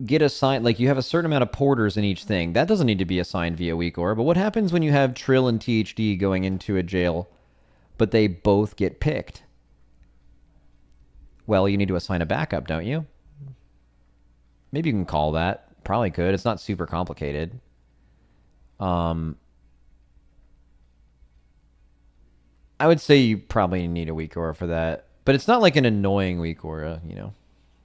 get assigned, like, you have a certain amount of porters in each thing. That doesn't need to be assigned via weak aura. But what happens when you have Trill and THD going into a jail, but they both get picked? Well, you need to assign a backup, don't you? Maybe you can call that. Probably could. It's not super complicated. I would say you probably need a weak aura for that. But it's not like an annoying weak aura, you know.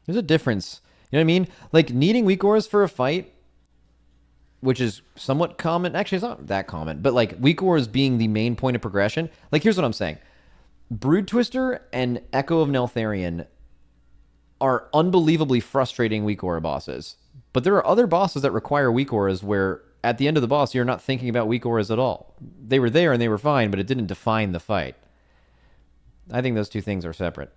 There's a difference. You know what I mean? Like, needing weak auras for a fight, which is somewhat common. Actually, it's not that common. But, like, weak auras being the main point of progression. Like, here's what I'm saying. Brood Twister and Echo of Neltharion are unbelievably frustrating weak aura bosses. But there are other bosses that require weak auras where at the end of the boss, you're not thinking about weak auras at all. They were there and they were fine, but it didn't define the fight. I think those two things are separate.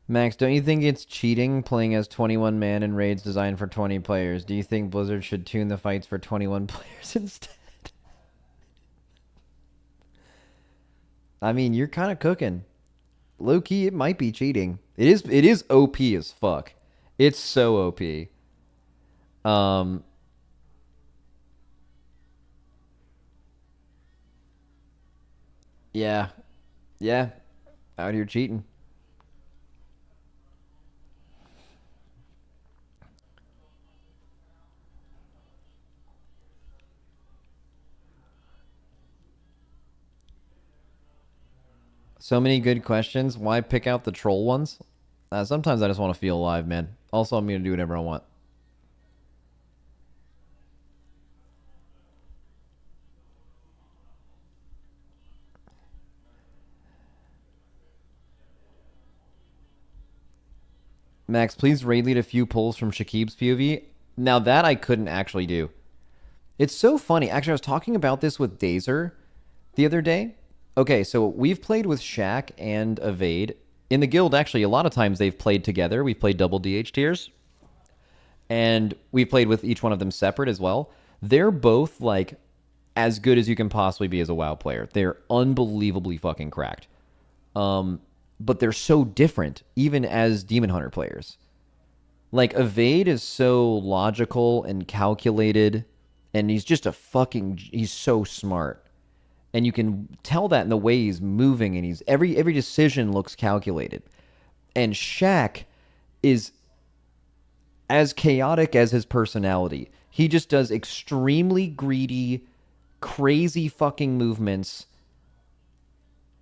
Max, don't you think it's cheating playing as 21 man in raids designed for 20 players? Do you think Blizzard should tune the fights for 21 players instead? I mean, you're kind of cooking. Low key, it might be cheating. It is OP as fuck. It's so OP. Yeah. Yeah. Out here cheating. So many good questions. Why pick out the troll ones? Sometimes I just want to feel alive, man. Also, I'm going to do whatever I want. Max, please raid lead a few polls from Shakib's POV. Now that I couldn't actually do. It's so funny. Actually, I was talking about this with Dazer the other day. Okay, so we've played with Shaq and Evade. In the guild, actually, a lot of times they've played together. We've played double DH tiers. And we've played with each one of them separate as well. They're both, like, as good as you can possibly be as a WoW player. They're unbelievably fucking cracked. But they're so different, even as Demon Hunter players. Like, Evade is so logical and calculated, and he's just he's so smart. And you can tell that in the way he's moving, and every decision looks calculated. And Shaq is as chaotic as his personality. He just does extremely greedy, crazy fucking movements,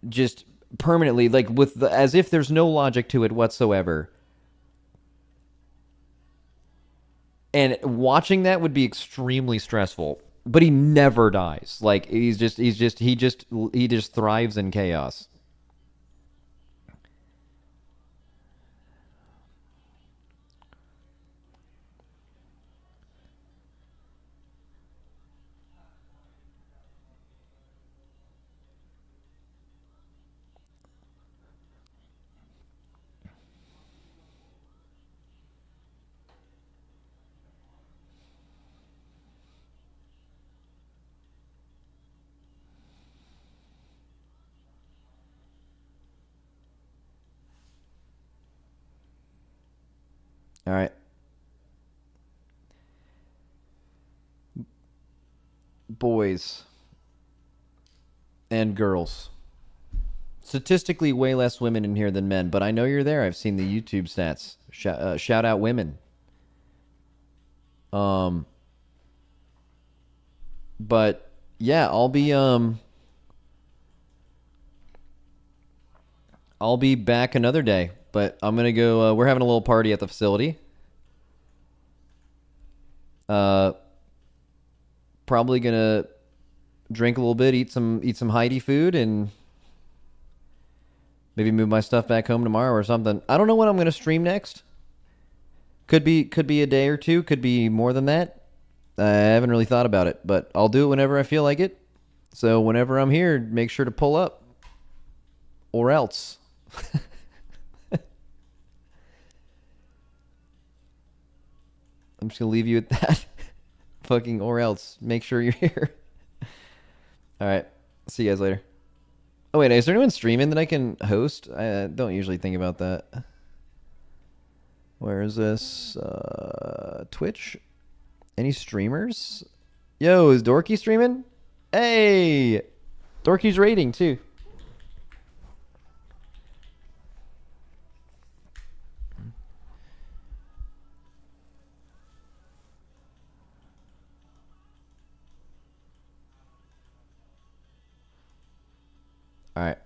just permanently, like as if there's no logic to it whatsoever. And watching that would be extremely stressful. But he never dies. Like he just thrives in chaos. All right. Boys and girls. Statistically, way less women in here than men, but I know you're there. I've seen the YouTube stats. Shout out women. But yeah, I'll be back another day. But I'm gonna go. We're having a little party at the facility. Probably gonna drink a little bit, eat some Heidi food, and maybe move my stuff back home tomorrow or something. I don't know when I'm gonna stream next. Could be a day or two. Could be more than that. I haven't really thought about it, but I'll do it whenever I feel like it. So whenever I'm here, make sure to pull up, or else. I'm just going to leave you at that. Fucking or else. Make sure you're here. All right. See you guys later. Oh, wait. Is there anyone streaming that I can host? I don't usually think about that. Where is this? Twitch? Any streamers? Yo, is Dorky streaming? Hey! Dorky's rating, too. All right.